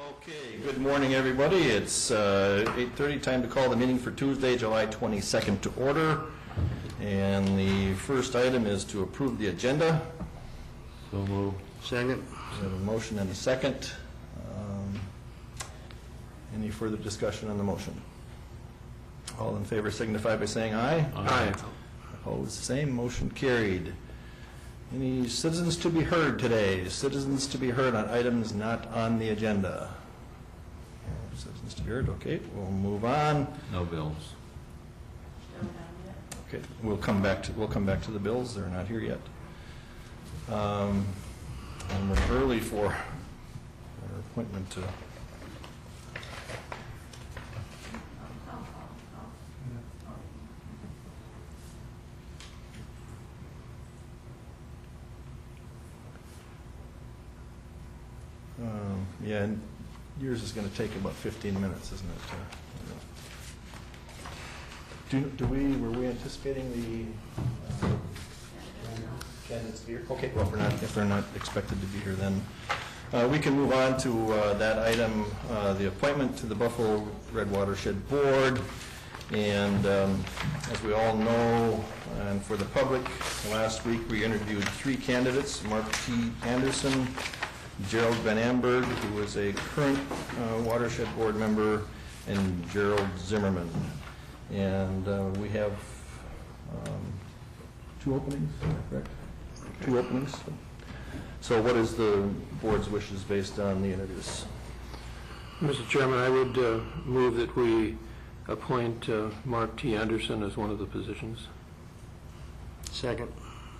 Okay, good morning, everybody. It's 8:30, time to call the meeting for Tuesday, July 22nd to order. And the first item is to approve the agenda. So moved. Second. We have a motion and a second. Any further discussion on the motion? All in favor signify by saying aye. Aye. Opposed, same. Motion carried. Any citizens to be heard today? Citizens to be heard on items not on the agenda? Citizens to be heard, okay, we'll move on. No bills. Okay, we'll come back to the bills, they're not here yet. And we're early for our appointment to... yeah, and yours is going to take about 15 minutes, isn't it? Were we anticipating the candidates to be here? Okay, well, if they're not expected to be here, then we can move on to that item, the appointment to the Buffalo Red Watershed Board. And as we all know, and for the public, last week we interviewed 3 candidates: Mark T. Anderson, Gerald Van Amberg, who is a current Watershed Board member, and Gerald Zimmerman. And we have 2 openings, correct? 2 openings. So what is the board's wishes based on the interviews? Mr. Chairman, I would move that we appoint Mark T. Anderson as one of the positions. Second.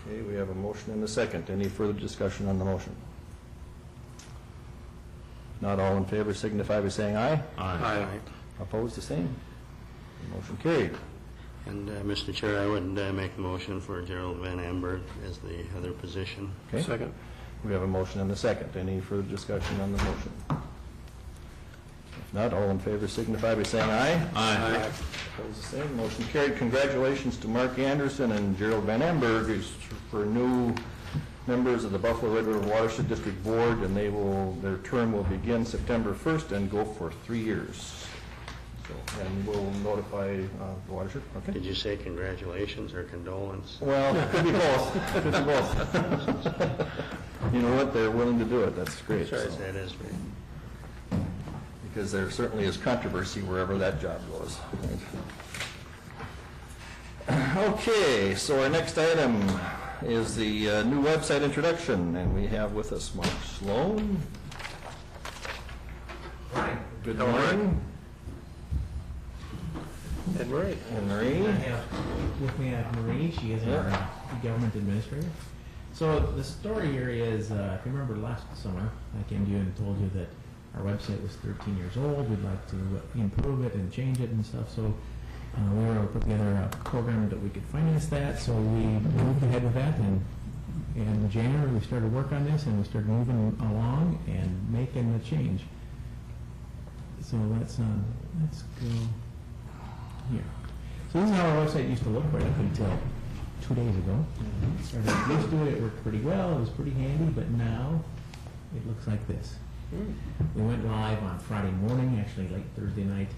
Okay, we have a motion and a second. Any further discussion on the motion? Not all in favor signify by saying aye. Aye. Opposed, the same. Motion carried. And Mr. Chair, I would make a motion for Gerald Van Amberg as the other position. Okay. Second. We have a motion and a second. Any further discussion on the motion? If not, all in favor signify by saying aye. Aye. Opposed, the same. Motion carried. Congratulations to Mark Anderson and Gerald Van Amberg for new members of the Buffalo Red River Watershed District Board, and their term will begin September 1st and go for 3 years. So, and we'll notify the watershed. Okay. Did you say congratulations or condolence? Well, it could be both. Could be both. You know what? They're willing to do it. That's great. That's right. So. That is great. Because there certainly is controversy wherever that job goes. Okay, so our next item is the new website introduction, and we have with us Mark Sloan. Good morning. And Marie. And Marie. I have with me Marie. She is our government administrator. So the story here is, if you remember last summer, I came to you and told you that our website was 13 years old. We'd like to improve it and change it and stuff. So we were able to put together a program that we could finance that. So we moved ahead with that, and in January we started work on this, and we started moving along and making the change. So let's go here. So this is how our website used to look right up until 2 days ago. Started used to it worked pretty well, it was pretty handy, but now it looks like this. We went live on Friday morning, actually late Thursday night,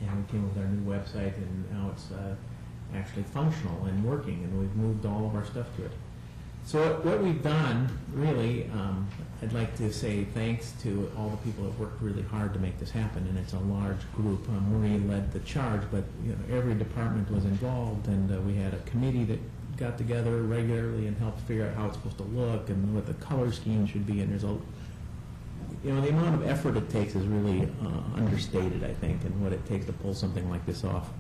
and we came with our new website, and now it's actually functional and working, and we've moved all of our stuff to it. So what we've done, really, I'd like to say thanks to all the people that worked really hard to make this happen, and it's a large group. Marie led the charge, but every department was involved, and we had a committee that got together regularly and helped figure out how it's supposed to look and what the color scheme should be, and there's the amount of effort it takes is really understated, I think, and what it takes to pull something like this off.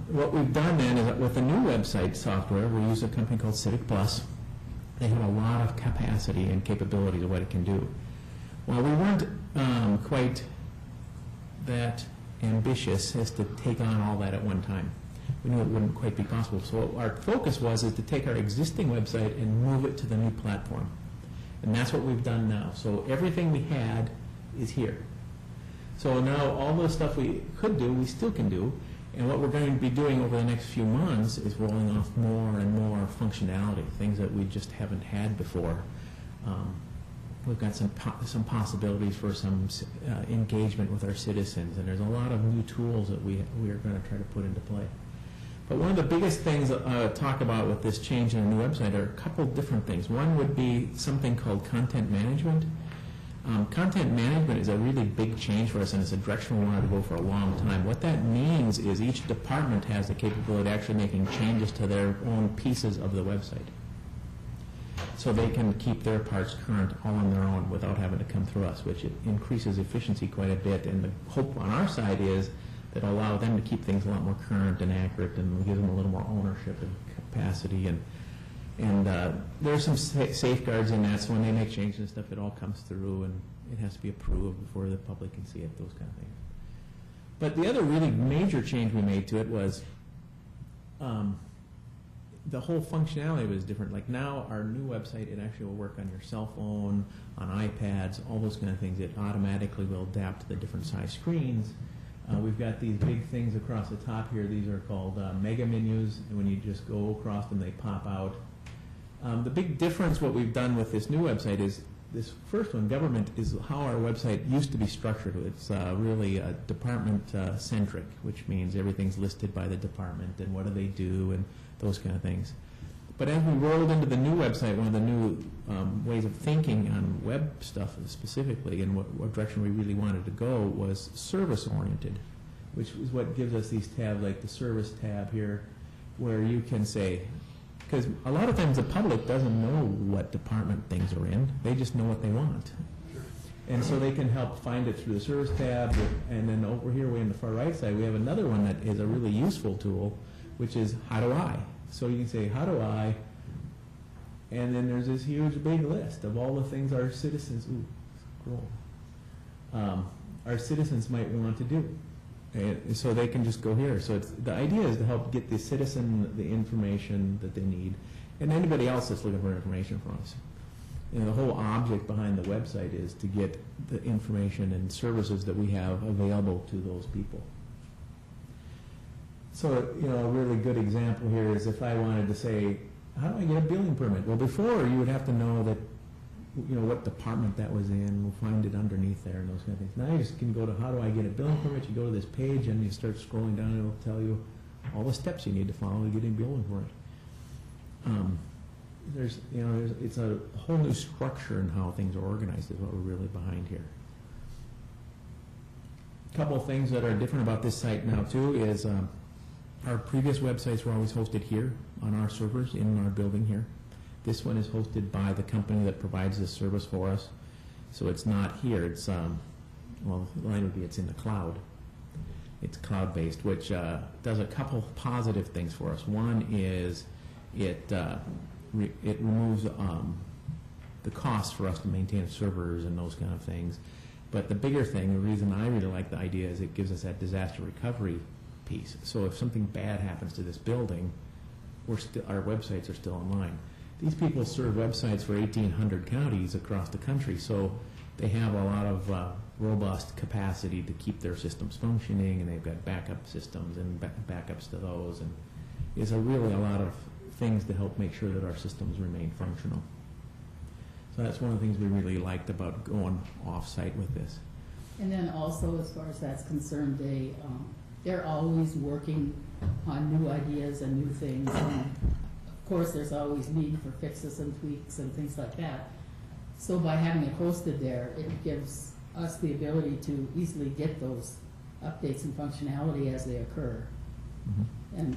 What we've done then is that with the new website software, we use a company called Civic Plus. They have a lot of capacity and capability to what it can do. Well, we weren't quite that ambitious as to take on all that at one time. We knew it wouldn't quite be possible. So our focus is to take our existing website and move it to the new platform. And that's what we've done now. So everything we had is here. So now all the stuff we could do, we still can do. And what we're going to be doing over the next few months is rolling off more and more functionality, things that we just haven't had before. We've got some possibilities for some engagement with our citizens, and there's a lot of new tools that we are going to try to put into play. But one of the biggest things talk about with this change in a new website are a couple different things. One would be something called content management. Content management is a really big change for us, and it's a direction we wanted to go for a long time. What that means is each department has the capability of actually making changes to their own pieces of the website, so they can keep their parts current all on their own without having to come through us, which increases efficiency quite a bit. And the hope on our side is that it'll allow them to keep things a lot more current and accurate, and give them a little more ownership and capacity. And there's some safeguards in that, so when they make changes and stuff, it all comes through, and it has to be approved before the public can see it, those kind of things. But the other really major change we made to it was the whole functionality was different. Like now, our new website, it actually will work on your cell phone, on iPads, all those kind of things. It automatically will adapt to the different size screens. We've got these big things across the top here. These are called mega menus, and when you just go across them, they pop out. The big difference, what we've done with this new website is, this first one, government, is how our website used to be structured. It's really department-centric, which means everything's listed by the department and what do they do and those kind of things. But as we rolled into the new website, one of the new ways of thinking on web stuff specifically, and what direction we really wanted to go, was service-oriented, which is what gives us these tabs, like the service tab here, where you can say, because a lot of times the public doesn't know what department things are in, they just know what they want. And so they can help find it through the service tab, and then over here, way on the far right side, we have another one that is a really useful tool, which is how do I? So you can say, how do I? And then there's this huge big list of all the things our citizens, our citizens might want to do. And so they can just go here. So the idea is to help get the citizen the information that they need, and anybody else that's looking for information from us. You know, the whole object behind the website is to get the information and services that we have available to those people. So, you know, a really good example here is if I wanted to say, how do I get a building permit? Well, before you would have to know that, you know, what department that was in. We'll find it underneath there and those kind of things. Now you just can go to how do I get a building permit? You go to this page and you start scrolling down, and it'll tell you all the steps you need to follow to get a building permit. It's a whole new structure in how things are organized is what we're really behind here. A couple of things that are different about this site now too is our previous websites were always hosted here on our servers in our building here. This one is hosted by the company that provides this service for us. So it's not here. It's, well, the line would be it's in the cloud. It's cloud-based, which does a couple positive things for us. One is it removes the cost for us to maintain servers and those kind of things. But the bigger thing, the reason I really like the idea, is it gives us that disaster recovery piece. So if something bad happens to this building, our websites are still online. These people serve websites for 1,800 counties across the country, so they have a lot of robust capacity to keep their systems functioning, and they've got backup systems and backups to those, and it's really a lot of things to help make sure that our systems remain functional. So that's one of the things we really liked about going off-site with this. And then also, as far as that's concerned, they're always working on new ideas and new things. And of course, there's always need for fixes and tweaks and things like that. So by having it hosted there, it gives us the ability to easily get those updates and functionality as they occur. Mm-hmm. And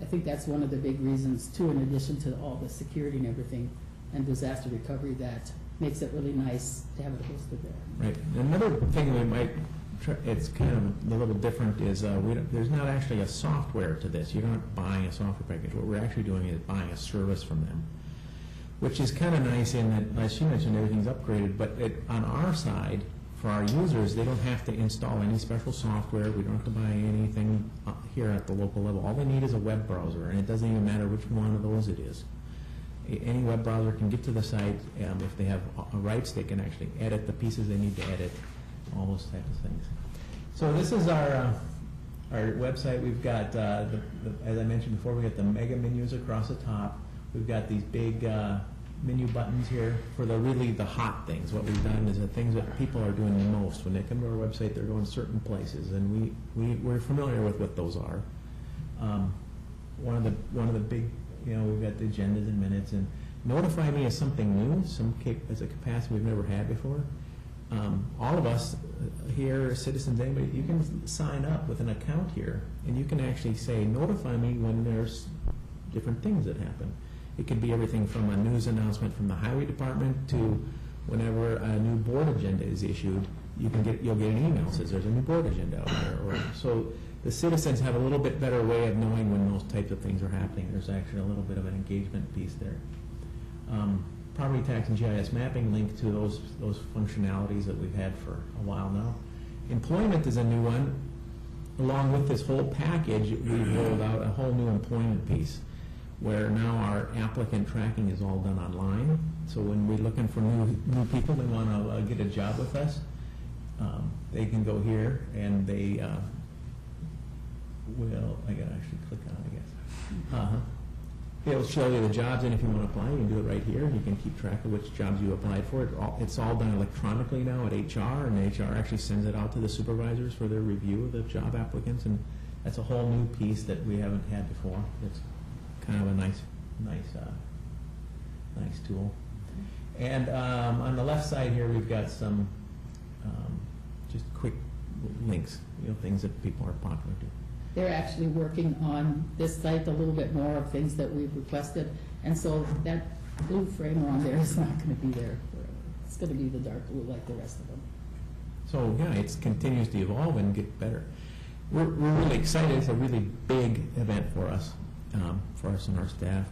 I think that's one of the big reasons, too, in addition to all the security and everything and disaster recovery, that makes it really nice to have it hosted there. Right. Another thing we might try, it's kind of a little different, is there's not actually a software to this. You're not buying a software package. What we're actually doing is buying a service from them, which is kind of nice in that, as you mentioned, everything's upgraded, but on our side, for our users, they don't have to install any special software. We don't have to buy anything here at the local level. All they need is a web browser, and it doesn't even matter which one of those it is. Any web browser can get to the site. If they have rights, they can actually edit the pieces they need to edit, all those types of things. So this is our website. We've got, as I mentioned before, we got the mega menus across the top. We've got these big menu buttons here for the hot things. What we've done is the things that people are doing the most. When they come to our website, they're going certain places, and we're familiar with what those are. One of the big, we've got the agendas and minutes, and notify me is something new, as a capacity we've never had before. All of us here, citizens, anybody, you can sign up with an account here, and you can actually say, notify me when there's different things that happen. It could be everything from a news announcement from the highway department to whenever a new board agenda is issued, you'll get an email that says there's a new board agenda out there. So the citizens have a little bit better way of knowing when those types of things are happening. There's actually a little bit of an engagement piece there. Property tax and GIS mapping link to those functionalities that we've had for a while now. Employment is a new one. Along with this whole package, we've rolled out a whole new employment piece, where now our applicant tracking is all done online. So when we're looking for new people that want to get a job with us, they can go here and they will, I gotta actually click on it, I guess. It'll show you the jobs, and if you want to apply, you can do it right here. You can keep track of which jobs you applied for. It's all done electronically now at HR, and HR actually sends it out to the supervisors for their review of the job applicants, and that's a whole new piece that we haven't had before. It's kind of a nice tool. And on the left side here, we've got some just quick links, things that people are popular to. They're actually working on this site a little bit more of things that we've requested, and so that blue frame on there is not going to be there. It's going to be the dark blue like the rest of them. So yeah, it continues to evolve and get better. We're really excited. It's a really big event for us and our staff.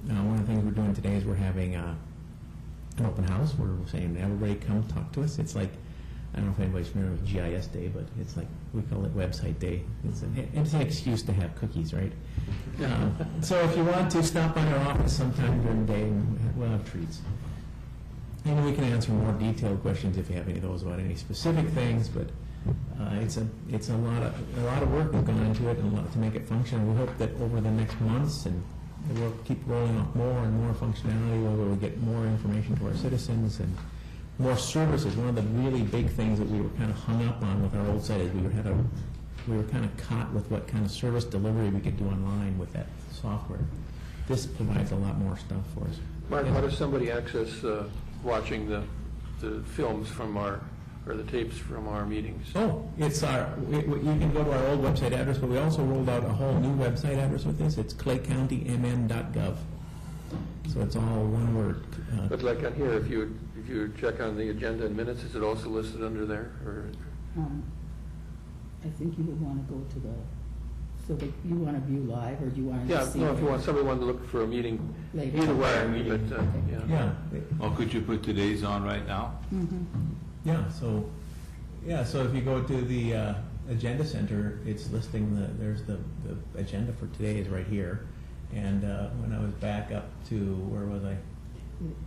One of the things we're doing today is we're having an open house where we're saying everybody come talk to us. It's like, I don't know if anybody's familiar with GIS Day, but it's like, we call it Website Day. It's an excuse to have cookies, right? So if you want to, stop by our office sometime during the day and we'll have treats. And we can answer more detailed questions if you have any of those about any specific things, but it's a lot of work has gone into it and a lot to make it function. We hope that over the next months and we'll keep rolling out more and more functionality where we'll get more information to our citizens and more services. One of the really big things that we were kind of hung up on with our old site is we were kind of caught with what kind of service delivery we could do online with that software. This provides a lot more stuff for us. Mark, how does somebody access watching the films from the tapes from our meetings? Oh, it's you can go to our old website address, but we also rolled out a whole new website address with this. It's claycountymn.gov. So it's all one word. But like on here, if you check on the agenda and minutes, is it also listed under there? Or? I think you would want to go to so that you want to view live, or do you want to see? Yeah, no, if somebody wanted to look for a meeting, later. either way, but, Yeah. Well, could you put today's on right now? Mm-hmm. So if you go to the agenda center, it's listing there's the agenda for today is right here. And when I was back up to, where was I?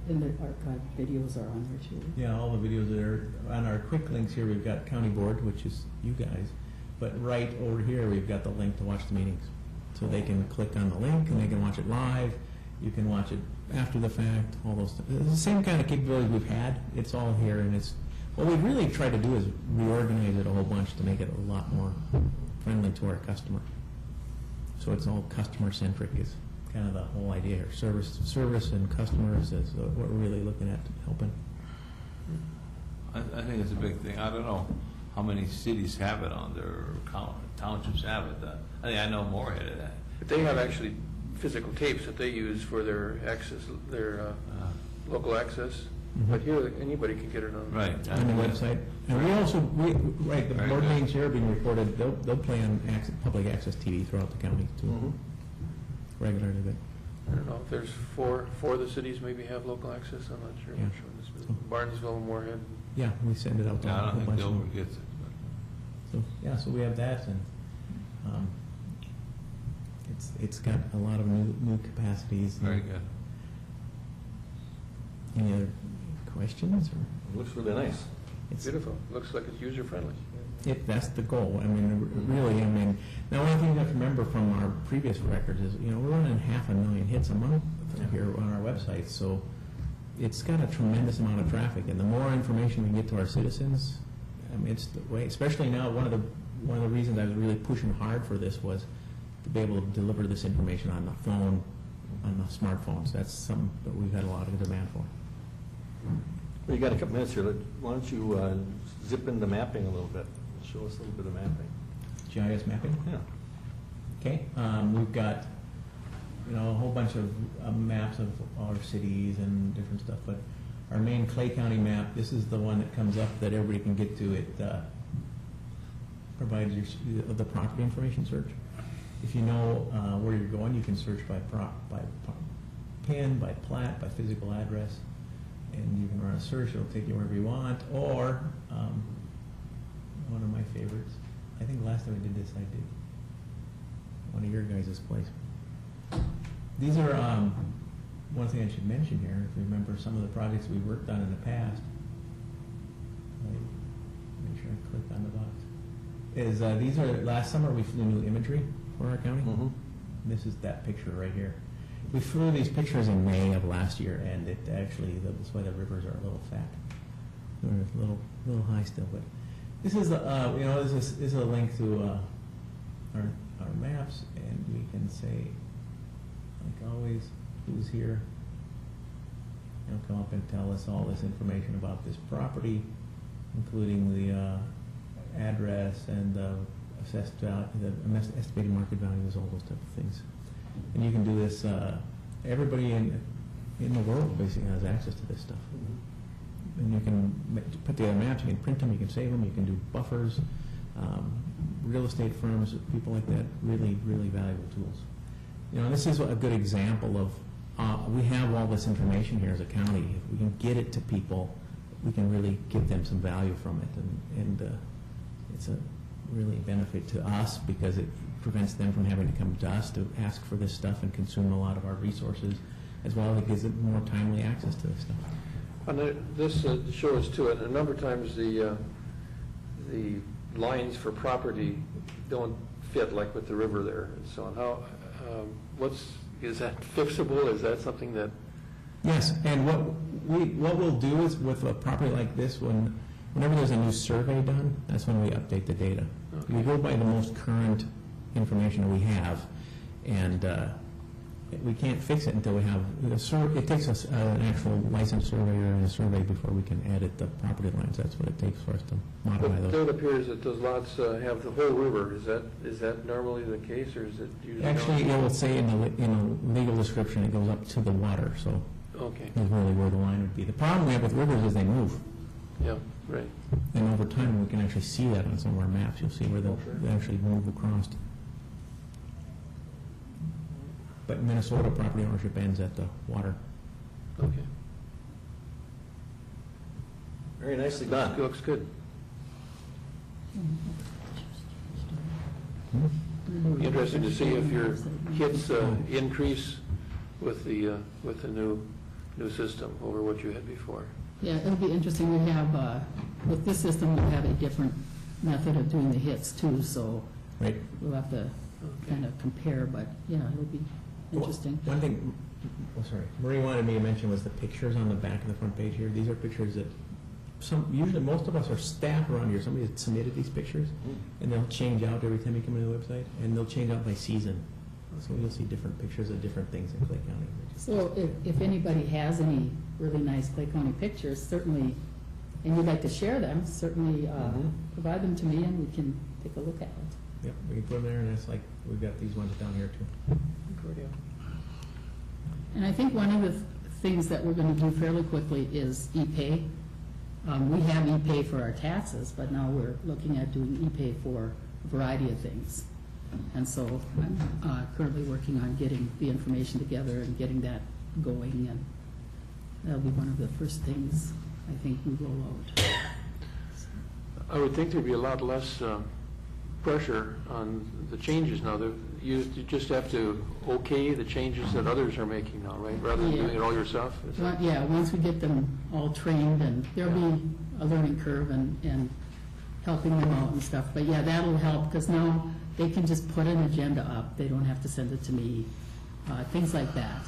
And the archive videos are on there too. Yeah, all the videos are on our quick links here. We've got County Board, which is you guys, but right over here we've got the link to watch the meetings. So they can click on the link and they can watch it live. You can watch it after the fact. All those. It's the same kind of capabilities we've had. It's all here, and it's what we've really tried to do is reorganize it a whole bunch to make it a lot more friendly to our customer. So it's all customer centric is kind of the whole idea here. Service and customers is what we're really looking at helping. I think it's a big thing. I don't know how many cities have it on their townships have it. I think I know Moorhead of that. But they have actually physical tapes that they use for their access, their local access. Mhm. But here, anybody can get it on. Right. On the website. And we also, the Very board good. meetings here are being recorded. They'll play on public access TV throughout the county too, Mhm. regularly. But I don't know if there's four of the cities maybe have local access. I'm not sure. Yeah. Which one this is. Barnesville, Moorhead. yeah, we send it out to Yeah, I a don't whole think bunch of Dover them. gets it. So, yeah, so we have that, and it's got a lot of new capacities. Very good. Any other questions? Or? Looks really nice. It's, Beautiful. Looks like it's user-friendly. that's the goal. I mean, really, I mean, now one thing you have to remember from our previous records is, you know, we're running 500,000 hits a month here on our website, so it's got a tremendous amount of traffic, and the more information we get to our citizens, I mean, it's the way, especially now, one of the reasons I was really pushing hard for this was to be able to deliver this information on the phone, on the smartphones. That's something that we've had a lot of demand for. Well, you got a couple minutes here. Why don't you zip into mapping a little bit? Show us a little bit of mapping. GIS mapping? Yeah. Okay, we've got, you know, a whole bunch of maps of our cities and different stuff, but our main Clay County map, this is the one that comes up that everybody can get to. It provides you the property information search. If you know where you're going, you can search by PIN, by plat, by physical address, and you can run a search. It'll take you wherever you want. Or one of my favorites, I think last time I did this, I did one of your guys' place. These are one thing I should mention here. If you remember some of the projects we worked on in the past, make sure I click on the box. Is these are last summer we flew new imagery for our county. Mm-hmm. This is that picture right here. We flew these pictures in May of last year, and it actually, that's why the rivers are a little fat. They're a little high still, but this is you know, this is a link to our maps, and we can say, like always, who's here. It'll come up and tell us all this information about this property, including the address and the assessed value, the estimated market values, all those type of things. And you can do this. Everybody in the world basically has access to this stuff. And you can put together maps. You can print them. You can save them. You can do buffers. Real estate firms, people like that, really valuable tools. You know, this is a good example of we have all this information here as a county. If we can get it to people, we can really give them some value from it, and it's a really benefit to us because it prevents them from having to come to us to ask for this stuff and consume a lot of our resources, as well as it gives them more timely access to this stuff. And this shows too, a number of times the lines for property don't fit, like with the river there and so on. How, is that fixable? Is that something that? Yes, and what we'll do is with a property like this, whenever there's a new survey done, that's when we update the data. Okay. We go by the most current information we have, and we can't fix it until we have it takes us an actual licensed surveyor and a survey before we can edit the property lines. That's what it takes for us to modify But those. it appears that those lots have the whole river. Is that normally the case, or is it usually? Actually, not? it will say in the legal description it goes up to the water, so Okay. that's really where the line would be. The problem we have with rivers is they move. Yeah. Right. And over time, we can actually see that on some of our maps. You'll see where they actually move across. But Minnesota property ownership ends at the water. Okay. Very nicely done. Looks good. Hmm? Be interesting to see if your hits increase with the new system over what you had before. Yeah, it'll be interesting. We have, with this system, we have a different method of doing the hits too, so Right. we'll have to kind of compare, but yeah, it'll be interesting. One thing, Marie wanted me to mention was the pictures on the back of the front page here. These are pictures that usually most of us are staff around here. Somebody has submitted these pictures, and they'll change out every time you come to the website, and they'll change out by season. So you'll see different pictures of different things in Clay County. So if anybody has any really nice Clay County pictures, certainly, and you'd like to share them, certainly provide them to me and we can take a look at it. Yep, we can put them there, and it's like, we've got these ones down here too. And I think one of the things that we're going to do fairly quickly is e-pay. We have e-pay for our taxes, but now we're looking at doing e-pay for a variety of things. And so I'm currently working on getting the information together and getting that going, and that'll be one of the first things I think we roll out. I would think there'd be a lot less pressure on the changes now. you just have to okay the changes that others are making now, right? Rather than Yeah. doing it all yourself? Is that- Yeah, once we get them all trained, and there'll be a learning curve and helping them out and stuff. But yeah, that'll help, because now they can just put an agenda up. They don't have to send it to me, things like that,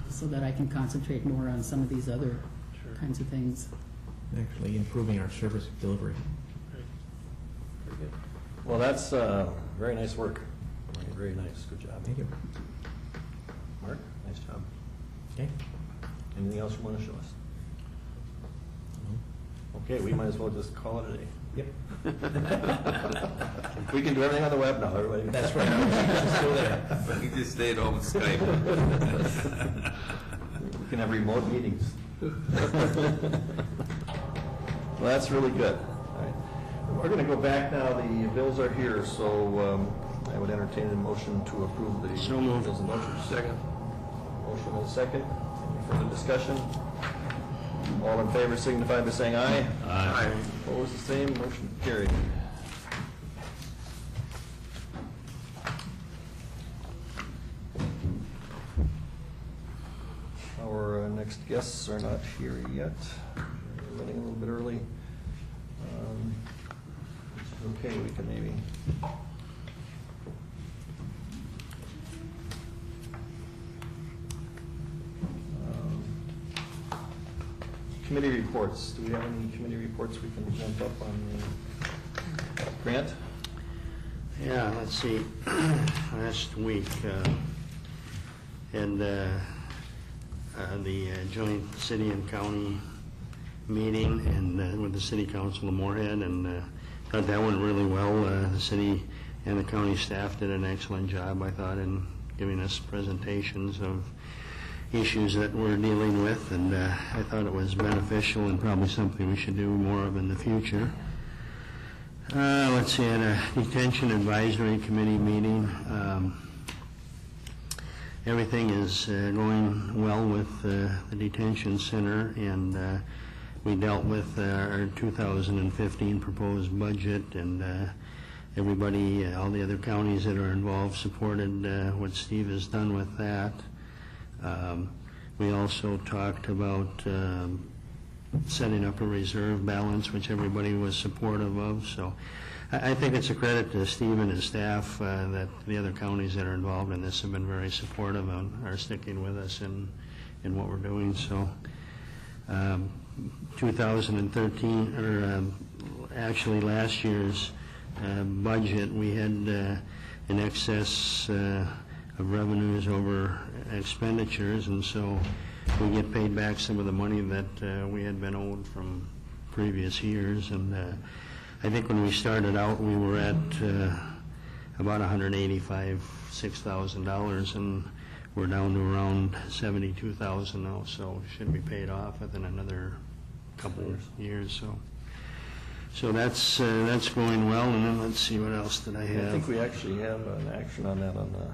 so that I can concentrate more on some of these other Sure. kinds of things. Actually improving our service delivery. Very good. Well, that's very nice work. Very nice. Good job. Thank you. Mark, nice job. Okay. Anything else you want to show us? Okay, we might as well just call it a day. Yep. We can do everything on the web now, everybody. That's right. She's still there. But he just stayed home and Skype. We can have remote meetings. Well, that's really good. All right. We're going to go back now. The bills are here, so I would entertain a motion to approve the So moved. bills and vouchers. Second. Motion and a second. Any further discussion? All in favor signify by saying aye. Aye. Opposed, the same. Motion carried. Our next guests are not here yet. We're running a little bit early. Okay, we can maybe. Committee reports. Do we have any committee reports we can jump up on? Grant? Yeah, let's see. Last week, had the joint city and county meeting and with the city council of Moorhead, and thought that went really well. The city and the county staff did an excellent job, I thought, in giving us presentations of issues that we're dealing with, and I thought it was beneficial and probably something we should do more of in the future. Let's see, at a detention advisory committee meeting, everything is going well with the detention center, and we dealt with our 2015 proposed budget, and everybody, all the other counties that are involved supported what Steve has done with that. We also talked about setting up a reserve balance, which everybody was supportive of. So I think it's a credit to Steve and his staff that the other counties that are involved in this have been very supportive and are sticking with us in what we're doing. So 2013, or actually last year's budget, we had in excess of revenues over expenditures, and so we get paid back some of the money that we had been owed from previous years. And I think when we started out, we were at about $185,000-$6,000, and we're down to around $72,000 now, so it should be paid off within another couple of years. So that's going well. And then let's see, what else did I have? I think we actually have an action on that on the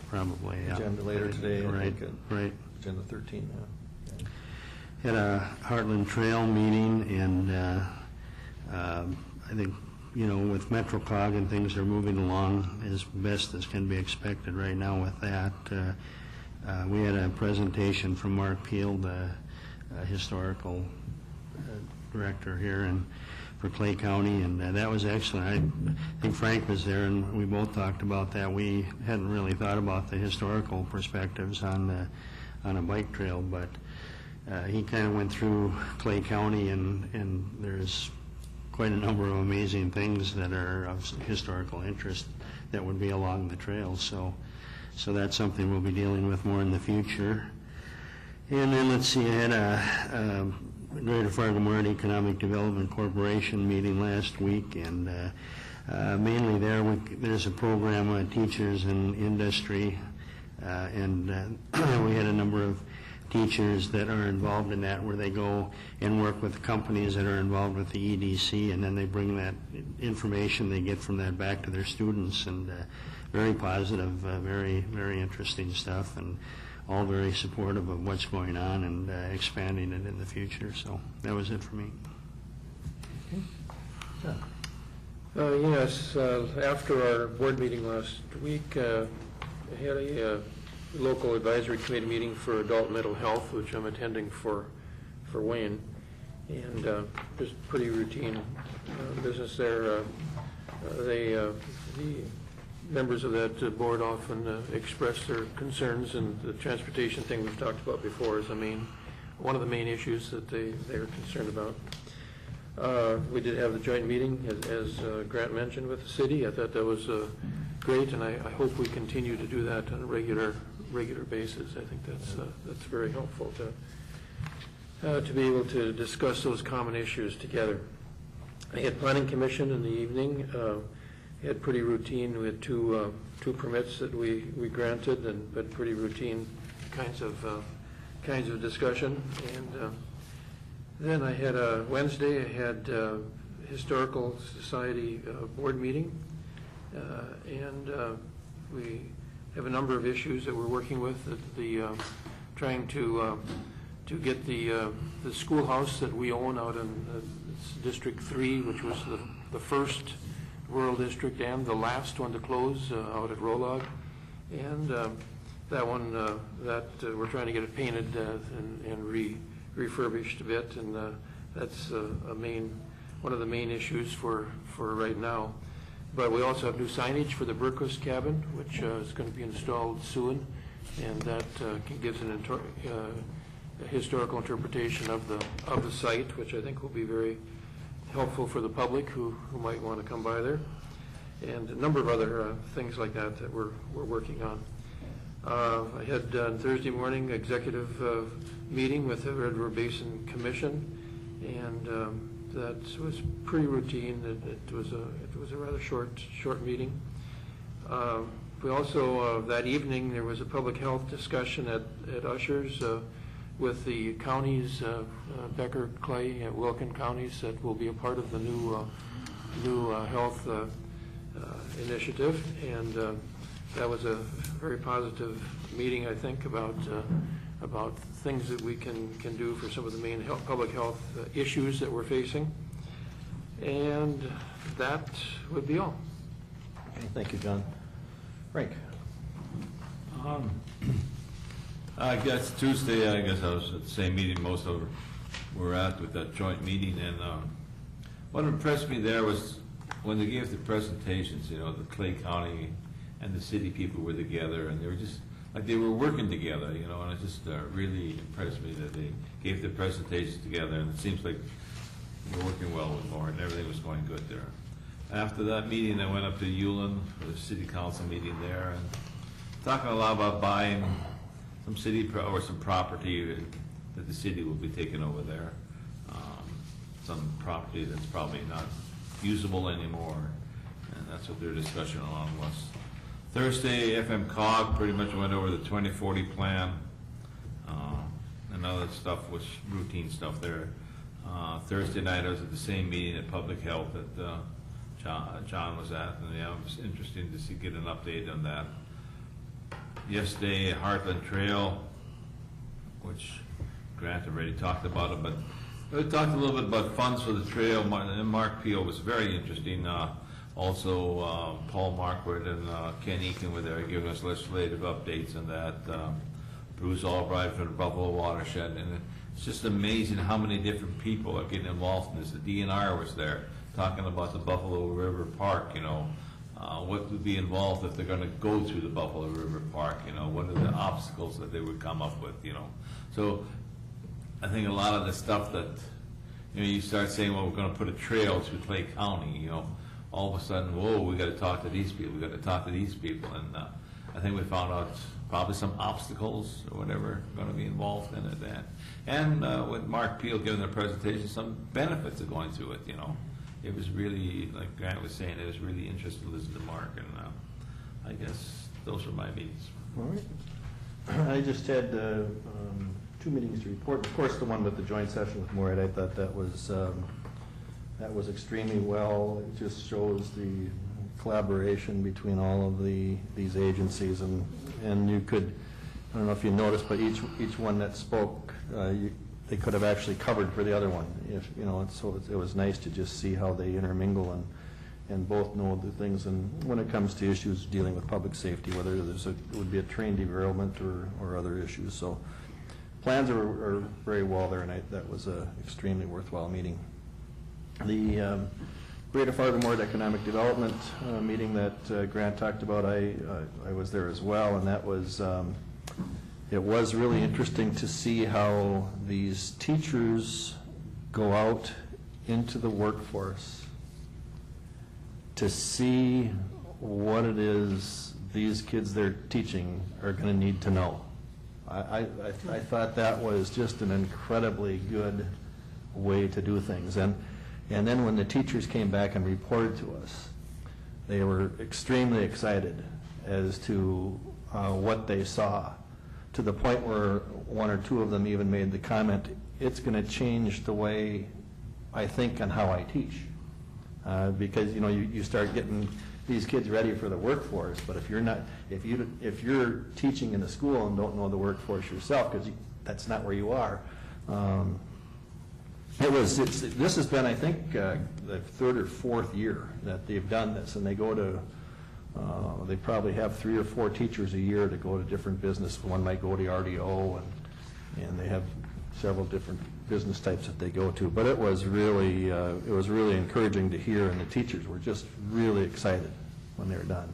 Probably, yeah. agenda later today. I Right, think, right. Agenda 13, yeah. Had a Heartland Trail meeting, and I think, with MetroCog and things are moving along as best as can be expected right now with that. We had a presentation from Mark Peel, the historical director here for Clay County, and that was excellent. I think Frank was there, and we both talked about that. We hadn't really thought about the historical perspectives on a bike trail, but he kind of went through Clay County, and there's quite a number of amazing things that are of historical interest that would be along the trail. So that's something we'll be dealing with more in the future. And then let's see, I had a Greater Fargo-Moorhead Economic Development Corporation meeting last week, and mainly there's a program on teachers in industry, and we had a number of teachers that are involved in that, where they go and work with companies that are involved with the EDC, and then they bring that information they get from that back to their students, and very positive, very, very interesting stuff, and all very supportive of what's going on and expanding it in the future. So that was it for me. Yes, after our board meeting last week, I had a local advisory committee meeting for adult mental health, which I'm attending for Wayne, and just pretty routine business there. The members of that board often express their concerns, and the transportation thing we've talked about before is one of the main issues that they're concerned about. We did have the joint meeting, as Grant mentioned, with the city. I thought that was great, and I hope we continue to do that on a regular basis. I think that's very helpful to be able to discuss those common issues together. I had planning commission in the evening. Had pretty routine. We had two permits that we granted, but pretty routine kinds of discussion. And then I had Wednesday. I had Historical Society board meeting, and we have a number of issues that we're working with. Trying to get the schoolhouse that we own out in District 3, which was the first rural district and the last one to close out at Rolog, and that one we're trying to get it painted and refurbished a bit, and that's one of the main issues for right now. But we also have new signage for the Berquist cabin, which is going to be installed soon, and that gives a historical interpretation of the site, which I think will be very helpful for the public who might want to come by there, and a number of other things like that we're working on. I had on Thursday morning executive meeting with the Red River Basin Commission, and that was pretty routine. It was a rather short meeting. We also that evening there was a public health discussion at Usher's with the counties, Becker, Clay, and Wilkin counties that will be a part of the new health initiative, and that was a very positive meeting, I think, about things that we can do for some of the main public health issues that we're facing. And that would be all. Okay, thank you, John. Frank? I guess Tuesday, I was at the same meeting most of were at with that joint meeting, and what impressed me there was when they gave the presentations, the Clay County and the city people were together, and they were just like they were working together, and it just really impressed me that they gave the presentations together, and it seems like they were working well with Lauren, and everything was going good there. After that meeting, I went up to Ulen for the city council meeting there, and talking a lot about buying some some property that the city will be taking over there. Some property that's probably not usable anymore, and that's what their discussion along was. Thursday, FM COG pretty much went over the 2040 plan, and other stuff was routine stuff there. Thursday night I was at the same meeting at Public Health that John was at, and it was interesting to get an update on that. Yesterday, Heartland Trail, which Grant already talked about it, but we talked a little bit about funds for the trail, and Mark Peel was very interesting. Also, Paul Marquardt and Ken Eakin were there giving us legislative updates on that. Bruce Albright from the Buffalo Watershed, and it's just amazing how many different people are getting involved in this. The DNR was there talking about the Buffalo River Park, what would be involved if they're going to go through the Buffalo River Park, what are the obstacles that they would come up with, So I think a lot of the stuff that, you start saying, well, we're going to put a trail through Clay County, all of a sudden, whoa, we got to talk to these people, and I think we found out probably some obstacles or whatever going to be involved in it, and with Mark Peel giving the presentation, some benefits of going through it, It was really, like Grant was saying, it was really interesting to listen to Mark, and I guess those were my meetings. All right. I just had 2 meetings to report. Of course, the one with the joint session with Moorhead, I thought that was extremely well. It just shows the collaboration between all of these agencies, and you could, I don't know if you noticed, but each one that spoke, they could have actually covered for the other one, so it was nice to just see how they intermingle and both know the things, and when it comes to issues dealing with public safety, whether it would be a train derailment or other issues. So plans are very well there, and that was an extremely worthwhile meeting. The Greater Fargo-Moorhead Economic Development meeting that Grant talked about, I was there as well, and that was, it was really interesting to see how these teachers go out into the workforce to see what it is these kids they're teaching are going to need to know. I thought that was just an incredibly good way to do things. And then when the teachers came back and reported to us, they were extremely excited as to what they saw, to the point where one or two of them even made the comment, it's going to change the way I think and how I teach. Because you start getting these kids ready for the workforce, but if you're teaching in a school and don't know the workforce yourself, because that's not where you are, this has been, I think, the third or fourth year that they've done this, and they go to, they probably have 3 or 4 teachers a year to go to different business. One might go to RDO, and they have several different business types that they go to. But it was really encouraging to hear, and the teachers were just really excited when they were done.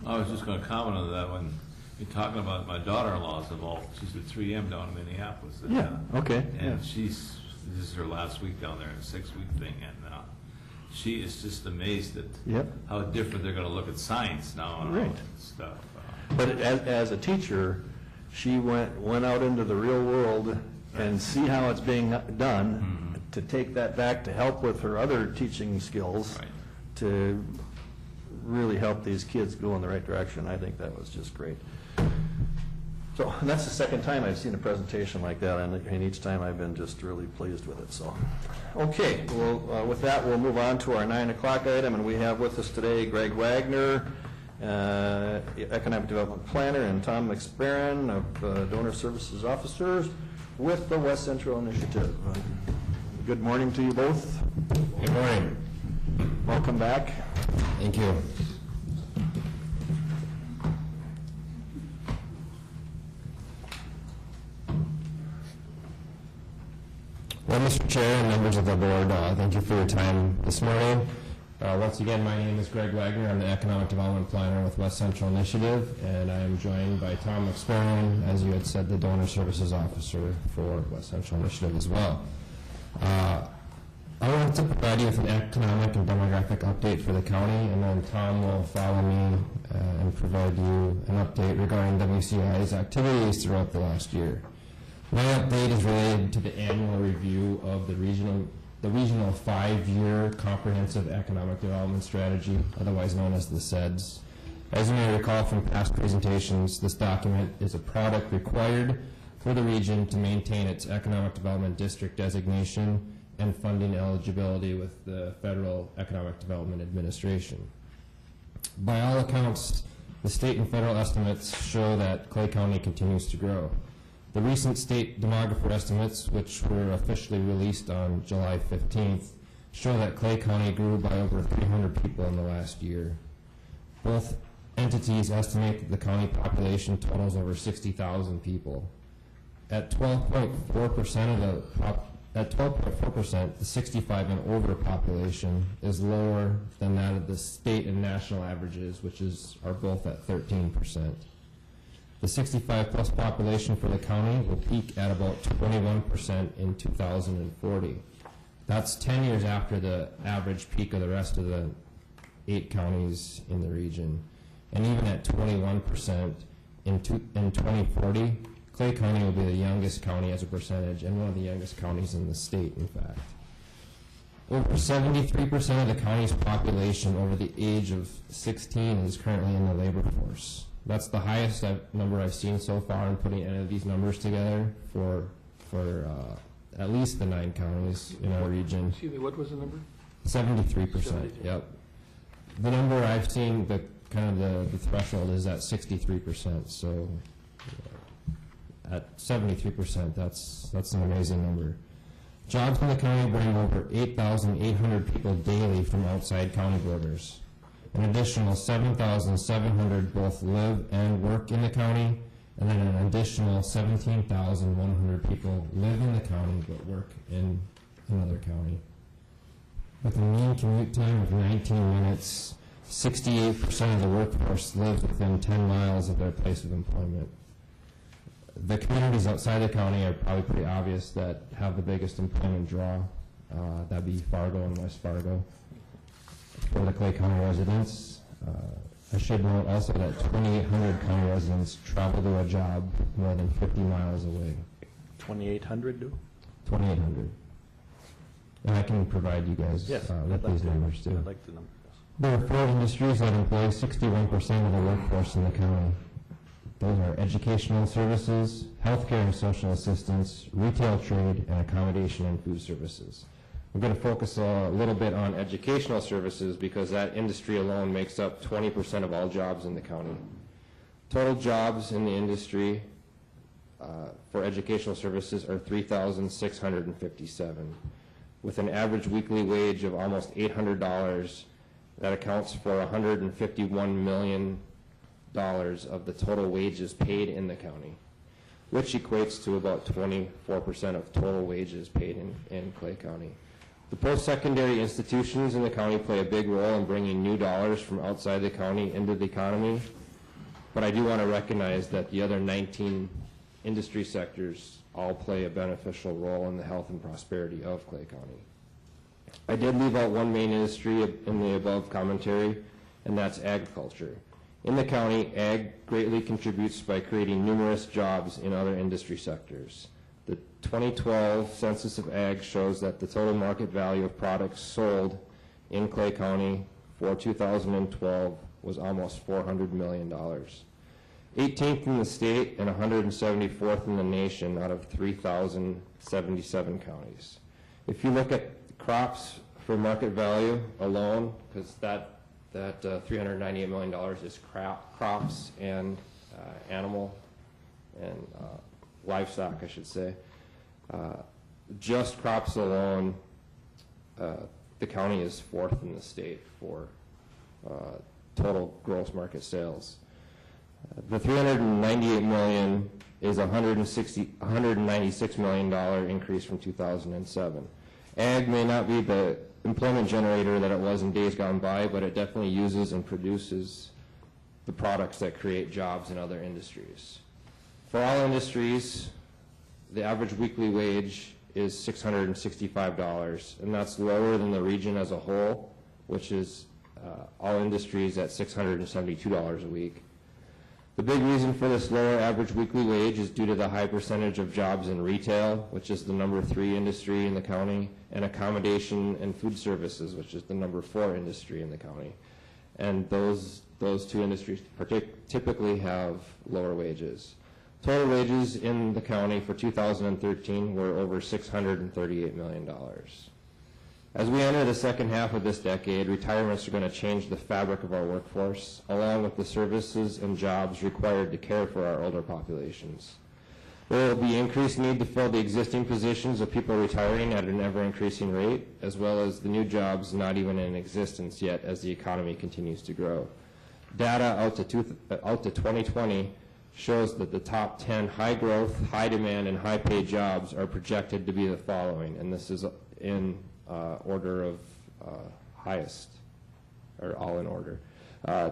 I was just going to comment on that when you're talking about my daughter-in-law's involved. She's at 3M down in Minneapolis. Okay. And this is her last week down there, a 6-week thing, and she is just amazed at how different they're going to look at science now and all that stuff. But as a teacher, she went out into the real world and see how it's being done, to take that back to help with her other teaching skills, to really help these kids go in the right direction. I think that was just great. So, and that's the second time I've seen a presentation like that, and each time I've been just really pleased with it. So, okay, well, with that, we'll move on to our 9 o'clock item, and we have with us today Greg Wagner, Economic Development Planner, and Tom McSparron of Donor Services Officers with the West Central Initiative. Good morning to you both. Good morning. Welcome back. Thank you. Well, Mr. Chair and members of the board, thank you for your time this morning. Once again, my name is Greg Wagner. I'm the Economic Development Planner with West Central Initiative, and I am joined by Tom McSparron, as you had said, the Donor Services Officer for West Central Initiative as well. I wanted to provide you with an economic and demographic update for the county, and then Tom will follow me and provide you an update regarding WCI's activities throughout the last year. My update is related to the annual review of the regional 5-year Comprehensive Economic Development Strategy, otherwise known as the CEDS. As you may recall from past presentations, this document is a product required for the region to maintain its Economic Development District designation and funding eligibility with the Federal Economic Development Administration. By all accounts, the state and federal estimates show that Clay County continues to grow. The recent state demographer estimates, which were officially released on July 15th, show that Clay County grew by over 300 people in the last year. Both entities estimate that the county population totals over 60,000 people. At 12.4%, the 65 and over population is lower than that of the state and national averages, which are both at 13%. The 65 plus population for the county will peak at about 21% in 2040. That's 10 years after the average peak of the rest of the 8 counties in the region. And even at 21% in 2040, Clay County will be the youngest county as a percentage, and one of the youngest counties in the state, in fact. Over 73% of the county's population over the age of 16 is currently in the labor force. That's the highest number I've seen so far in putting any of these numbers together for at least the 9 counties in our region. Excuse me, what was the number? 73%, yep. The number I've seen, the threshold is at 63%, so at 73%, that's an amazing number. Jobs in the county bring over 8,800 people daily from outside county borders. An additional 7,700 both live and work in the county, and then an additional 17,100 people live in the county but work in another county. With a mean commute time of 19 minutes, 68% of the workforce lives within 10 miles of their place of employment. The communities outside the county are probably pretty obvious that have the biggest employment draw. That'd be Fargo and West Fargo. For the Clay County residents, I should note also that 2,800 county residents travel to a job more than 50 miles away. 2,800 do? 2,800. And I can provide you guys with these numbers too. I'd like the numbers. There are 4 industries that employ 61% of the workforce in the county. Those are educational services, healthcare and social assistance, retail trade, and accommodation and food services. We're going to focus a little bit on educational services because that industry alone makes up 20% of all jobs in the county. Total jobs in the industry for educational services are 3,657. With an average weekly wage of almost $800, that accounts for $151 million of the total wages paid in the county, which equates to about 24% of total wages paid in Clay County. The post-secondary institutions in the county play a big role in bringing new dollars from outside the county into the economy, but I do want to recognize that the other 19 industry sectors all play a beneficial role in the health and prosperity of Clay County. I did leave out one main industry in the above commentary, and that's agriculture. In the county, ag greatly contributes by creating numerous jobs in other industry sectors. The 2012 Census of Ag shows that the total market value of products sold in Clay County for 2012 was almost $400 million. 18th in the state and 174th in the nation out of 3,077 counties. If you look at crops for market value alone, because that $398 million is crops and animal and livestock, I should say. Just crops alone, the county is 4th in the state for total gross market sales. The $398 million is $196 million increase from 2007. Ag may not be the employment generator that it was in days gone by, but it definitely uses and produces the products that create jobs in other industries. For all industries, the average weekly wage is $665, and that's lower than the region as a whole, which is all industries at $672 a week. The big reason for this lower average weekly wage is due to the high percentage of jobs in retail, which is the number 3 industry in the county, and accommodation and food services, which is the number 4 industry in the county. And those 2 industries typically have lower wages. Total wages in the county for 2013 were over $638 million. As we enter the second half of this decade, retirements are going to change the fabric of our workforce, along with the services and jobs required to care for our older populations. There will be increased need to fill the existing positions of people retiring at an ever-increasing rate, as well as the new jobs not even in existence yet as the economy continues to grow. Data out to 2020 shows that the top 10 high-growth, high-demand, and high-paid jobs are projected to be the following, and this is in order of highest, or all in order.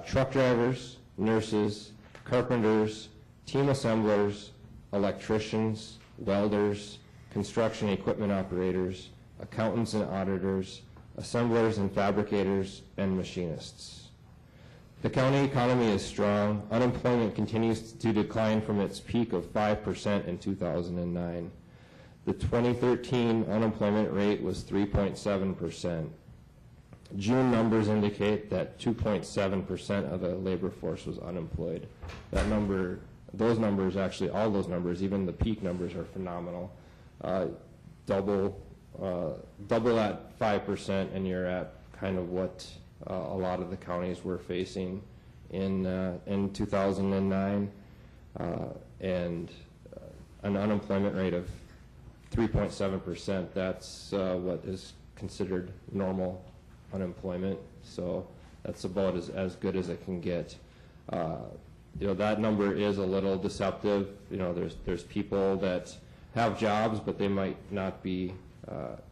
Truck drivers, nurses, carpenters, team assemblers, electricians, welders, construction equipment operators, accountants and auditors, assemblers and fabricators, and machinists. The county economy is strong. Unemployment continues to decline from its peak of 5% in 2009. The 2013 unemployment rate was 3.7%. June numbers indicate that 2.7% of the labor force was unemployed. That number, those numbers, actually all those numbers, even the peak numbers, are phenomenal. Double at 5%, and you're at kind of what a lot of the counties were facing in 2009, and an unemployment rate of 3.7%. That's what is considered normal unemployment. So that's about as good as it can get. That number is a little deceptive. There's people that have jobs, but they might not be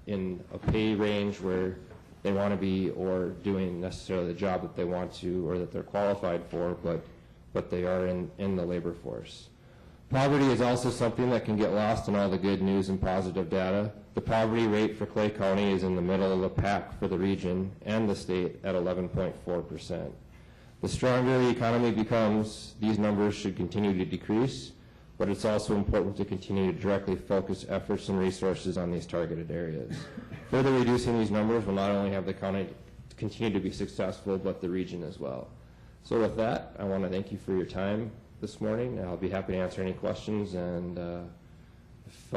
in a pay range where they want to be, or doing necessarily the job that they want to or that they're qualified for, but they are in the labor force. Poverty is also something that can get lost in all the good news and positive data. The poverty rate for Clay County is in the middle of the pack for the region and the state at 11.4%. The stronger the economy becomes, these numbers should continue to decrease, but it's also important to continue to directly focus efforts and resources on these targeted areas. Further reducing these numbers will not only have the county continue to be successful, but the region as well. So with that, I want to thank you for your time this morning. I'll be happy to answer any questions, and if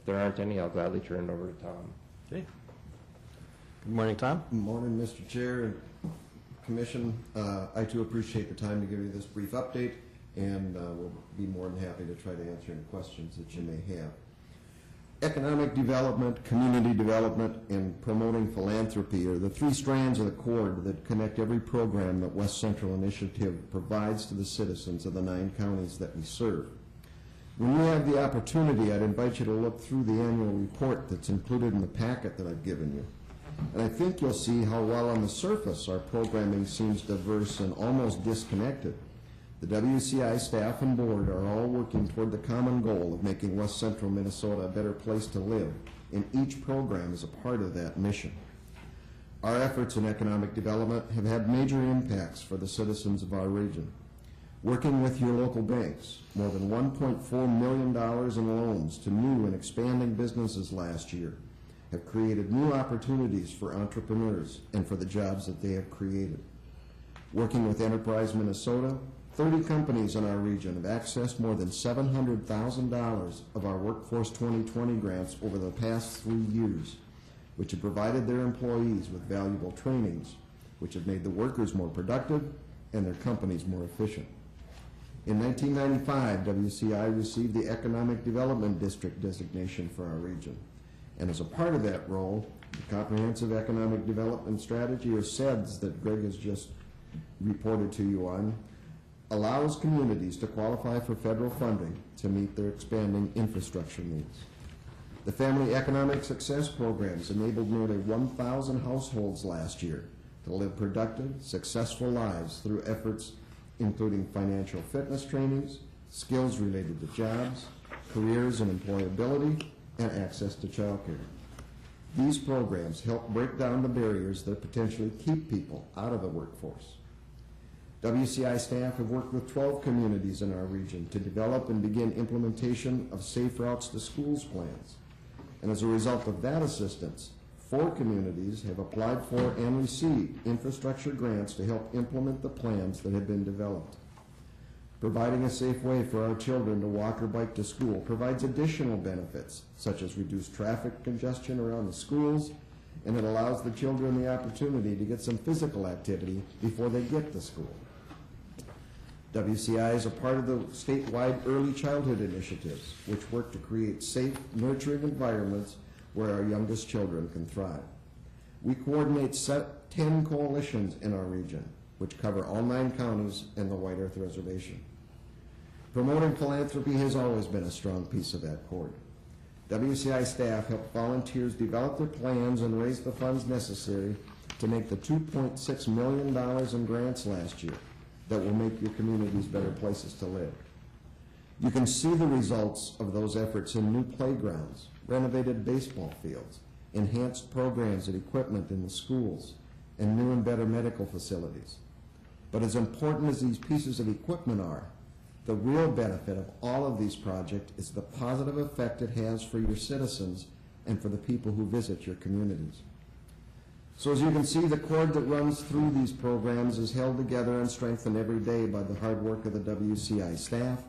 there aren't any, I'll gladly turn it over to Tom. Okay. Good morning, Tom. Good morning, Mr. Chair and Commission. I too appreciate the time to give you this brief update, and we'll be more than happy to try to answer any questions that you may have. Economic development, community development, and promoting philanthropy are the three strands of the cord that connect every program that West Central Initiative provides to the citizens of the 9 counties that we serve. When you have the opportunity, I'd invite you to look through the annual report that's included in the packet that I've given you. And I think you'll see how while on the surface our programming seems diverse and almost disconnected, the WCI staff and board are all working toward the common goal of making West Central Minnesota a better place to live, and each program is a part of that mission. Our efforts in economic development have had major impacts for the citizens of our region. Working with your local banks, more than $1.4 million in loans to new and expanding businesses last year have created new opportunities for entrepreneurs and for the jobs that they have created. Working with Enterprise Minnesota, 30 companies in our region have accessed more than $700,000 of our Workforce 2020 grants over the past 3 years, which have provided their employees with valuable trainings, which have made the workers more productive and their companies more efficient. In 1995, WCI received the Economic Development District designation for our region. And as a part of that role, the Comprehensive Economic Development Strategy, or CEDS, that Greg has just reported to you on, allows communities to qualify for federal funding to meet their expanding infrastructure needs. The Family Economic Success Programs enabled nearly 1,000 households last year to live productive, successful lives through efforts including financial fitness trainings, skills related to jobs, careers and employability, and access to child care. These programs help break down the barriers that potentially keep people out of the workforce. WCI staff have worked with 12 communities in our region to develop and begin implementation of Safe Routes to Schools plans. And as a result of that assistance, 4 communities have applied for and received infrastructure grants to help implement the plans that have been developed. Providing a safe way for our children to walk or bike to school provides additional benefits, such as reduced traffic congestion around the schools, and it allows the children the opportunity to get some physical activity before they get to school. WCI is a part of the statewide early childhood initiatives, which work to create safe, nurturing environments where our youngest children can thrive. We coordinate 10 coalitions in our region, which cover all 9 counties and the White Earth Reservation. Promoting philanthropy has always been a strong piece of that cord. WCI staff help volunteers develop their plans and raise the funds necessary to make the $2.6 million in grants last year that will make your communities better places to live. You can see the results of those efforts in new playgrounds, renovated baseball fields, enhanced programs and equipment in the schools, and new and better medical facilities. But as important as these pieces of equipment are, the real benefit of all of these projects is the positive effect it has for your citizens and for the people who visit your communities. So as you can see, the cord that runs through these programs is held together and strengthened every day by the hard work of the WCI staff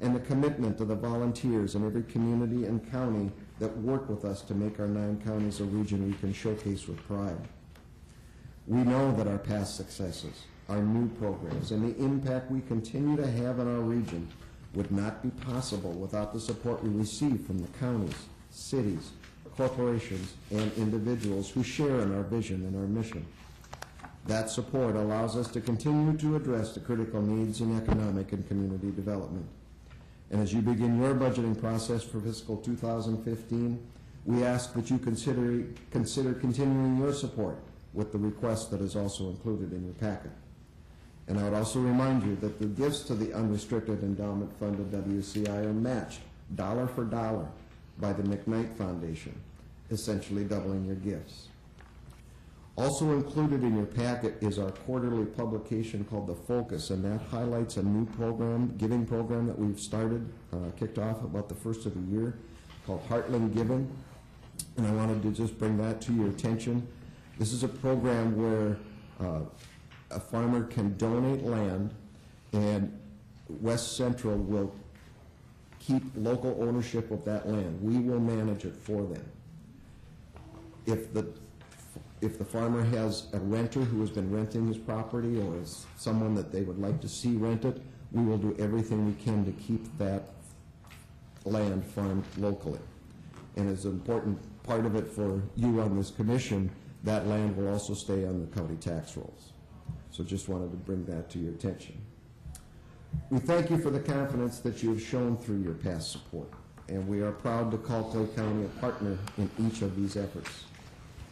and the commitment of the volunteers in every community and county that work with us to make our 9 counties a region we can showcase with pride. We know that our past successes, our new programs, and the impact we continue to have in our region would not be possible without the support we receive from the counties, cities, corporations, and individuals who share in our vision and our mission. That support allows us to continue to address the critical needs in economic and community development. And as you begin your budgeting process for fiscal 2015, we ask that you consider continuing your support with the request that is also included in your packet. And I would also remind you that the gifts to the unrestricted endowment fund of WCI are matched dollar for dollar by the McKnight Foundation, essentially doubling your gifts. Also included in your packet is our quarterly publication called The Focus, and that highlights a new program, giving program that we've started, kicked off about the first of the year, called Heartland Giving. And I wanted to just bring that to your attention. This is a program where a farmer can donate land, and West Central will keep local ownership of that land. We will manage it for them. If the farmer has a renter who has been renting his property, or is someone that they would like to see rent it, we will do everything we can to keep that land farmed locally. And as an important part of it for you on this commission, that land will also stay on the county tax rolls. So just wanted to bring that to your attention. We thank you for the confidence that you have shown through your past support, and we are proud to call Clay County a partner in each of these efforts.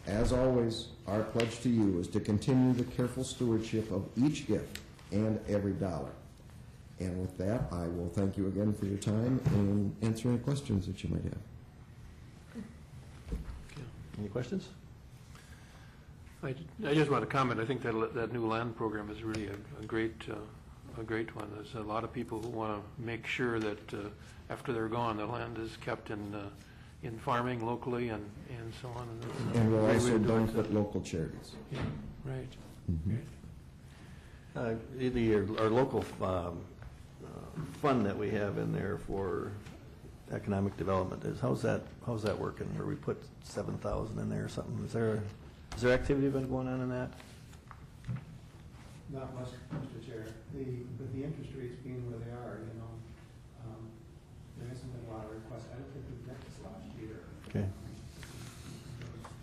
As always, our pledge to you is to continue the careful stewardship of each gift and every dollar. And with that, I will thank you again for your time and answer any questions that you might have. Any questions? I just want to comment. I think that new land program is really a great one. There's a lot of people who want to make sure that after they're gone, the land is kept in farming locally and so on. And we'll also benefit local charities. Yeah, right. Mm-hmm. Our local fund that we have in there for economic development how's that working? Where we put 7,000 in there or something? Is there activity been going on in that? Not much, Mr. Chair. With the interest rates being where they are, there hasn't been a lot of requests. I don't think we've met this last year. Okay.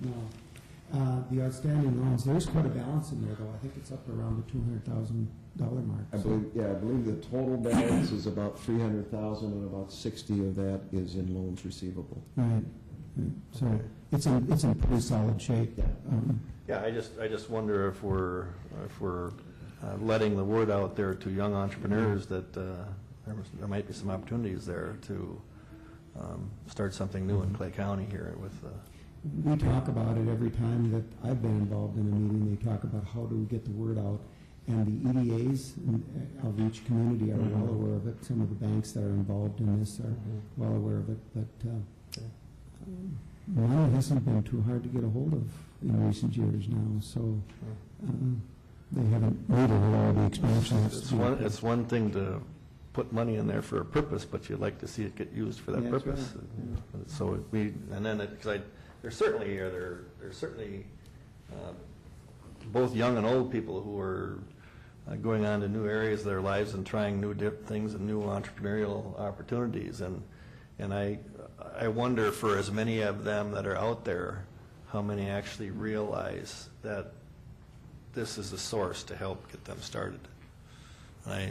No. The outstanding loans, there's quite a balance in there, though. I think it's up around the $200,000 mark. I believe the total balance is about $300,000, and about 60 of that is in loans receivable. Right. So it's in pretty solid shape. Yeah, I just wonder if we're letting the word out there to young entrepreneurs that there might be some opportunities there to start something new in Clay County here with. We talk about it every time that I've been involved in a meeting. They talk about how do we get the word out, and the EDAs of each community are well aware of it. Some of the banks that are involved in this are well aware of it, but money hasn't been too hard to get a hold of in recent years now, so they haven't needed a lot of the expansion. It's one thing to put money in there for a purpose, but you'd like to see it get used for that purpose. Right. So there's certainly both young and old people who are going on to new areas of their lives and trying new things and new entrepreneurial opportunities, and I wonder, for as many of them that are out there, how many actually realize that this is the source to help get them started. I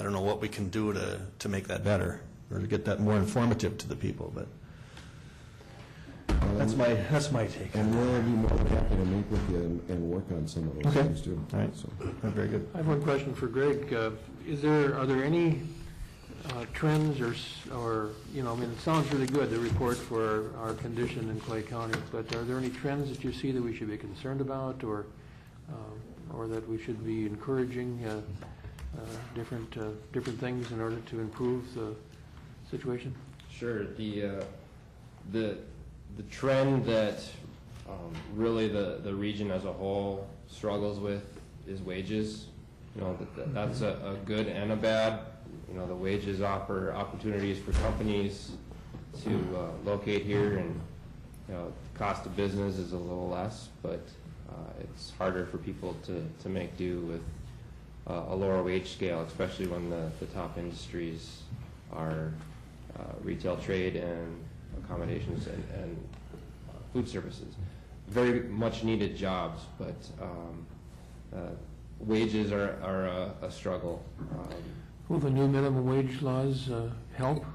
don't know what we can do to make that better or to get that more informative to the people, but that's my take. And we'll be more than happy to meet with you and work on some of those things too. All right. So, very good. I have one question for Greg. Are there any trends or it sounds really good, the report for our condition in Clay County, but are there any trends that you see that we should be concerned about or that we should be encouraging different things in order to improve the situation? Sure. The trend that really the region as a whole struggles with is wages. That's a good and a bad. The wages offer opportunities for companies to locate here, and cost of business is a little less, but it's harder for people to make do with a lower wage scale, especially when the top industries are retail trade and accommodations and food services. Very much needed jobs, but wages are a struggle. Will the new minimum wage laws help?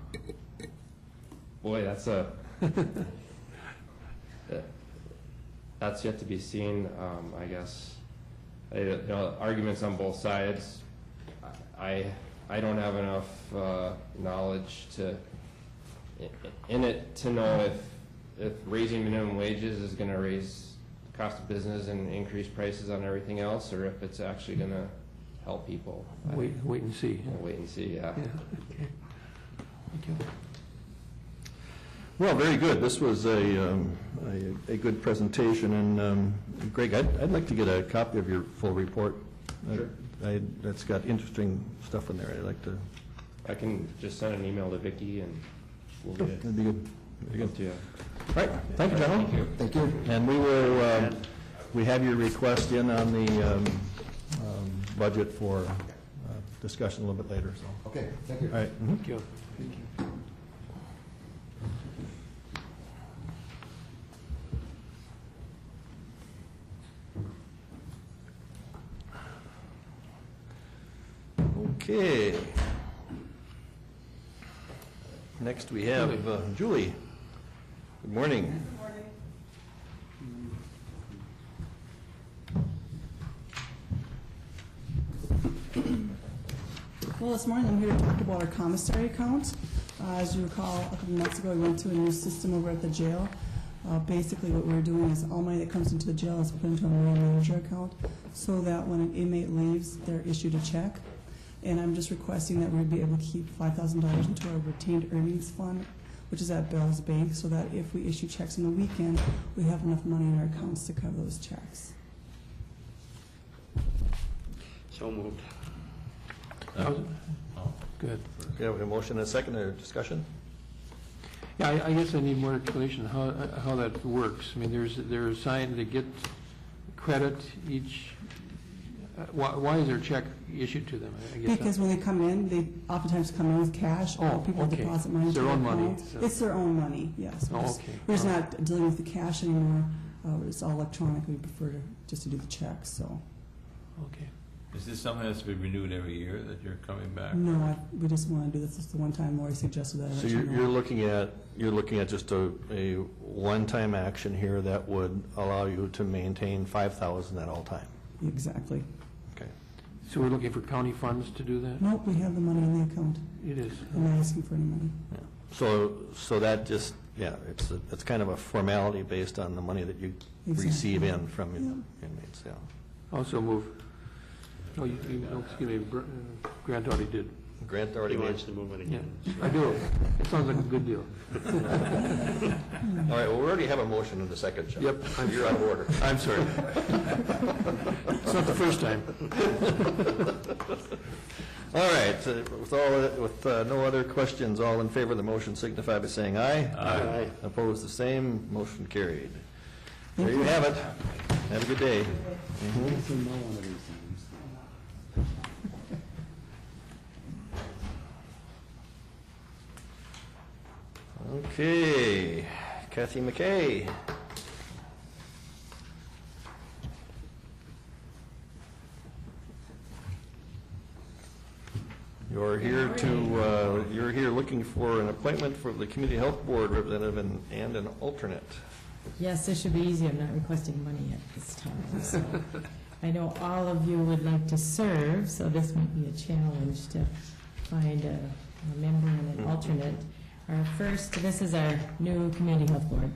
Boy, that's that's yet to be seen. I guess arguments on both sides. I don't have enough knowledge in it to know if raising minimum wages is going to raise the cost of business and increase prices on everything else, or if it's actually going to help people. Wait and see. We'll wait and see. Yeah. Okay. Thank you. Well, very good. This was a good presentation, and Greg, I'd like to get a copy of your full report. Sure. That's got interesting stuff in there. I'd like to. I can just send an email to Vicki and we'll get it. That'd be good. Very good. To you. All right. Thank you, gentlemen. Thank you. And we will. We have your request in on the budget for discussion a little bit later. So. Okay, thank you. All right. Thank you. Okay. Next we have Julie. Good morning. Well, this morning I'm here to talk about our commissary account. As you recall, a couple months ago we went to a new system over at the jail. Basically what we're doing is all money that comes into the jail is put into a money manager account so that when an inmate leaves, they're issued a check. And I'm just requesting that we be able to keep $5,000 into our retained earnings fund, which is at Bell's Bank, so that if we issue checks on the weekend, we have enough money in our accounts to cover those checks. So moved. Good. We have a motion and a second. Or discussion? Yeah, I guess I need more explanation how that works. I mean, they're assigned to get credit each. Why is there a check issued to them? I guess Because when they come in, they oftentimes come in with cash, or people okay. deposit money It's into their own their money, account. so- It's their own money, yes. Oh, okay. We're just All not dealing with the cash anymore. It's all electronic. We prefer just to do the checks, so. Okay. Is this something that has to be renewed every year, that you're coming back? No, we just want to do this. This is the one time Lori suggested that. I So let you know. you're looking at just a one-time action here that would allow you to maintain $5,000 at all time. Exactly. Okay. So we're looking for county funds to do that? Nope, we have the money in the account. It is. I'm not asking for any money. Yeah. So that just it's kind of a formality based on the money that you Exactly. receive in from Yeah. inmates. Yeah. Also move. Oh, excuse me, Grant already did. Grant already He made. wants to move it Yeah, again. I do. It sounds like a good deal. All right. Well, we already have a motion in the second. Chuck. Yep. You're out of order. I'm sorry. It's not the first time. All right. With no other questions, all in favor of the motion signify by saying aye. Aye. Opposed, the same. Motion carried. There you have it. Have a good day. Yes or no one of these things. Okay, Kathy McKay. You're here looking for an appointment for the Community Health Board representative and an alternate. Yes, this should be easy. I'm not requesting money at this time. So I know all of you would like to serve, so this might be a challenge to find a member and an alternate. This is our new Community Health Board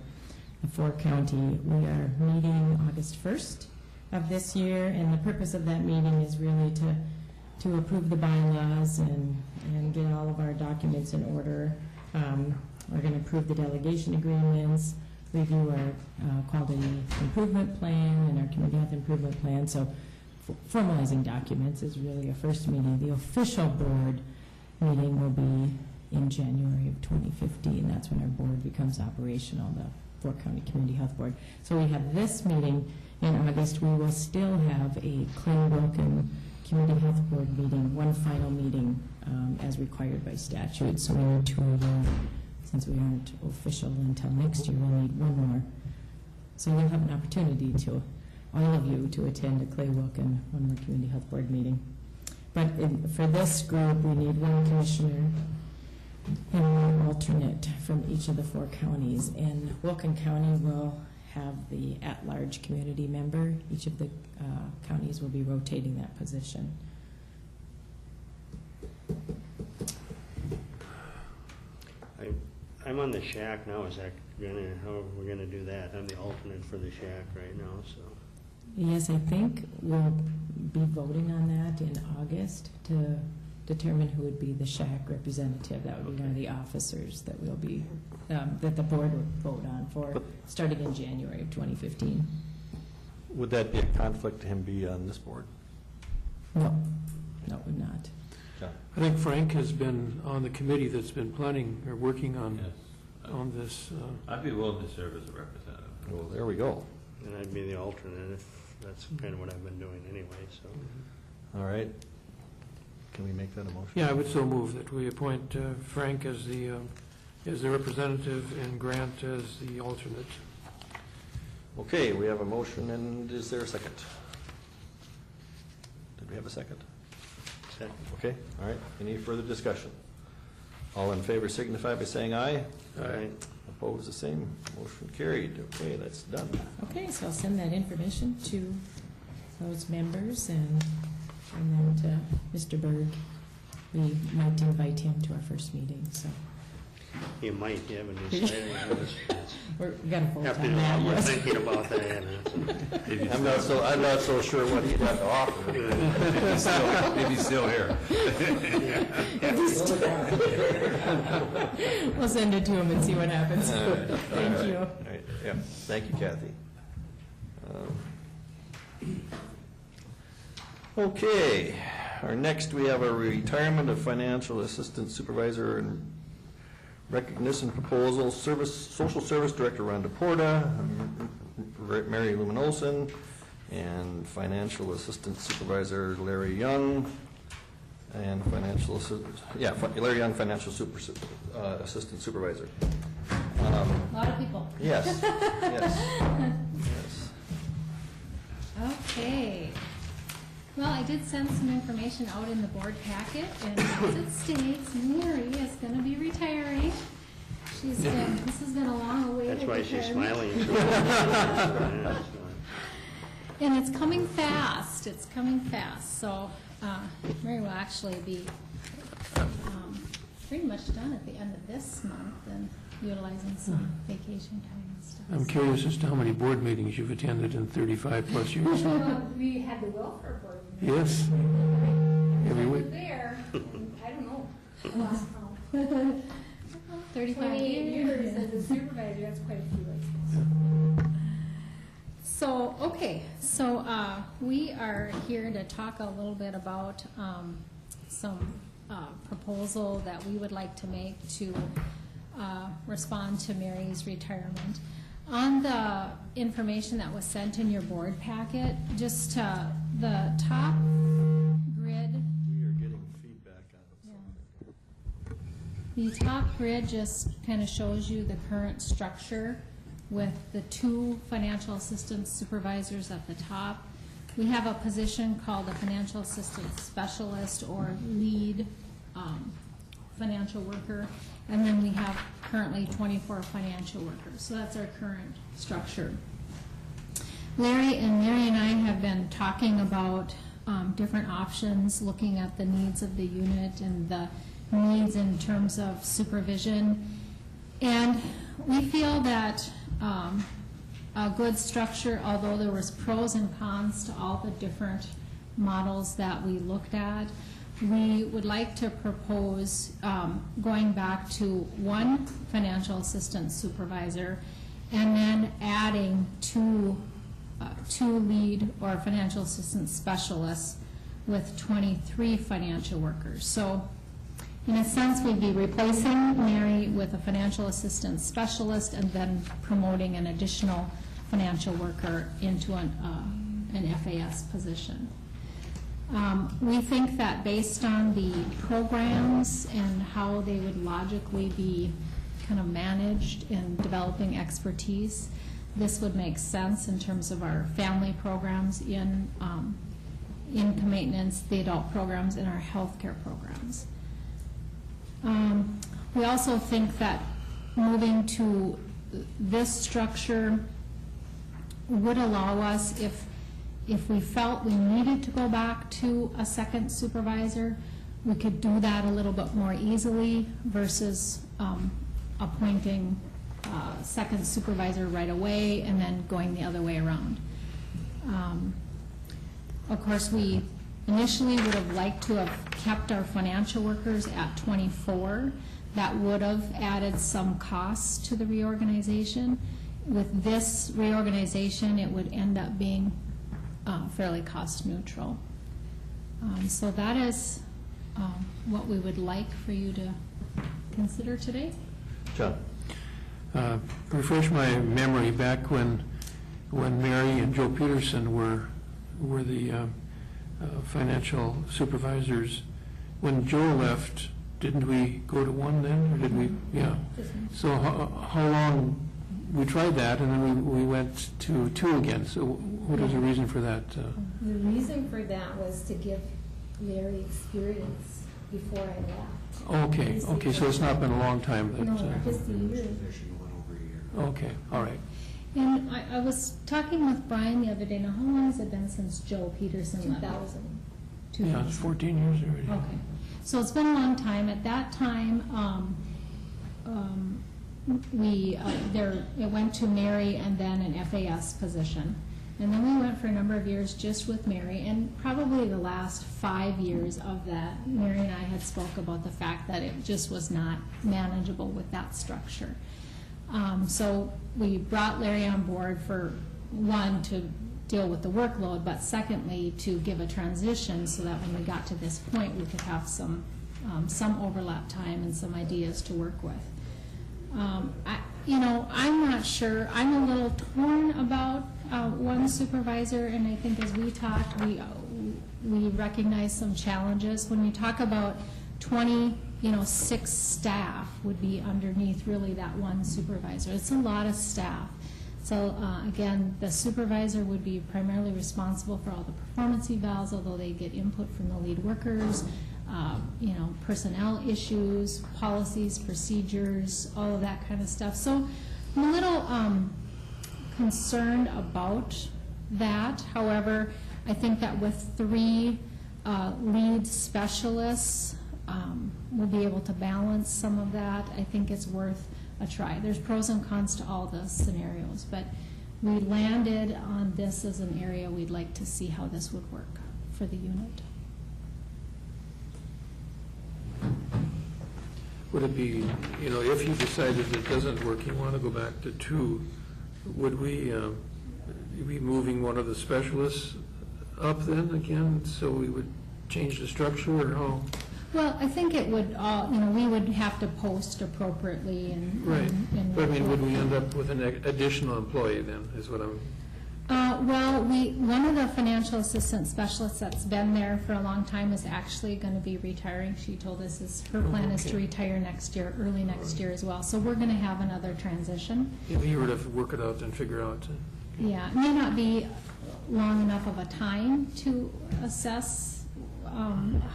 for County. We are meeting August 1st of this year, and the purpose of that meeting is really to approve the bylaws and get all of our documents in order. We're going to approve the delegation agreements, review our quality improvement plan and our community health improvement plan. So formalizing documents is really a first meeting. The official board meeting will be in January of 2015. That's when our board becomes operational, the Fork County Community Health Board. So we have this meeting in August. We will still have a Clay-Wilkin Community Health Board meeting, one final meeting as required by statute. So we need 2 a year. since we aren't official until next year, we'll need one more. So you'll have an opportunity to, all of you, to attend a Clayoak and one more Community Health Board meeting. But for this group, we need one commissioner and one alternate from each of the 4 counties. And Wilkin County will have the at-large community member. Each of the counties will be rotating that position. I'm on the shack now. Is that how are we gonna do that? I'm the alternate for the shack right now, so. Yes, I think we'll be voting on that in August to determine who would be the shack representative. That would be one of the officers that will be, that the board would vote on for, starting in January of 2015. Would that be a conflict to him be on this board? No, no, it would not. John? I think Frank has been on the committee that's been planning or working on this. I'd be willing to serve as a representative. Well, there we go. And I'd be the alternate if that's kind of what I've been doing anyway, so. All right. Can we make that a motion? Yeah, I would so move that we appoint Frank as the representative and Grant as the alternate. Okay, we have a motion, and is there a second? Did we have a second? Second. Okay, all right. Any further discussion? All in favor signify by saying aye. Aye. Opposed, the same. Motion carried. Okay, that's done. Okay, so I'll send that information to those members and then to Mr. Berg. We might invite him to our first meeting, so. You might, you haven't decided. We've got to vote Have to on do a lot that. more Yes. thinking about that. I'm not so sure what he'd have to offer. If he's still here. We'll send it to him and see what happens. Thank you. All right, yeah, thank you, Kathy. Okay, our next, we have a retirement of financial assistant supervisor and recognition proposal, social service director Rhonda Porta, Mary Lumen Olson, and financial assistant supervisor Larry Young, and Larry Young, financial assistant supervisor. A lot of people. Yes, yes. Okay. Well, I did send some information out in the board packet, and as it states, Mary is going to be retiring. This has been a long awaited That's why she's retirement. smiling. And it's coming fast. It's coming fast. So Mary will actually be pretty much done at the end of this month and utilizing some vacation time and stuff. I'm curious as to how many board meetings you've attended in 35 plus years. We had the welfare board. Yes. Every week. There, I don't know. Lost count. 35 years as a supervisor, that's quite a few ways. So, okay, so we are here to talk a little bit about some proposal that we would like to make to respond to Mary's retirement. On the information that was sent in your board packet, just the top grid. We are getting feedback on something. The top grid just kind of shows you the current structure with the 2 financial assistance supervisors at the top. We have a position called a financial assistance specialist or lead financial worker, and then we have currently 24 financial workers. So that's our current structure. Larry and Mary and I have been talking about different options, looking at the needs of the unit and the needs in terms of supervision. And we feel that a good structure, although there was pros and cons to all the different models that we looked at, we would like to propose going back to 1 financial assistance supervisor and then adding two lead or financial assistance specialists with 23 financial workers. So in a sense, we'd be replacing Mary with a financial assistance specialist and then promoting an additional financial worker into an FAS position. We think that based on the programs and how they would logically be kind of managed in developing expertise. This would make sense in terms of our family programs in income maintenance, the adult programs, and our healthcare programs. We also think that moving to this structure would allow us, if we felt we needed to go back to a second supervisor, we could do that a little bit more easily versus appointing a second supervisor right away and then going the other way around. Of course, we initially would have liked to have kept our financial workers at 24. That would have added some costs to the reorganization. With this reorganization, it would end up being fairly cost neutral. So that is what we would like for you to consider today. John? Refresh my memory back when Mary and Joe Peterson were the financial supervisors. When Joe left, didn't we go to one then, or did we? Yeah. So how long? We tried that, and then we went to two again. So what was the reason for that? The reason for that was to give Larry experience before I left. Okay, so it's not been a long time. No, just a year. Okay, all right. And I was talking with Brian the other day. Now, how long has it been since Joe Peterson left? 2000. Yeah, it's 14 years already. Okay. So it's been a long time. At that time, it went to Mary and then an FAS position. And then we went for a number of years just with Mary, and probably the last 5 years of that, Mary and I had spoke about the fact that it just was not manageable with that structure. So we brought Larry on board for, one, to deal with the workload, but secondly, to give a transition so that when we got to this point, we could have some overlap time and some ideas to work with. I'm not sure. I'm a little torn about one supervisor, and I think as we talked, we recognize some challenges. When you talk about 6 staff would be underneath really that one supervisor. It's a lot of staff. So again, the supervisor would be primarily responsible for all the performance evals, although they get input from the lead workers, personnel issues, policies, procedures, all of that kind of stuff. So I'm a little concerned about that. However, I think that with 3 lead specialists, we'll be able to balance some of that. I think it's worth a try. There's pros and cons to all the scenarios, but we landed on this as an area we'd like to see how this would work for the unit. Would it be, if you decided it doesn't work, you want to go back to 2, would we be moving one of the specialists up then again, so we would change the structure, or how? Well, I think it would all, we would have to post appropriately and. Right. And But I mean, would we end up with an additional employee then, is what I'm. One of the financial assistant specialists that's been there for a long time is actually going to be retiring. She told us her plan is to retire next year, early next year as well. So we're going to have another transition. If you were to work it out and figure out. Yeah, it may not be long enough of a time to assess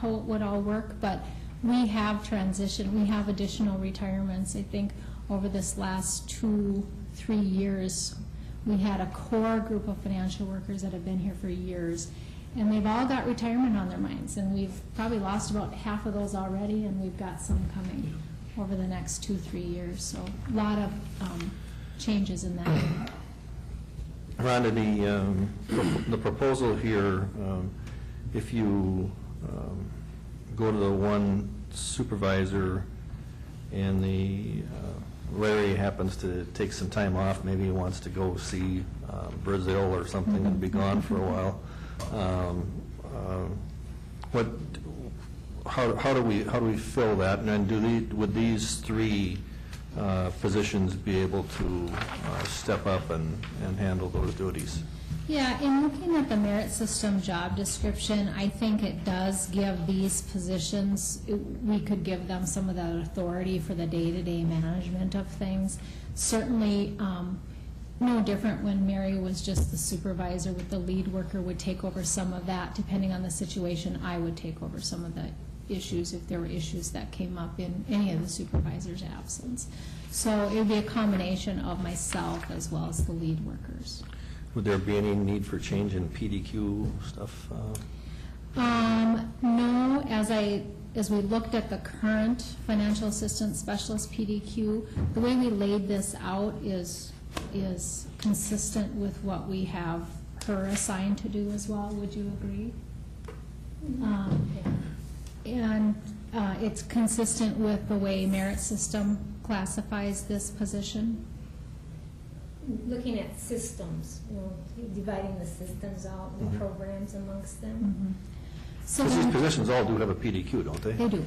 how it would all work, but we have transitioned. We have additional retirements. I think over this last 2-3 years, we had a core group of financial workers that have been here for years, and they've all got retirement on their minds, and we've probably lost about half of those already, and we've got some coming over the next 2-3 years. So a lot of changes in that. Rhonda, the proposal here, if you go to the one supervisor and Larry happens to take some time off, maybe he wants to go see Brazil or something and be gone for a while. How do we fill that? And then would these 3 positions be able to step up and handle those duties. Yeah, in looking at the merit system job description, I think it does give these positions, we could give them some of that authority for the day-to-day management of things. Certainly, no different when Mary was just the supervisor with the lead worker would take over some of that. Depending on the situation, I would take over some of the issues if there were issues that came up in any of the supervisor's absence. So it would be a combination of myself as well as the lead workers. Would there be any need for change in PDQ stuff? No, as we looked at the current financial assistance specialist PDQ, the way we laid this out is consistent with what we have her assigned to do as well. Would you agree? And it's consistent with the way merit system classifies this position. Looking at systems, dividing the systems out and programs amongst them. So Because these positions all do have a PDQ, don't they? They do,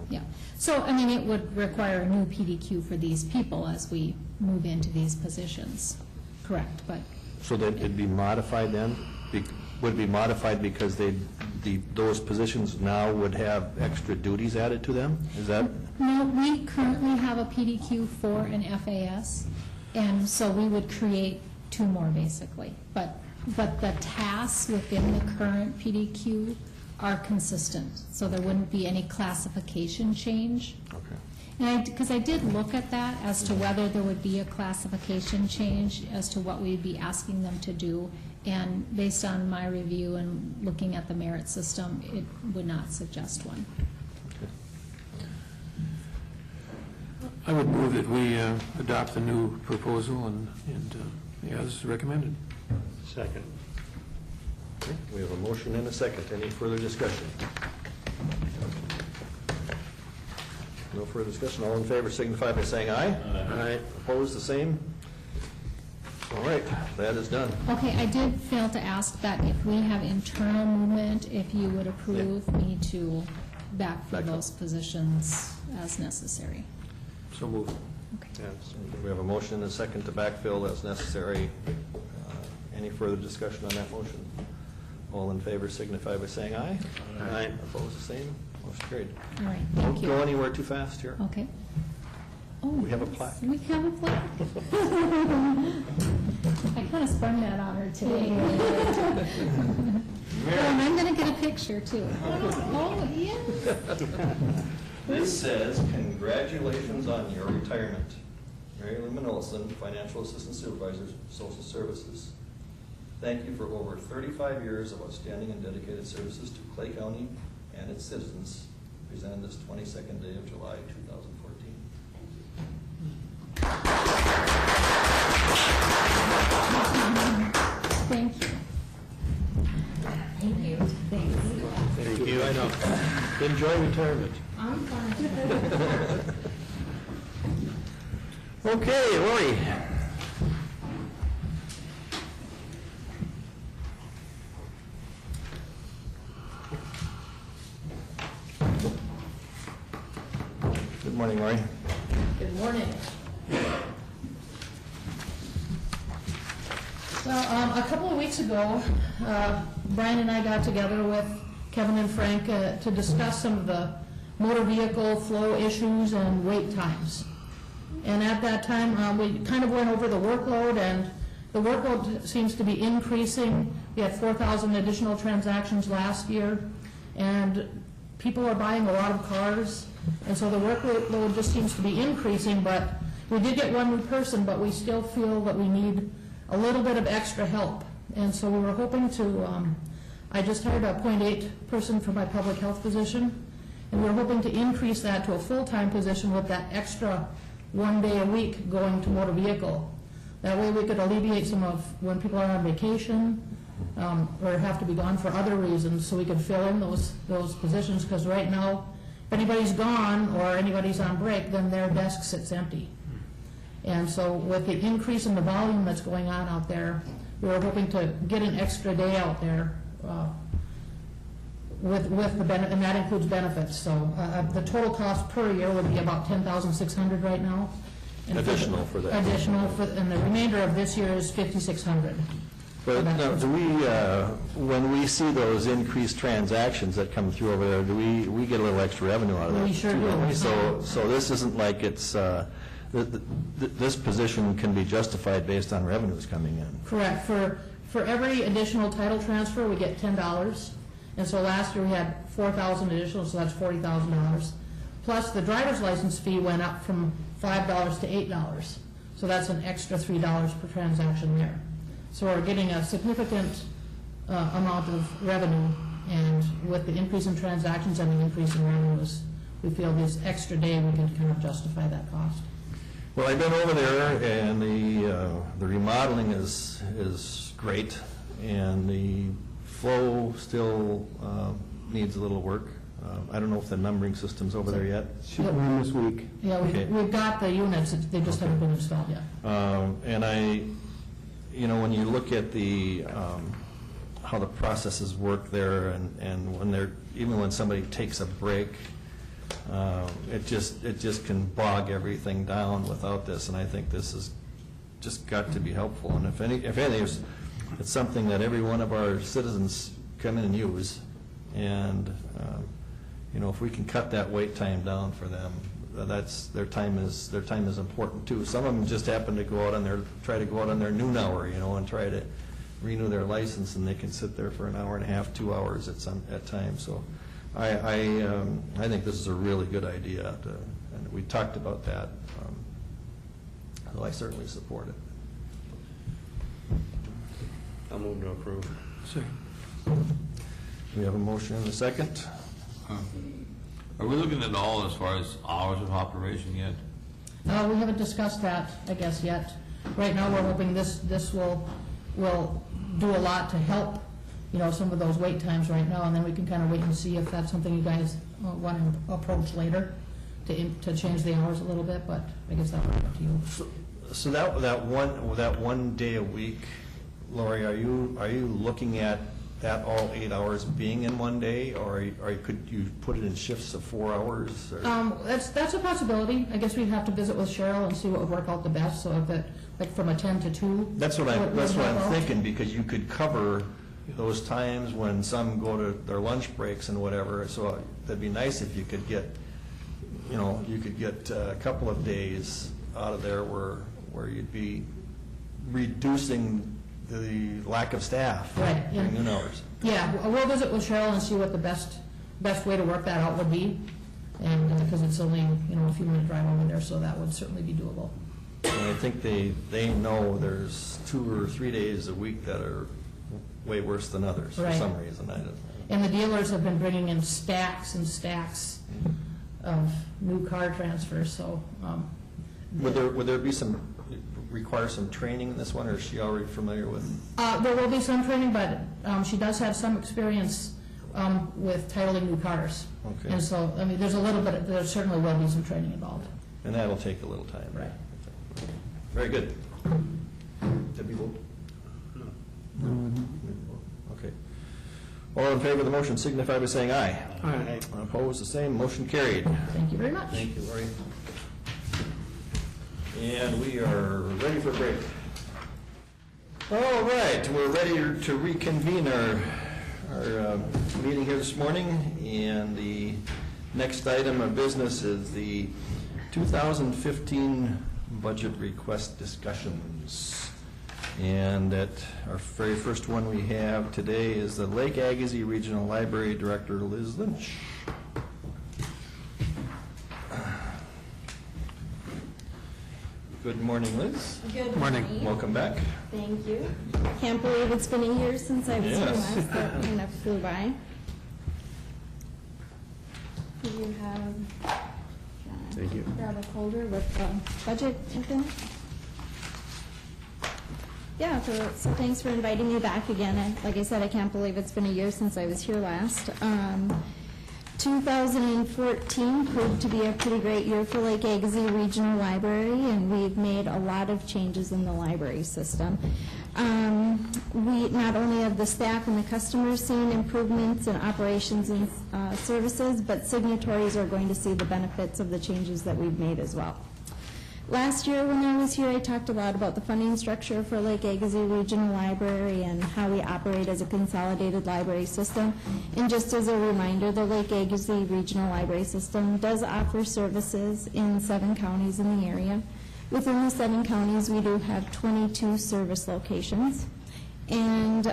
yeah. So, I mean, it would require a new PDQ for these people as we move into these positions, correct, but. So then it'd be modified then? Would it be modified because those positions now would have extra duties added to them? Is that? No, we currently have a PDQ for an FAS, and so we would create 2 more basically. But the tasks within the current PDQ are consistent, so there wouldn't be any classification change. Okay. And because I did look at that as to whether there would be a classification change as to what we'd be asking them to do, and based on my review and looking at the merit system, it would not suggest one. I would move that we adopt the new proposal and as recommended. Second. Okay, we have a motion and a second. Any further discussion? No further discussion. All in favor signify by saying aye. Aye. Opposed, the same? All right, that is done. Okay, I did fail to ask that if we have internal movement, if you would approve me to backfill those positions as necessary. So moved. Okay. Yes, we have a motion and a second to backfill as necessary. Any further discussion on that motion? All in favor signify by saying aye. Aye. Opposed, the same? Motion carried. All right, thank Don't you. go anywhere too fast here. Okay. Oh, We have a yes, plaque. We have a plaque. I kind of sprung that on her today. And I'm going to get a picture, too. Oh, yes. This says, congratulations on your retirement. Mary Lou Manolson, Financial Assistant Supervisor, Social Services. Thank you for over 35 years of outstanding and dedicated services to Clay County and its citizens, presented this 22nd day of July, 2014. Thank you. Thank you. Thanks. Thank you. I know. Enjoy retirement. I'm fine. Okay, Lori. Good morning, Lori. Good morning. Well, a couple of weeks ago, Brian and I got together with Kevin and Frank to discuss some of the motor vehicle flow issues and wait times. And at that time, we kind of went over the workload, and the workload seems to be increasing. We had 4,000 additional transactions last year, and people are buying a lot of cars, and so the workload just seems to be increasing. But we did get one new person, but we still feel that we need a little bit of extra help. And so we were hoping to, I just hired a .8 person for my public health position, and we were hoping to increase that to a full-time position with that extra 1 day a week going to motor vehicle. That way we could alleviate some of when people are on vacation or have to be gone for other reasons, so we could fill in those positions, because right now, if anybody's gone or anybody's on break, then their desk sits empty. And so with the increase in the volume that's going on out there, we were hoping to get an extra day out there with the benefit, and that includes benefits. So the total cost per year would be about $10,600 right now. And Additional for that. Additional for, and the remainder of this year is $5,600. But now, do we, when we see those increased transactions that come through over there, do we get a little extra revenue out of that? We sure too, do. don't we? So this isn't like it's, this position can be justified based on revenues coming in. Correct. For every additional title transfer, we get $10. And so last year we had 4,000 additional, so that's $40,000. Plus the driver's license fee went up from $5 to $8. So that's an extra $3 per transaction there. So we're getting a significant amount of revenue, and with the increase in transactions and the increase in revenues, we feel this extra day we can kind of justify that cost. Well, I've been over there, and the remodeling is great, and the flow still needs a little work. I don't know if the numbering system's over there yet. Should run this week. Yeah, we've got the units, they just haven't been installed yet. And when you look at the how the processes work there, and when even when somebody takes a break, it just can bog everything down without this. And I think this has just got to be helpful. And if anything, it's something that every one of our citizens come in and use. And if we can cut that wait time down for them, their time is important too. Some of them just happen to try to go out on their noon hour, and try to renew their license, and they can sit there for an hour and a half, 2 hours at times. So I think this is a really good idea, and we talked about that. So I certainly support it. I'll move to approve. We have a motion and a second. Are we looking at all as far as hours of operation yet? We haven't discussed that, I guess, yet. Right now, we're hoping this will do a lot to help, some of those wait times right now, and then we can kind of wait and see if that's something you guys want to approach later to change the hours a little bit, but I guess that's up to you. So that one day a week, Lori, are you looking at that all 8 hours being in one day, or could you put it in shifts of 4 hours? That's a possibility. I guess we'd have to visit with Cheryl and see what would work out the best. So if it, like from a 10 to 2. That's what I'm thinking, because you could cover those times when some go to their lunch breaks and whatever. So that'd be nice if you could get, a couple of days out of there where you'd be reducing the lack of staff. Right. During noon hours. Yeah, we'll visit with Cheryl and see what the best way to work that out would be, and because it's only a few minute drive over there, so that would certainly be doable. And I think they know there's 2 or 3 days a week that are way worse than others for some reason. And the dealers have been bringing in stacks and stacks of new car transfers. So would there be require some training in this one, or is she already familiar with? There will be some training, but she does have some experience with titling new cars. Okay. And so, there's a little bit, there certainly will be some training involved. And that'll take a little time. Right. Very good. Debbie, vote? No. Okay. All in favor of the motion signify by saying aye. Aye. Opposed, the same. Motion carried. Thank you very much. Thank you, Lori. And we are ready for a break. All right, we're ready to reconvene our meeting here this morning, and the next item of business is the 2015 budget request discussions. And our very first one we have today is the Lake Agassiz Regional Library Director, Liz Lynch. Good morning, Liz. Good morning. Welcome back. Thank you. Can't believe it's been a year since I was here Yes. last. That kind of flew by. Do you have, Thank you. grab a folder with the budget within it? Yeah, so thanks for inviting me back again. Like I said, I can't believe it's been a year since I was here last. 2014 proved to be a pretty great year for Lake Agassiz Regional Library, and we've made a lot of changes in the library system. We not only have the staff and the customers seeing improvements in operations and services, but signatories are going to see the benefits of the changes that we've made as well. Last year when I was here, I talked a lot about the funding structure for Lake Agassiz Regional Library and how we operate as a consolidated library system. And just as a reminder, the Lake Agassiz Regional Library System does offer services in 7 counties in the area. Within the 7 counties, we do have 22 service locations. And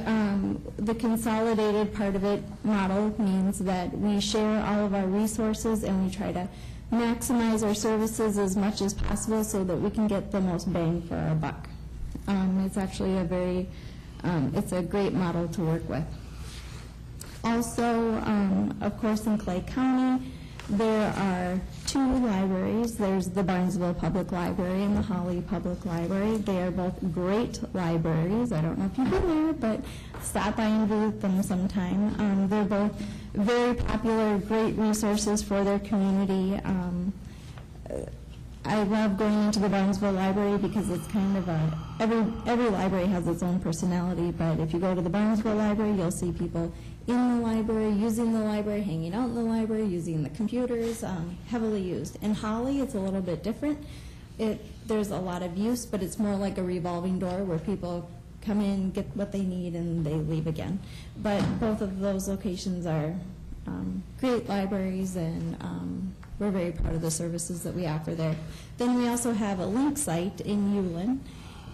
the consolidated part of it model means that we share all of our resources and we try to maximize our services as much as possible so that we can get the most bang for our buck. It's actually it's a great model to work with. Also, of course, in Clay County, there are 2 libraries. There's the Barnesville Public Library and the Holly Public Library. They are both great libraries. I don't know if you've been there, but stop by and visit them sometime. They're both very popular, great resources for their community. I love going into the Barnesville Library because it's kind of every library has its own personality, but if you go to the Barnesville Library, you'll see people in the library, using the library, hanging out in the library, using the computers, heavily used. In Holly, it's a little bit different. There's a lot of use, but it's more like a revolving door where people come in, get what they need, and they leave again. But both of those locations are great libraries, and we're very proud of the services that we offer there. Then we also have a link site in Ulen,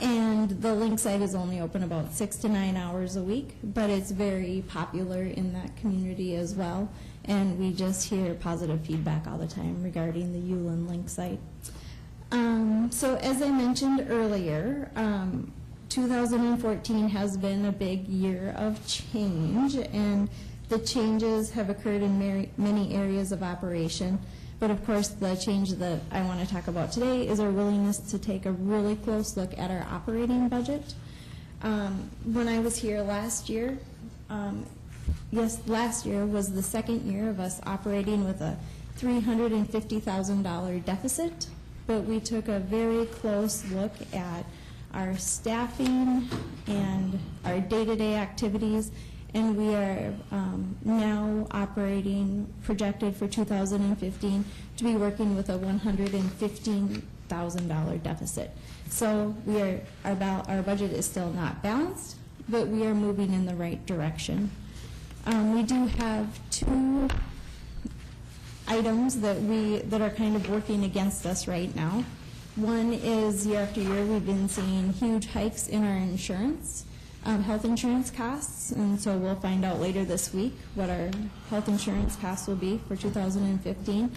and the link site is only open about 6 to 9 hours a week, but it's very popular in that community as well, and we just hear positive feedback all the time regarding the Ulen link site. So as I mentioned earlier, 2014 has been a big year of change, and the changes have occurred in many areas of operation. But of course, the change that I want to talk about today is our willingness to take a really close look at our operating budget. When I was here last year, last year was the second year of us operating with a $350,000 deficit, but we took a very close look at our staffing and our day-to-day activities, and we are now operating, projected for 2015, to be working with a $115,000 deficit. So our budget is still not balanced, but we are moving in the right direction. We do have 2 items that are kind of working against us right now. One is year after year we've been seeing huge hikes in our insurance. Health insurance costs, and so we'll find out later this week what our health insurance costs will be for 2015.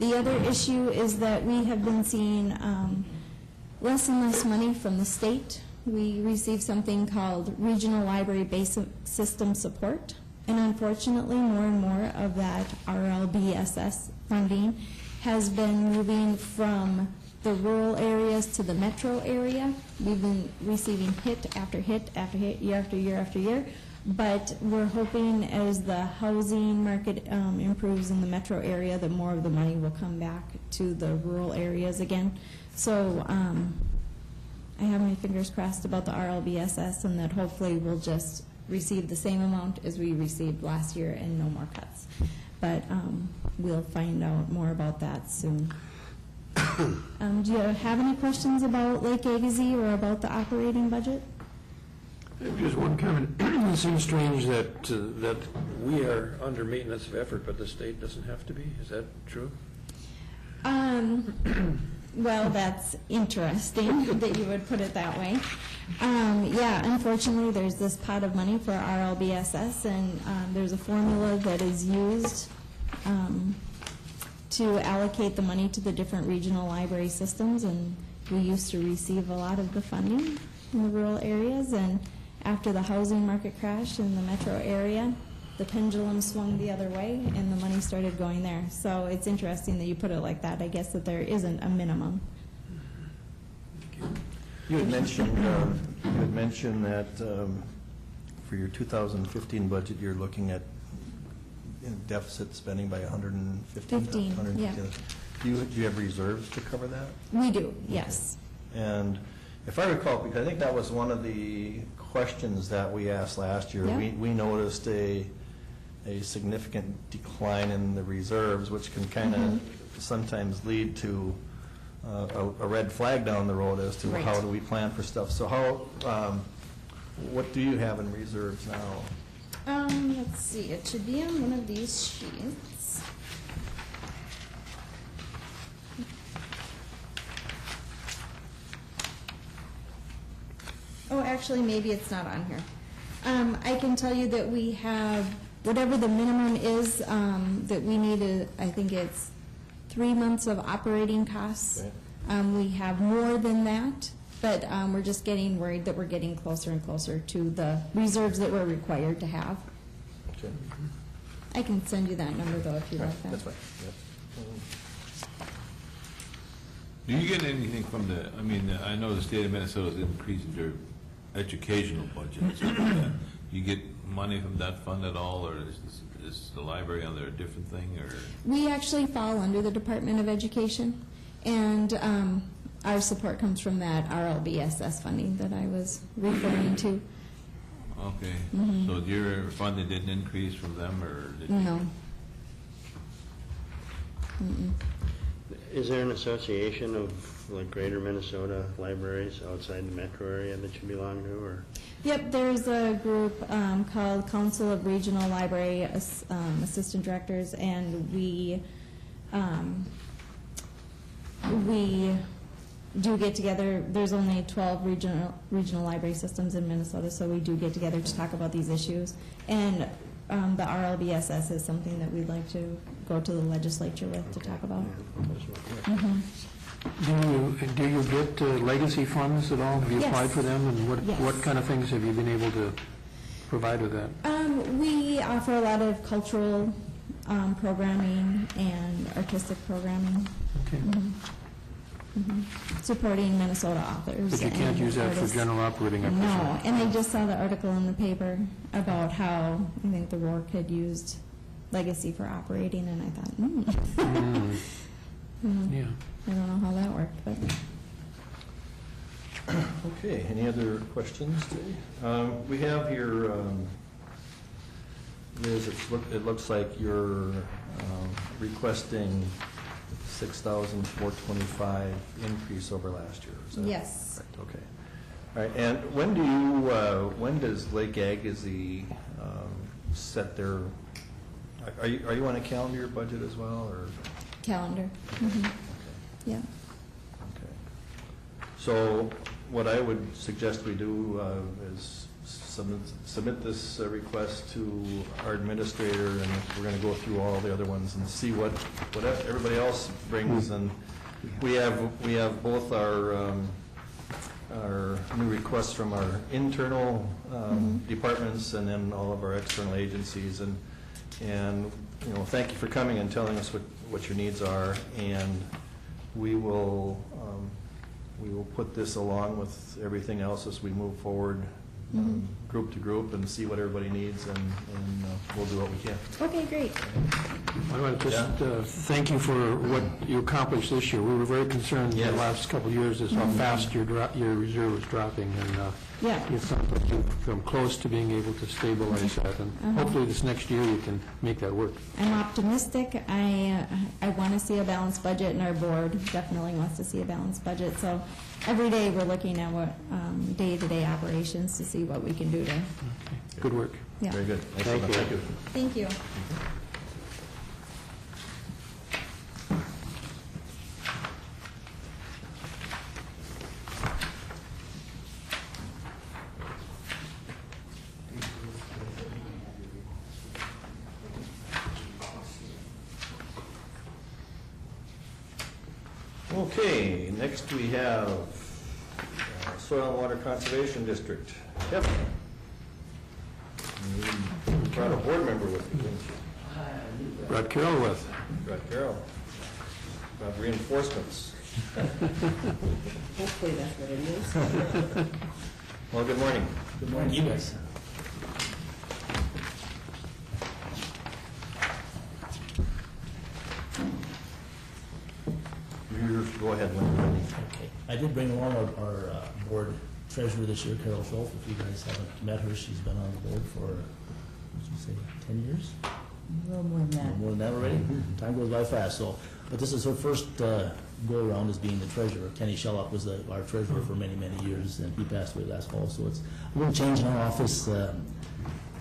The other issue is that we have been seeing less and less money from the state. We receive something called Regional Library Basic System Support, and unfortunately more and more of that RLBSS funding has been moving from the rural areas to the metro area. We've been receiving hit after hit after hit, year after year after year, but we're hoping as the housing market improves in the metro area that more of the money will come back to the rural areas again. So I have my fingers crossed about the RLBSS, and that hopefully we'll just receive the same amount as we received last year and no more cuts. But we'll find out more about that soon. Do you have any questions about Lake Agassiz or about the operating budget? Just one comment. It seems strange that we are under maintenance of effort, but the state doesn't have to be. Is that true? Well, that's interesting that you would put it that way. Yeah, unfortunately, there's this pot of money for RLBSS, and there's a formula that is used to allocate the money to the different regional library systems, and we used to receive a lot of the funding in the rural areas, and after the housing market crashed in the metro area, the pendulum swung the other way and the money started going there. So it's interesting that you put it like that. I guess that there isn't a minimum. You had mentioned that for your 2015 budget, you're looking at deficit spending by 115? 15, yeah. Do you have reserves to cover that? We do, yes. And if I recall, because I think that was one of the questions that we asked last year, Yeah. we noticed a significant decline in the reserves, which can kind of sometimes lead to a red flag down the road as to Right. how do we plan for stuff. So what do you have in reserves now? Let's see, it should be on one of these sheets. Oh, actually, maybe it's not on here. I can tell you that we have, whatever the minimum is, that we need, I think it's 3 months of operating costs. Okay. We have more than that, but we're just getting worried that we're getting closer and closer to the reserves that we're required to have. Okay. I can send you that number, though, if you like that. That's fine. Yep. Do you get anything from the, I mean, I know the state of Minnesota is increasing their educational budget and stuff like that. You get money from that fund at all, or is the library under a different thing, or? We actually fall under the Department of Education, and our support comes from that RLBSS funding that I was referring to. Okay, so your funding didn't increase from them, or? Did you? No. Is there an association of like Greater Minnesota libraries outside the metro area that you belong to, or? Yep, there's a group called Council of Regional Library Assistant Directors, and we do get together. There's only 12 regional library systems in Minnesota, so we do get together to talk about these issues. And the RLBSS is something that we'd like to go to the legislature with to talk about. Do you get legacy funds at all? Have you Yes. applied for them, and Yes. what kind of things have you been able to provide with that? We offer a lot of cultural programming and artistic programming. Okay. Supporting Minnesota authors. But you can't and use that for artists. general operating, I presume? No, and I just saw the article in the paper about how, I think the Rourke had used legacy for operating, and I thought, Yeah. I don't know how that worked, but. Okay, any other questions today? We have here, Liz, it looks like you're requesting $6,425 increase over last year. Is that Yes. correct? Okay. All right, and when does Lake Agassiz set their, are you on a calendar year budget as well, or? Calendar. Yeah. Okay. So what I would suggest we do is submit this request to our administrator, and we're going to go through all the other ones and see what everybody else brings. And we have both our new requests from our internal departments, and then all of our external agencies. And you know, thank you for coming and telling us what your needs are, and we will put this along with everything else as we move forward, group to group, and see what everybody needs, and we'll do what we can. Okay, great. I want to just thank you for what you accomplished this year. We were very concerned in the last couple of years as how fast your reserve was dropping, and it sounds like you've come close to being able to stabilize that, and hopefully this next year you can make that work. I'm optimistic. I want to see a balanced budget, and our board definitely wants to see a balanced budget. So every day we're looking at what day-to-day operations to see what we can do to. Okay. Good work. Yeah. Very good. Excellent. Thank you. Thank you. Okay, next we have Soil and Water Conservation District. Kevin. You brought a board member with you, didn't you? Brought Carol with. Brought Carol. Brought reinforcements. Hopefully that's what it is. Well, good morning. Good morning, you guys. go ahead when you're ready. Okay. I did bring along our board treasurer this year, Carol Schultz. If you guys haven't met her, she's been on the board for, what did you say, 10 years? A little more than that. More than that already? Time goes by fast. So, but this is her first go-around as being the treasurer. Kenny Shellock was our treasurer for many, many years, and he passed away last fall. So it's a little change in our office,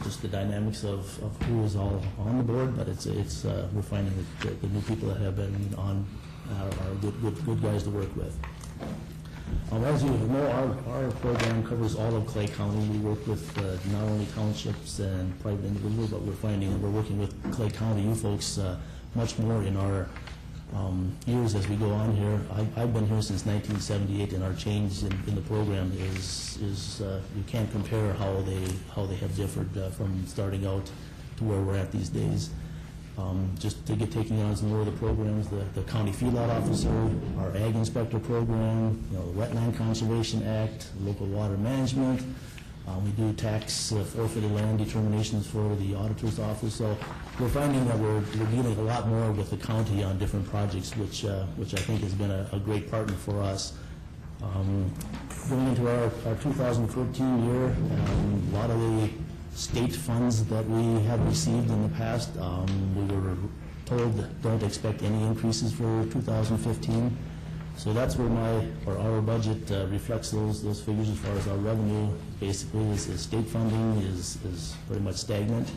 just the dynamics of who is all on the board, but it's we're finding that the new people that have been on are good guys to work with. As you know, our program covers all of Clay County. We work with not only townships and private individuals, but we're finding that we're working with Clay County, you folks, much more in our years as we go on here. I've been here since 1978, and our change in the program is you can't compare how they have differed from starting out to where we're at these days. Just to get taking on some more of the programs, the county feedlot officer, our ag inspector program, the Wetland Conservation Act, local water management. We do tax forfeited land determinations for the auditor's office. So we're finding that we're dealing a lot more with the county on different projects, which I think has been a great partner for us. Going into our 2014 year, a lot of the state funds that we have received in the past, we were told don't expect any increases for 2015. So that's where our budget reflects those figures as far as our revenue. Basically, is state funding is pretty much stagnant.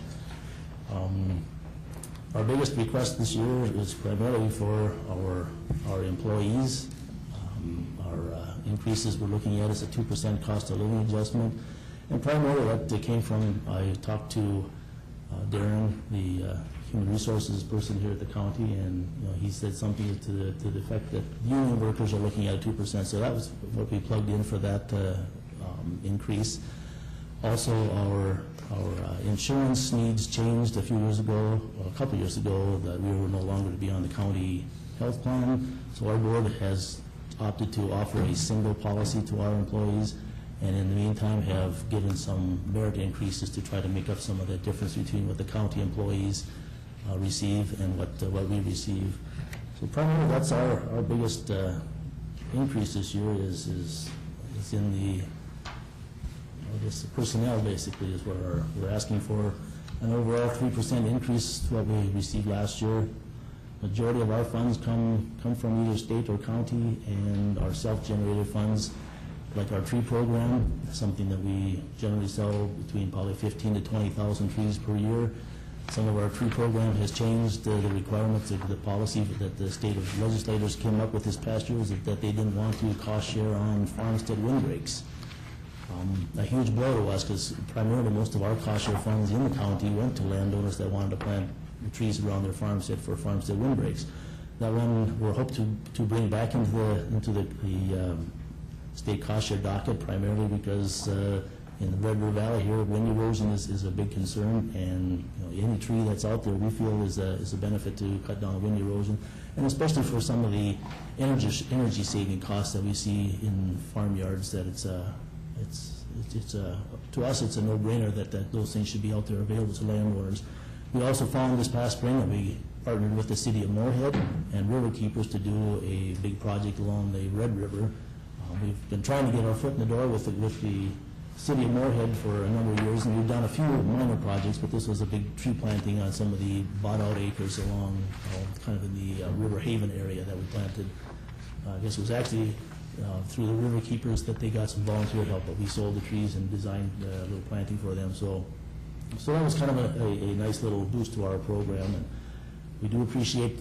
Our biggest request this year is primarily for our employees. Our increases we're looking at is a 2% cost of living adjustment. And primarily that came from, I talked to Darren, the human resources person here at the county, and he said something to the effect that union workers are looking at a 2%. So that was what we plugged in for that increase. Also, our insurance needs changed a few years ago, or a couple years ago, that we were no longer to be on the county health plan. So our board has opted to offer a single policy to our employees, and in the meantime have given some merit increases to try to make up some of the difference between what the county employees receive and what we receive. So primarily that's our biggest increase this year is in the, I guess, the personnel basically is what we're asking for. An overall 3% increase to what we received last year. Majority of our funds come from either state or county, and our self-generated funds, like our tree program, something that we generally sell between probably 15 to 20,000 trees per year. Some of our tree program has changed the requirements of the policy that the state of legislators came up with this past year, is that they didn't want to cost share on farmstead windbreaks. A huge blow to us, because primarily most of our cost share funds in the county went to landowners that wanted to plant trees around their farmstead for farmstead windbreaks. That one we're hoping to bring back into the state cost share docket, primarily because in the Red River Valley here, wind erosion is a big concern, and any tree that's out there we feel is a benefit to cut down wind erosion, and especially for some of the energy saving costs that we see in farmyards. That to us it's a no-brainer that those things should be out there available to landowners. We also found this past spring that we partnered with the city of Moorhead and River Keepers to do a big project along the Red River. We've been trying to get our foot in the door with the city of Moorhead for a number of years, and we've done a few minor projects, but this was a big tree planting on some of the bought-out acres along kind of in the River Haven area that we planted. I guess it was actually through the River Keepers that they got some volunteer help, but we sold the trees and designed a little planting for them. So that was kind of a nice little boost to our program. And we do appreciate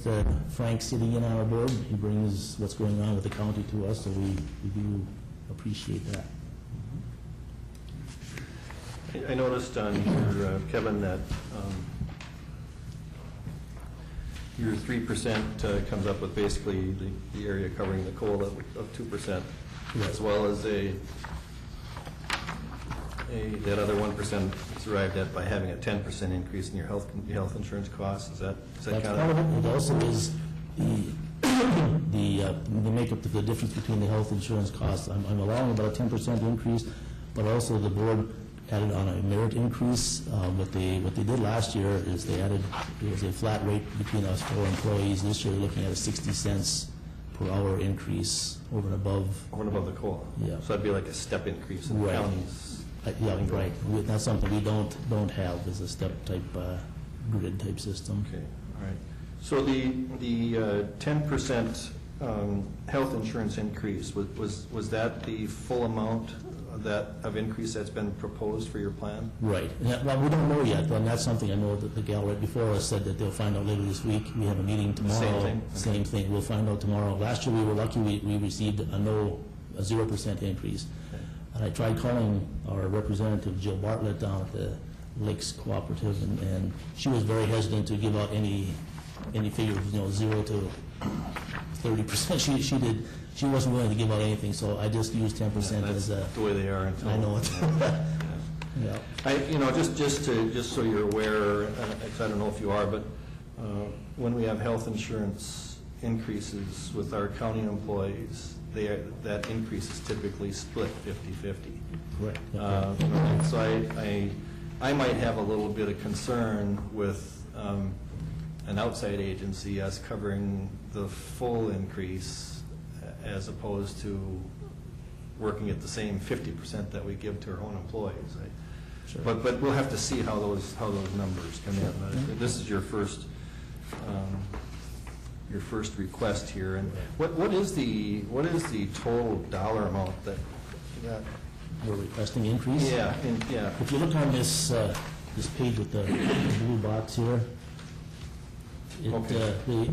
Frank sitting in on our board. He brings what's going on with the county to us, so we do appreciate that. I noticed on your, Kevin, that your 3% comes up with basically the area covering the COLA of 2%, as well as that other 1% is arrived at by having a 10% increase in your health insurance costs. Is that That's kind part of it. It also is the makeup of the difference between the health insurance costs. I'm allowing about a 10% increase, but also the board added on a merit increase. What they did last year is it was a flat rate between us four employees. This year, looking at a 60 cents per hour increase over and above. Over and above the COLA? Yeah. So that'd be like a step increase in the Right. county's? Yeah, right. That's something we don't have, is a step-type, grid-type system. Okay, all right. So the 10% health insurance increase, was that the full amount of increase that's been proposed for your plan? Right. Well, we don't know yet, and that's something I know that the gal right before us said that they'll find out later this week. We have a meeting tomorrow. Same thing? Same thing. We'll find out tomorrow. Last year, we were lucky, we received a 0% increase. Okay. And I tried calling our representative, Jill Bartlett, down at the Lakes Cooperative, and she was very hesitant to give out any figure, 0 to 30%. She wasn't willing to give out anything, so I just used 10% as a... That's the way they are until... I know it. Yeah. Just so you're aware, 'cause I don't know if you are, but when we have health insurance increases with our county employees, that increase is typically split 50-50. Correct. So I might have a little bit of concern with an outside agency as covering the full increase as opposed to working at the same 50% that we give to our own employees. Sure. But we'll have to see how those numbers come in. This is your first request here, and what is the total dollar amount that We're requesting increase? Yeah. If you look on this page with the blue box here, the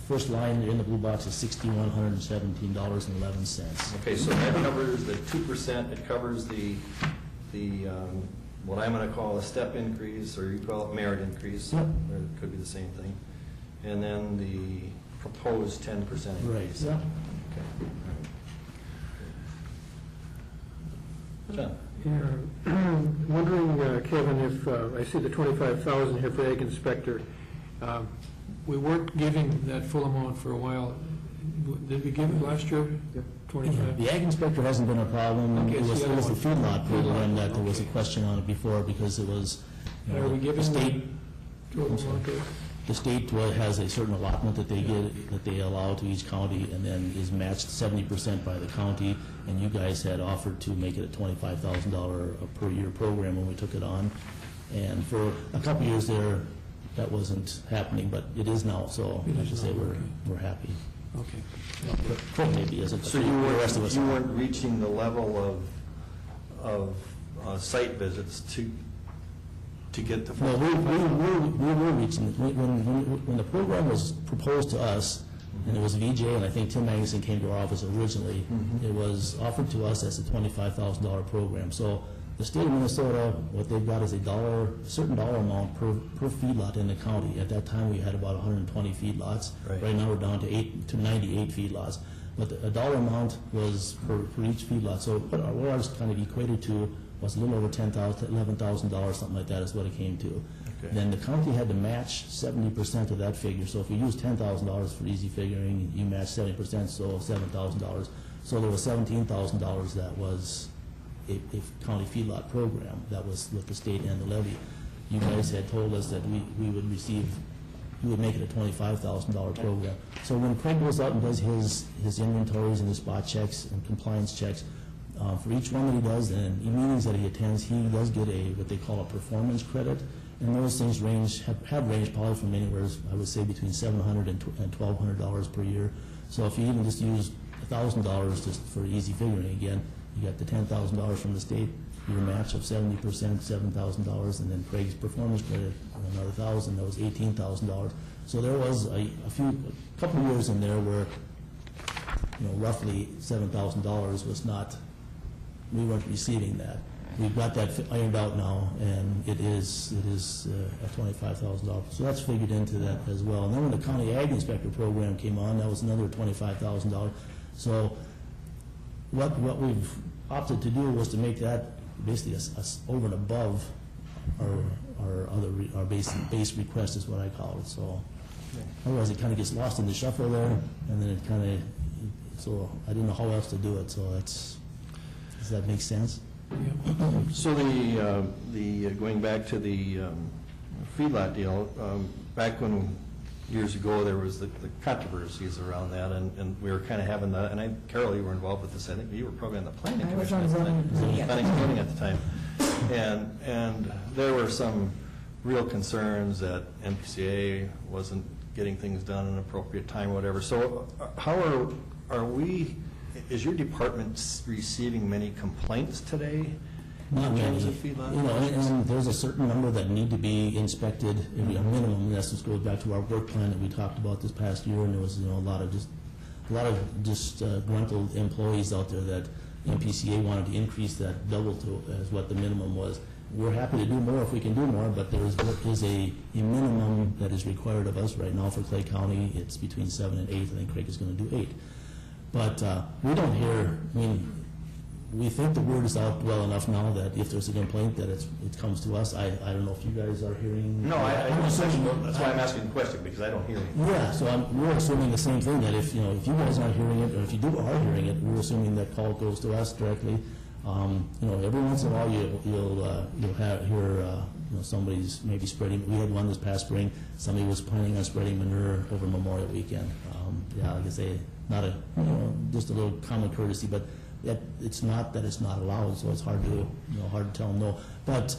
first line in the blue box is $6,117.11. Okay, so that covers the 2%. It covers the what I'm going to call a step increase, or you call it merit increase. Yep. Or it could be the same thing. And then the proposed 10% increase. Right. Yeah. Okay. John? Yeah, wondering, Kevin, if, I see the 25,000 here for egg inspector. We weren't giving that full amount for a while. Did we give it last year? 25? The ag inspector hasn't been a problem. Okay, It was so the feedlot program that there was a okay. question on it before, because it was, Are we giving the state, total amount there? the state has a certain allotment that they get, that they allow to each county, and then is matched 70% by the county, and you guys had offered to make it a $25,000 per year program when we took it on. And for a couple years there, that wasn't happening, but it is now, so I should say we're happy. Okay. Could maybe, as it, So the rest of us. you weren't reaching the level of site visits to get the... No, we were reaching, when the program was proposed to us, and it was VJ, and I think Tim Magnuson came to our office originally, it was offered to us as a $25,000 program. So the state of Minnesota, what they've got is a certain dollar amount per feedlot in the county. At that time, we had about 120 feedlots. Right. Now we're down to 98 feedlots. But a dollar amount was for each feedlot. So what ours kind of equated to was a little over $11,000, something like that is what it came to. Okay. Then the county had to match 70% of that figure. So if you use $10,000 for easy figuring, you match 70%, so $7,000. So there was $17,000 that was a county feedlot program. That was with the state and the levy. You guys had told us that we would receive, we would make it a $25,000 program. So when Craig goes out and does his inventories and his spot checks and compliance checks, for each one that he does and meetings that he attends, he does get what they call a performance credit. And those things have ranged probably from anywhere, I would say, between $700 and $1,200 per year. So if you even just use $1,000 just for easy figuring again, you got the $10,000 from the state, your match of 70%, $7,000, and then Craig's performance credit, another $1,000, that was $18,000. So there was a couple of years in there where, roughly $7,000 was not, we weren't receiving that. We've got that ironed out now, and it is $25,000. So that's figured into that as well. And then when the county ag inspector program came on, that was another $25,000. So what we've opted to do was to make that basically over and above our base request is what I call it. So otherwise it kind of gets lost in the shuffle there, and then it kind of, so I didn't know how else to do it. So does that make sense? So the going back to the feedlot deal, back when years ago, there was the controversies around that, and we were kind of having that, and Carol, you were involved with this, I think you were probably on the planning I was commission on at the time. zoning. Planning and zoning at the time. And there were some real concerns that MPCA wasn't getting things done in an appropriate time, or whatever. So how are we, is your department receiving many complaints today? Not in many. terms of feedlot? You know, and there's a certain number that need to be inspected, a minimum, and this just goes back to our work plan that we talked about this past year, and there was, a lot of disgruntled employees out there that MPCA wanted to increase that double to as what the minimum was. We're happy to do more if we can do more, but there is a minimum that is required of us right now for Clay County. It's between 7 and 8. I think Craig is going to do 8. But we don't hear, we think the word is out well enough now that if there's a complaint that it comes to us. I don't know if you guys are hearing. No, that's why I'm asking the question, because I don't hear anything. Yeah, so we're assuming the same thing, that if you guys aren't hearing it, or if you are hearing it, we're assuming that call goes to us directly. Every once in a while you'll hear somebody's maybe spreading. We had one this past spring. Somebody was planning on spreading manure over Memorial Weekend. Like I say, not just a little common courtesy, but it's not that it's not allowed. So it's hard to tell them no. But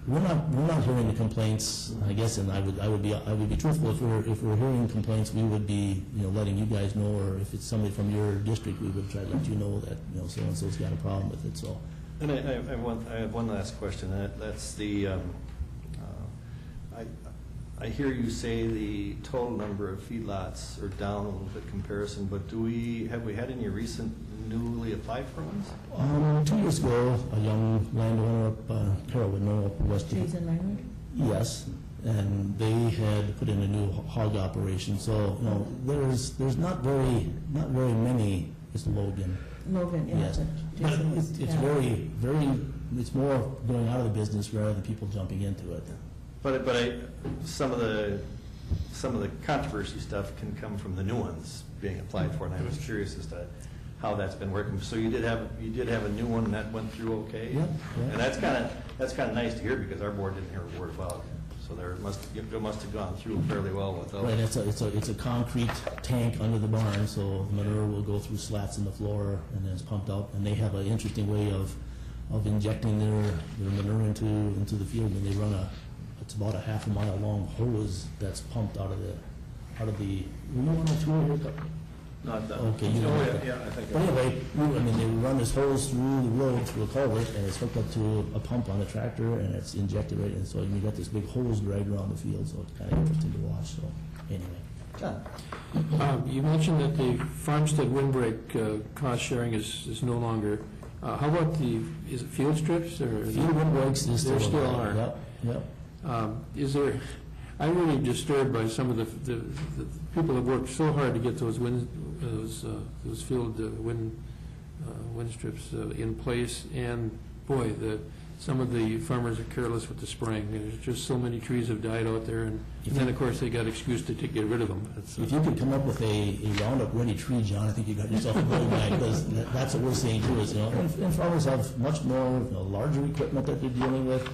we're not hearing the complaints, I guess, and I would be truthful. If we're hearing complaints, we would be letting you guys know, or if it's somebody from your district, we would try to let you know that so and so's got a problem with it. So. And I have one last question. That's the I hear you say the total number of feedlots are down a little bit comparison, but have we had any recent newly applied for ones? 2 years ago, a young landowner up Carroll would know up west. Trees and Langwood? Yes, and they had put in a new hog operation. So there's not very many. It's Logan. Logan, yeah. Yes, but it's very it's more going out of the business rather than people jumping into it. But some of the controversy stuff can come from the new ones being applied for, and I was curious as to how that's been working. So you did have a new one that went through okay, yeah. And that's kind of nice to hear, because our board didn't hear a word about it. So it must have gone through fairly well without. Right, it's a concrete tank under the barn, so the manure will go through slats in the floor and then it's pumped out. And they have an interesting way of injecting their manure into the field, and they run it's about a half a mile long hose that's pumped out of the. You want a tour here? Not that. Okay, yeah, I think. But anyway, they run this hose through the road through a culvert, and it's hooked up to a pump on the tractor, and it's injected right in. So you got this big hose dragged around the field. So it's kind of interesting to watch. So anyway. You mentioned that the farmstead windbreak cost sharing is no longer. How about is it field strips or field windbreaks? There still are. Yep. Is there? I'm really disturbed by some of the people that worked so hard to get those field wind strips in place, and boy, some of the farmers are careless with the spraying. There's just so many trees have died out there, and then of course they got excuse to get rid of them. If you could come up with a Roundup Ready tree, John, I think you got yourself a gold mine, because that's what we're seeing too. Is and farmers have much more larger equipment that they're dealing with.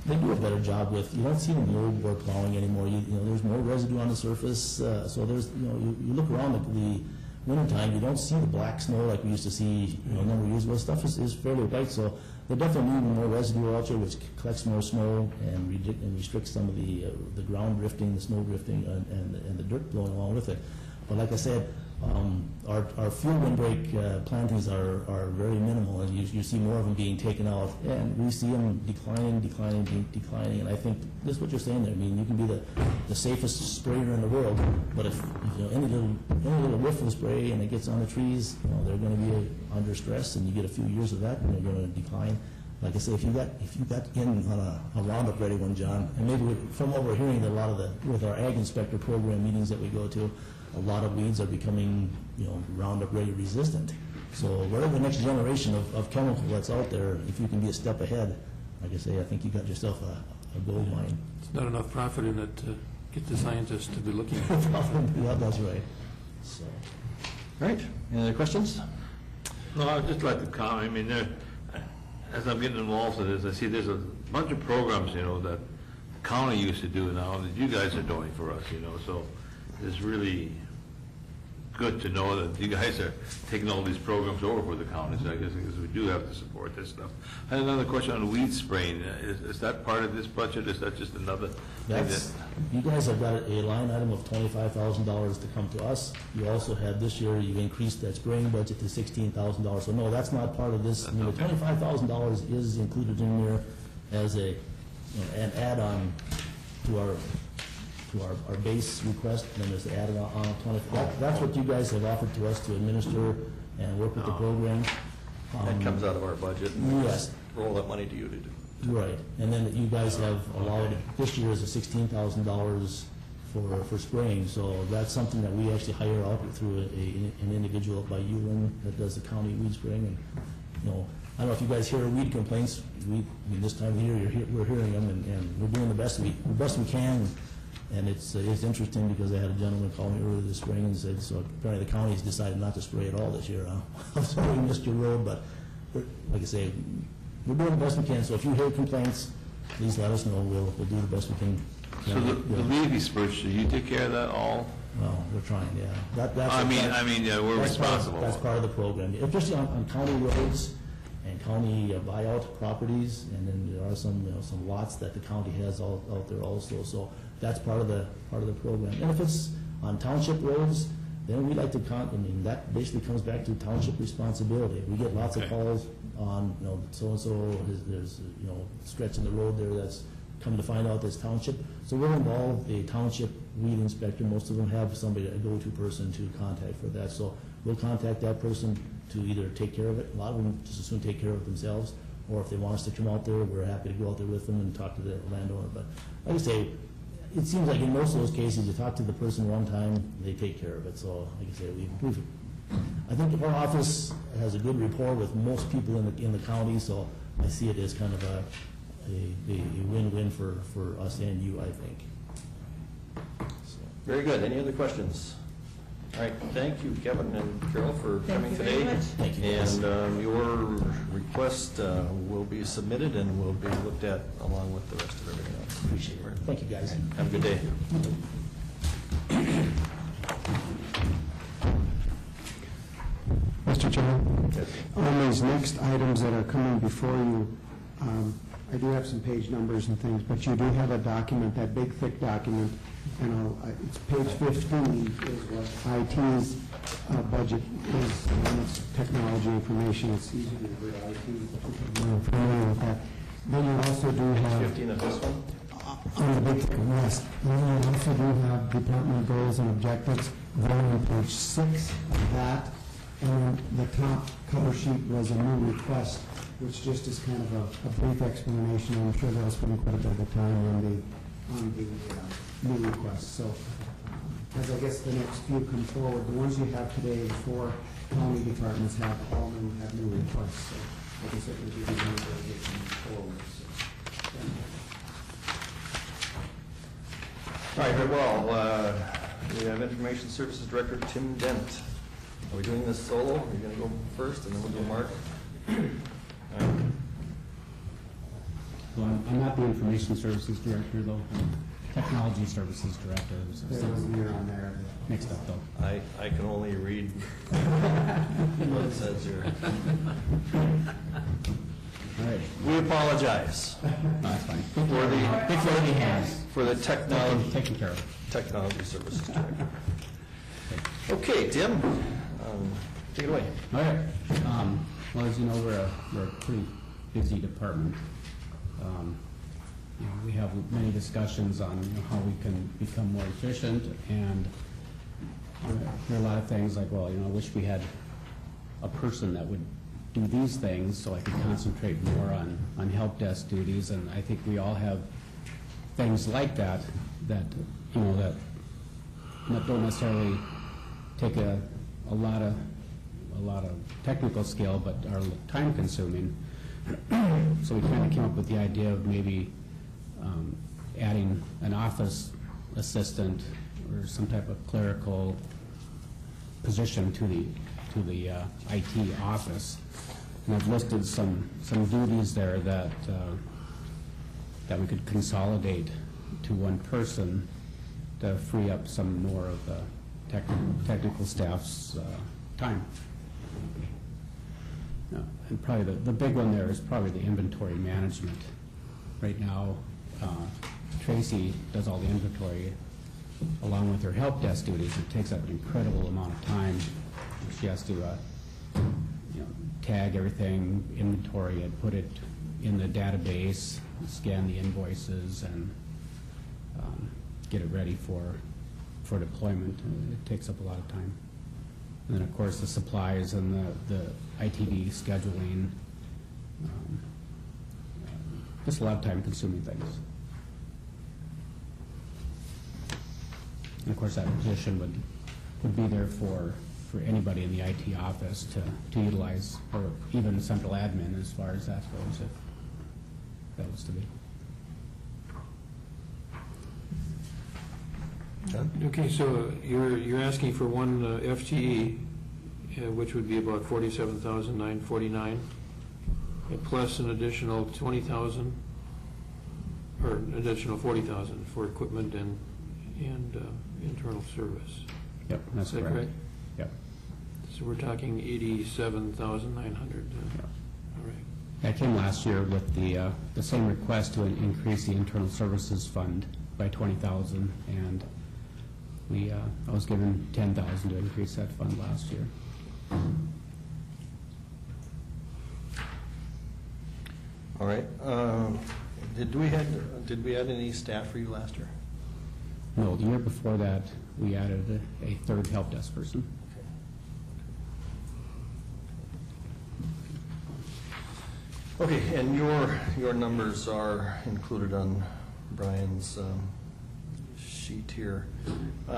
They do a better job with. You don't see the mold board plowing anymore. There's more residue on the surface. So there's you look around the wintertime, you don't see the black snow like we used to see a number of years ago. Stuff is fairly white. So they definitely need more residue out there, which collects more snow and restricts some of the ground drifting, the snow drifting, and the dirt blowing along with it. But like I said, our field windbreak plantings are very minimal, and you see more of them being taken out, and we see them declining. And I think this is what you're saying there. I mean, you can be the safest sprayer in the world, but if any little whiff of spray and it gets on the trees, they're going to be under stress, and you get a few years of that, and they're going to decline. Like I say, if you got in on a Roundup Ready one, John, and maybe from what we're hearing, that a lot of with our Ag Inspector program meetings that we go to, a lot of weeds are becoming, Roundup Ready resistant. So whatever the next generation of chemical that's out there, if you can be a step ahead, like I say, I think you got yourself a gold mine. It's not enough profit in it to get the scientists to be looking at it. Yeah, that's right. So. Right. Any other questions? No, I'd just like to comment. I mean, as I'm getting involved in this, I see there's a bunch of programs, that county used to do now that you guys are doing for us, so it's really good to know that you guys are taking all these programs over for the counties, I guess, because we do have to support this stuff. I had another question on weed spraying. Is that part of this budget? Is that just another thing that? You guys have got a line item of $25,000 to come to us. You also have this year, you increased that spraying budget to $16,000. So no, that's not part of this. I mean, the $25,000 is included in there as an add-on to our base request, and then there's the added on 20. That's what you guys have offered to us to administer and work with the program. That comes out of our budget. Yes. Roll that money to you to do. Right, and then you guys have allowed, this year is a $16,000 for spraying, so that's something that we actually hire out through an individual by Ulen that does the county weed spraying, and, I don't know if you guys hear weed complaints, this time of year, we're hearing them, and we're doing the best we can. And it's interesting because I had a gentleman call me earlier this spring and said, so apparently the county's decided not to spray at all this year. I'm sorry, Mr. Road, but like I say, we're doing the best we can. So if you hear complaints, please let us know. We'll do the best we can. So the leafy spruce, do you take care of that all? Well, we're trying, yeah. We're responsible. That's part of the program, especially on county roads and county buyout properties, and then there are some lots that the county has out there also. So that's part of the program. And if it's on township roads, then we like to that basically comes back to township responsibility. We get lots of calls on, so-and-so, there's, stretch in the road there that's come to find out that's township. So we'll involve a township weed inspector. Most of them have somebody, a go-to person to contact for that. So we'll contact that person to either take care of it. A lot of them just as soon take care of it themselves, or if they want us to come out there, we're happy to go out there with them and talk to the landowner. But like I say, it seems like in most of those cases, you talk to the person one time, they take care of it. So, like I say, I think our office has a good rapport with most people in the county, so I see it as kind of a win-win for us and you, I think. So. Very good. Any other questions? All right, thank you, Kevin and Carol, for coming today. Thank you. And your request will be submitted and will be looked at along with the rest of everything else. Appreciate it. Thank you, guys. Have a good day. Mr. Chairman, on these next items that are coming before you, I do have some page numbers and things, but you do have a document, that big thick document, and it's page 15 is what IT's budget is, and it's technology information. It's easy to read IT, we're familiar with that. Then you also do have 15 of this one? on the big thick west. And then you also do have department goals and objectives, going on page 6 of that. And the top cover sheet was a new request, which just is kind of a brief explanation. I'm sure they'll spend quite a bit of time on the new request. So as I guess the next few come forward, the ones you have today, the 4 county departments have new requests. So I can certainly give you one that get them forward. So, All right, very well. We have Information Services Director Tim Dent. Are we doing this solo? Are you going to go first, and then we'll go Mark? Well, I'm not the Information Services Director, though. I'm Technology Services Director. So there was an error on there. Mixed up, though. I can only read what it says here. All right. We apologize. No, that's fine. For the technology. Taken care of. Technology Services Director. Okay, Tim, take it away. All right. Well, as you know, we're a pretty busy department. We have many discussions on how we can become more efficient, and there are a lot of things like, well, I wish we had a person that would do these things so I could concentrate more on help desk duties, and I think we all have things like that that don't necessarily take a lot of technical skill, but are time consuming. So we kind of came up with the idea of maybe adding an office assistant or some type of clerical position to the IT office. And I've listed some duties there that we could consolidate to one person to free up some more of the technical staff's time. And probably the big one there is probably the inventory management. Right now, Tracy does all the inventory along with her help desk duties. It takes up an incredible amount of time. She has to tag everything, inventory it, put it in the database, scan the invoices, and get it ready for deployment. It takes up a lot of time. And then, of course, the supplies and the ITV scheduling, just a lot of time-consuming things. And of course, that position would be there for anybody in the IT office to utilize, or even central admin as far as that goes, if that was to be. Okay, so you're asking for one FTE, which would be about $47,949, plus an additional $20,000, or an additional $40,000 for equipment and internal service. Yep, that's Is that correct. correct? Yep. So we're talking $87,900. All right. I came last year with the same request to increase the internal services fund by $20,000, and I was given $10,000 to increase that fund last year. All right. Did we add any staff for you last year? No, the year before that, we added a third help desk person. Okay, and your numbers are included on Brian's sheet here. Do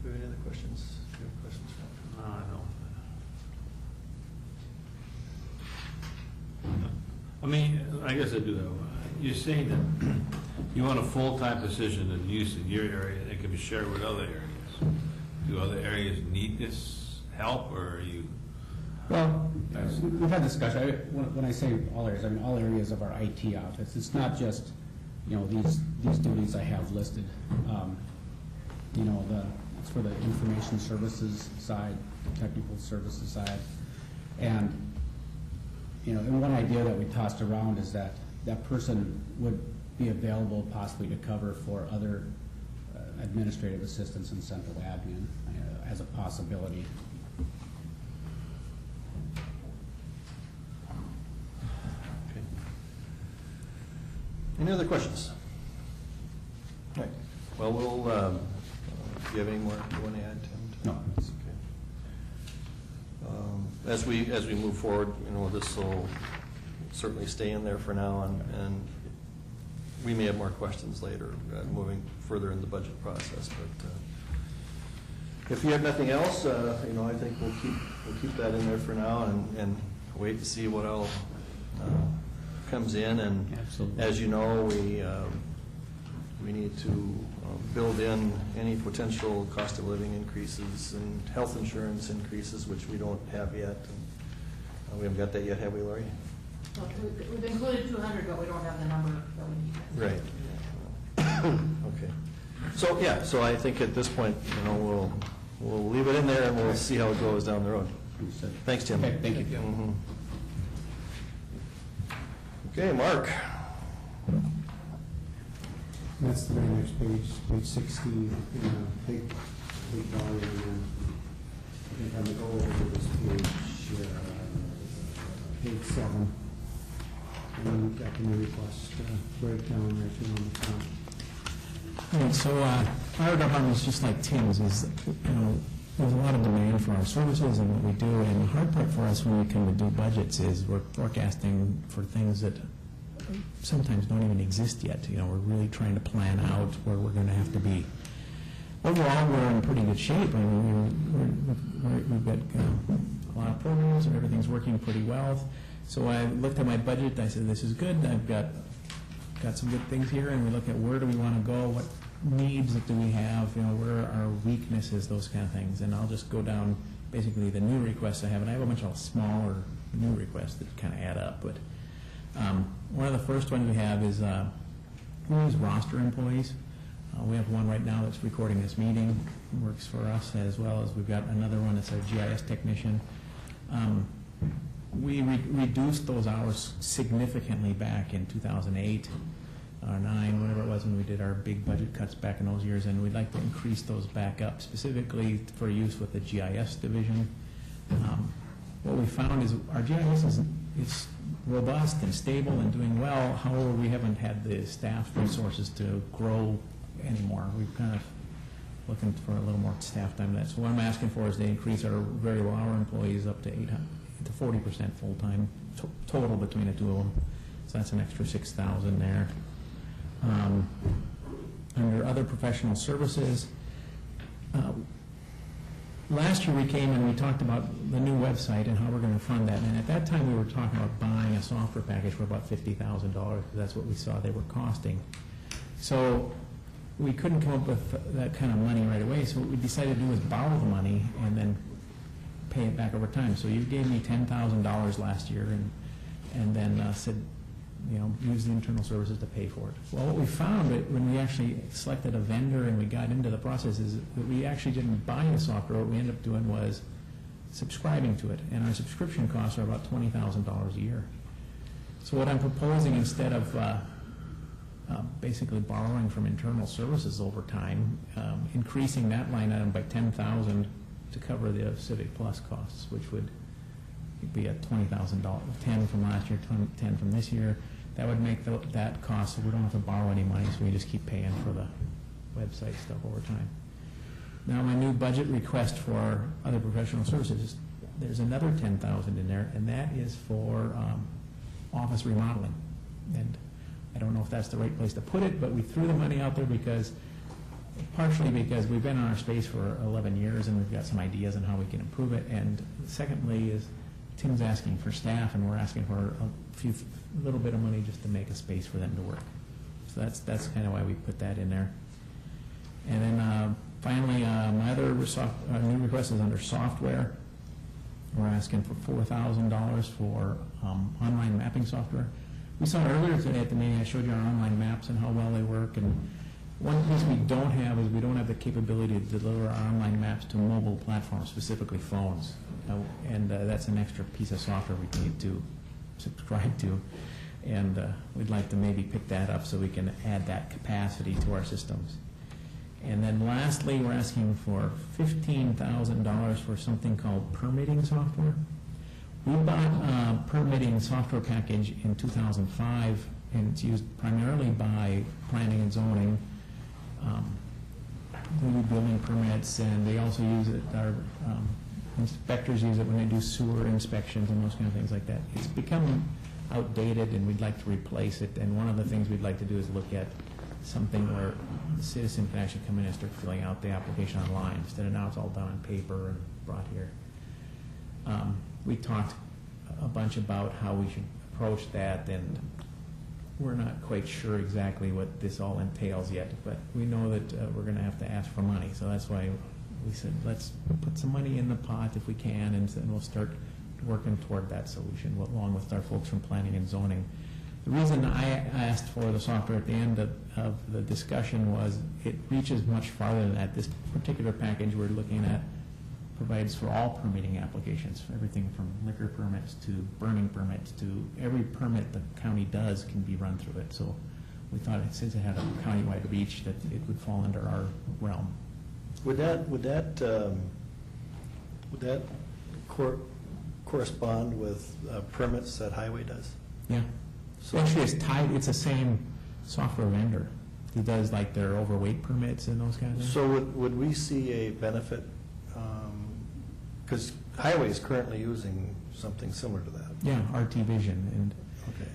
we have any other questions? Do you have questions? No. I mean, I guess I do though. You're saying that you want a full-time position and use in your area that can be shared with other areas. Do other areas need this help, or are you? Well, we've had discussion. When I say all areas, I mean all areas of our IT office. It's not just, these duties I have listed. It's for the information services side, technical services side, and and one idea that we tossed around is that that person would be available possibly to cover for other administrative assistants and central admin as a possibility. Okay. Any other questions? All right. Well, we'll. Do you have any more you want to add, Tim? No. That's okay. As we move forward, this will certainly stay in there for now, and we may have more questions later, moving further in the budget process. But if you have nothing else, I think we'll keep that in there for now, and wait to see what else comes in. And absolutely, as you know, we need to build in any potential cost of living increases and health insurance increases, which we don't have yet. We haven't got that yet, have we, Lori? Well, we've included 200, but we don't have the number that we need. Right. Okay. So I think at this point, we'll leave it in there and we'll see how it goes down the road. Thanks, Tim. Okay, thank you. Mm-hmm. Okay, Mark. That's the very next page, page 60, big volume. I think I'm going to go over this page 7. And then we've got the new request breakdown right here on the top. All right, so our department is just like Tim's, is, there's a lot of demand for our services and what we do, and the hard part for us when we come to do budgets is we're forecasting for things that sometimes don't even exist yet. We're really trying to plan out where we're going to have to be. Overall, we're in pretty good shape. I mean, we've got a lot of programs and everything's working pretty well. So I looked at my budget. I said, this is good. I've got some good things here, and we look at where do we want to go, what needs do we have, where are our weaknesses, those kind of things. And I'll just go down basically the new requests I have, and I have a bunch of smaller new requests that kind of add up. But One of the first ones we have is we use roster employees. We have one right now that's recording this meeting, works for us, as well as we've got another one that's our GIS technician. We reduced those hours significantly back in 2008 or 9, whatever it was, when we did our big budget cuts back in those years, and we'd like to increase those back up, specifically for use with the GIS division. What we found is our GIS is robust and stable and doing well. However, we haven't had the staff resources to grow anymore. We're kind of looking for a little more staff time than that. So what I'm asking for is to increase our variable hour employees up to 40% full-time total between the two of them. So that's an extra $6,000 there. Under other professional services, last year we came and we talked about the new website and how we're going to fund that. And at that time we were talking about buying a software package for about $50,000 because that's what we saw they were costing. So we couldn't come up with that kind of money right away. So what we decided to do was borrow the money and then pay it back over time. So you gave me $10,000 last year and then said, you know, use the internal services to pay for it. Well, what we found when we actually selected a vendor and we got into the process is that we actually didn't buy the software. What we ended up doing was subscribing to it, and our subscription costs are about $20,000 a year. So what I'm proposing, instead of basically borrowing from internal services over time, increasing that line item by $10,000 to cover the Civic Plus costs, which would be at $20,000, 10 from last year, 10 from this year. That would make that cost so we don't have to borrow any money, so we just keep paying for the website stuff over time. Now my new budget request for other professional services, there's another $10,000 in there, and that is for office remodeling. And I don't know if that's the right place to put it, but we threw the money out there partially because we've been in our space for 11 years and we've got some ideas on how we can improve it. And secondly is Tim's asking for staff, and we're asking for a little bit of money just to make a space for them to work. So that's kind of why we put that in there. And then finally, my other new request is under software. We're asking for $4,000 for online mapping software. We saw earlier today at the meeting, I showed you our online maps and how well they work. And one thing we don't have is we don't have the capability to deliver our online maps to mobile platforms, specifically phones. And that's an extra piece of software we need to subscribe to. And we'd like to maybe pick that up so we can add that capacity to our systems. And then lastly, we're asking for $15,000 for something called permitting software. We bought a permitting software package in 2005, and it's used primarily by planning and zoning. We do building permits, and they also use it, our inspectors use it when they do sewer inspections and those kind of things like that. It's become outdated, and we'd like to replace it. And one of the things we'd like to do is look at something where the citizen can actually come in and start filling out the application online, instead of now it's all done on paper and brought here. We talked a bunch about how we should approach that, and we're not quite sure exactly what this all entails yet, but we know that we're going to have to ask for money. So that's why we said, let's put some money in the pot if we can, and then we'll start working toward that solution along with our folks from planning and zoning. The reason I asked for the software at the end of the discussion was it reaches much farther than that. This particular package we're looking at provides for all permitting applications, everything from liquor permits to burning permits to every permit the county does can be run through it. So we thought, since it had a countywide reach, that it would fall under our realm. Would that correspond with permits that Highway does? Yeah. So actually, it's the same software vendor. He does like their overweight permits and those kind of things. So would we see a benefit? Because Highway is currently using something similar to that. Yeah, RT Vision and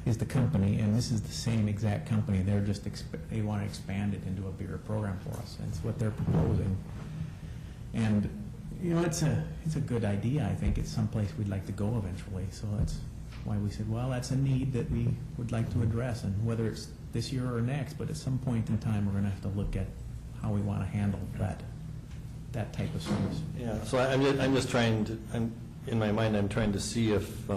is the company, and this is the same exact company. They're just they want to expand it into a bigger program for us. And it's what they're proposing. And you know, it's a good idea. I think it's someplace we'd like to go eventually. So that's why we said, well, that's a need that we would like to address, and whether it's this year or next, but at some point in time, we're going to have to look at how we want to handle that type of service. Yeah. So I'm just trying to. In my mind, I'm trying to see if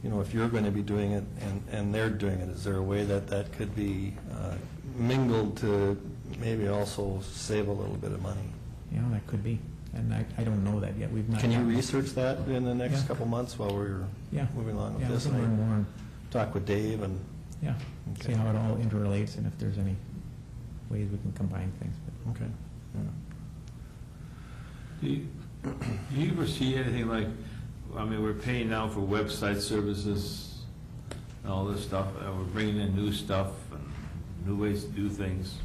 you know, if you're going to be doing it and they're doing it, is there a way that that could be mingled to maybe also save a little bit of money? You know, that could be, and I don't know that yet. We've not. Can you research that in the next Yeah. couple months while we're moving along with this? Yeah, we can learn more. Talk with Dave and... Yeah, see how it all interrelates and if there's any ways we can combine things. But okay. Do you ever see anything like, I mean, we're paying now for website services and all this stuff, and we're bringing in new stuff and new ways to do things.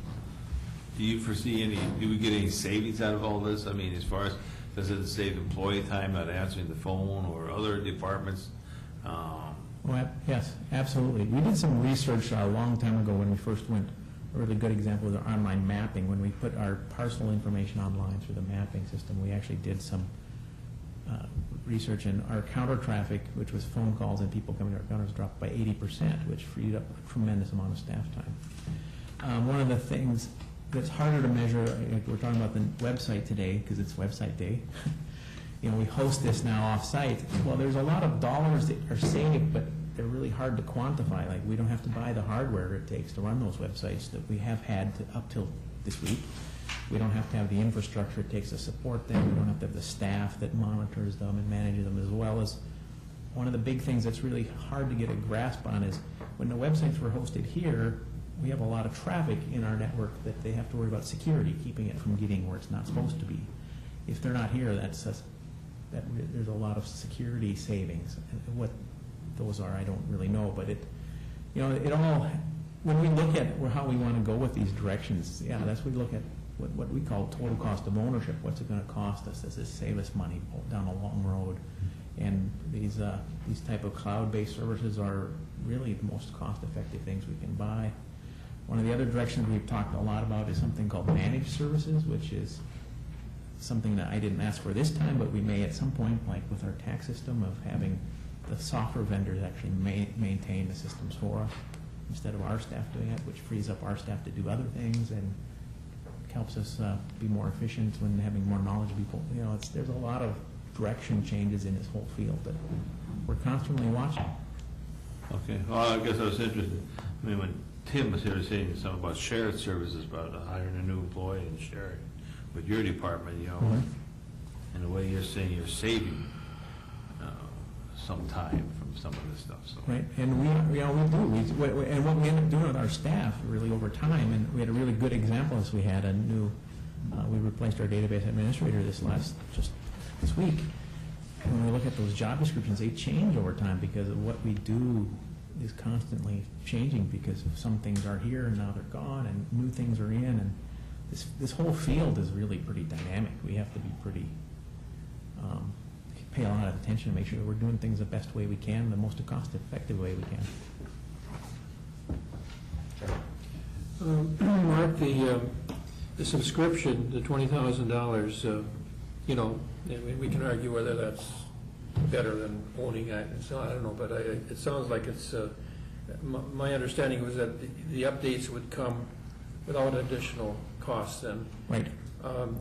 Do you foresee any, do we get any savings out of all this? I mean, as far as, does it save employee time not answering the phone or other departments? Well, yes, absolutely. We did some research a long time ago when we first went. A really good example was our online mapping. When we put our parcel information online through the mapping system, we actually did some research, and our counter traffic, which was phone calls and people coming to our counters, dropped by 80%, which freed up a tremendous amount of staff time. One of the things that's harder to measure, like we're talking about the website today, because it's website day. You know, we host this now off-site. Well, there's a lot of dollars that are saved, but they're really hard to quantify. Like, we don't have to buy the hardware it takes to run those websites that we have had up till this week. We don't have to have the infrastructure it takes to support them. We don't have to have the staff that monitors them and manages them, as well as one of the big things that's really hard to get a grasp on is when the websites were hosted here, we have a lot of traffic in our network that they have to worry about security, keeping it from getting where it's not supposed to be. If they're not here, there's a lot of security savings. And what those are, I don't really know, but it all, when we look at how we want to go with these directions, that's we look at what we call total cost of ownership. What's it going to cost us? Does this save us money down a long road? And these type of cloud-based services are really the most cost-effective things we can buy. One of the other directions we've talked a lot about is something called managed services, which is something that I didn't ask for this time, but we may at some point, like with our tax system, of having the software vendors actually maintain the systems for us instead of our staff doing it, which frees up our staff to do other things and helps us be more efficient when having more knowledgeable people. You know, there's a lot of direction changes in this whole field that we're constantly watching. Okay, well, I guess I was interested. I mean, when Tim was here saying something about shared services, about hiring a new employee and sharing with your department, you know, in a way you're saying you're saving some time from some of this stuff. So. Right, and we do. And what we end up doing with our staff, really over time, and we had a really good example as we had a new, we replaced our database administrator this week. And when we look at those job descriptions, they change over time because of what we do is constantly changing because of some things are here and now they're gone and new things are in, and this whole field is really pretty dynamic. We have to be pretty, pay a lot of attention to make sure that we're doing things the best way we can, the most cost-effective way we can. Mark, the subscription, the $20,000, you know, we can argue whether that's better than owning it. So I don't know, but it sounds like it's. My understanding was that the updates would come without additional costs. Then, right?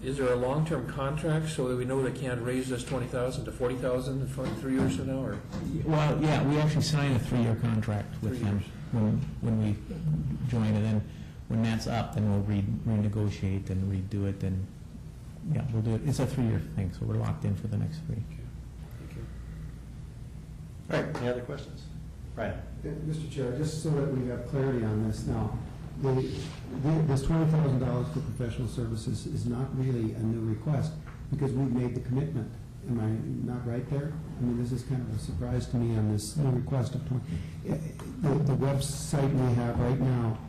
Is there a long-term contract so that we know they can't raise this $20,000 to $40,000 in 3 years from now? Or? Well, yeah, we actually signed a 3-year contract with them when we joined, and then when that's up, then we'll renegotiate and redo it, and yeah, we'll do it. It's a 3-year thing, so we're locked in for the next 3. Thank you. All right, any other questions? Brian. Mr. Chair, just so that we have clarity on this now, this $20,000 for professional services is not really a new request because we've made the commitment. Am I not right there? I mean, this is kind of a surprise to me on this new request of 20. The website we have right now,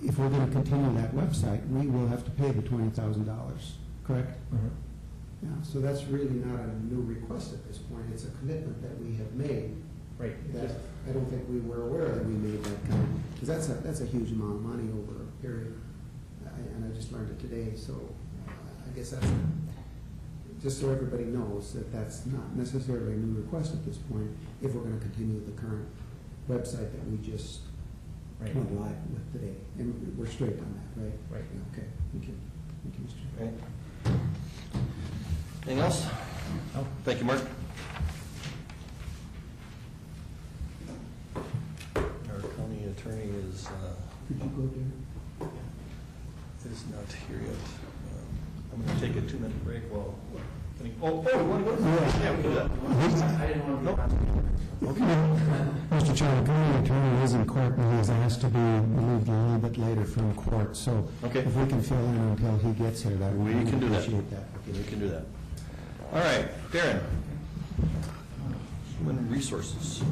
if we're going to continue that website, we will have to pay the $20,000, correct? Mm-hmm. Yeah, so that's really not a new request at this point. It's a commitment that we have made. Right. That I don't think we were aware that we made that kind of, because that's a huge amount of money over a period. And I just learned it today, so I guess that's just so everybody knows that that's not necessarily a new request at this point if we're going to continue the current website that we just went live with today. And we're straight on that, right? Right. Okay. Thank you. Thank you, Mr. Chair. Right. Anything else? No. Thank you, Mark. is, Could you go there? is not here yet. I'm going to take a 2-minute break while. You want to go? Yeah, we can do that. I didn't want to Nope. Mr. Chairman, the county attorney is in court and he is asked to be relieved a little bit later from court, so Okay. if we can fill in until he gets here, that We would can do that. appreciate that. Okay, we can do that. All right, Darren. Human Resources.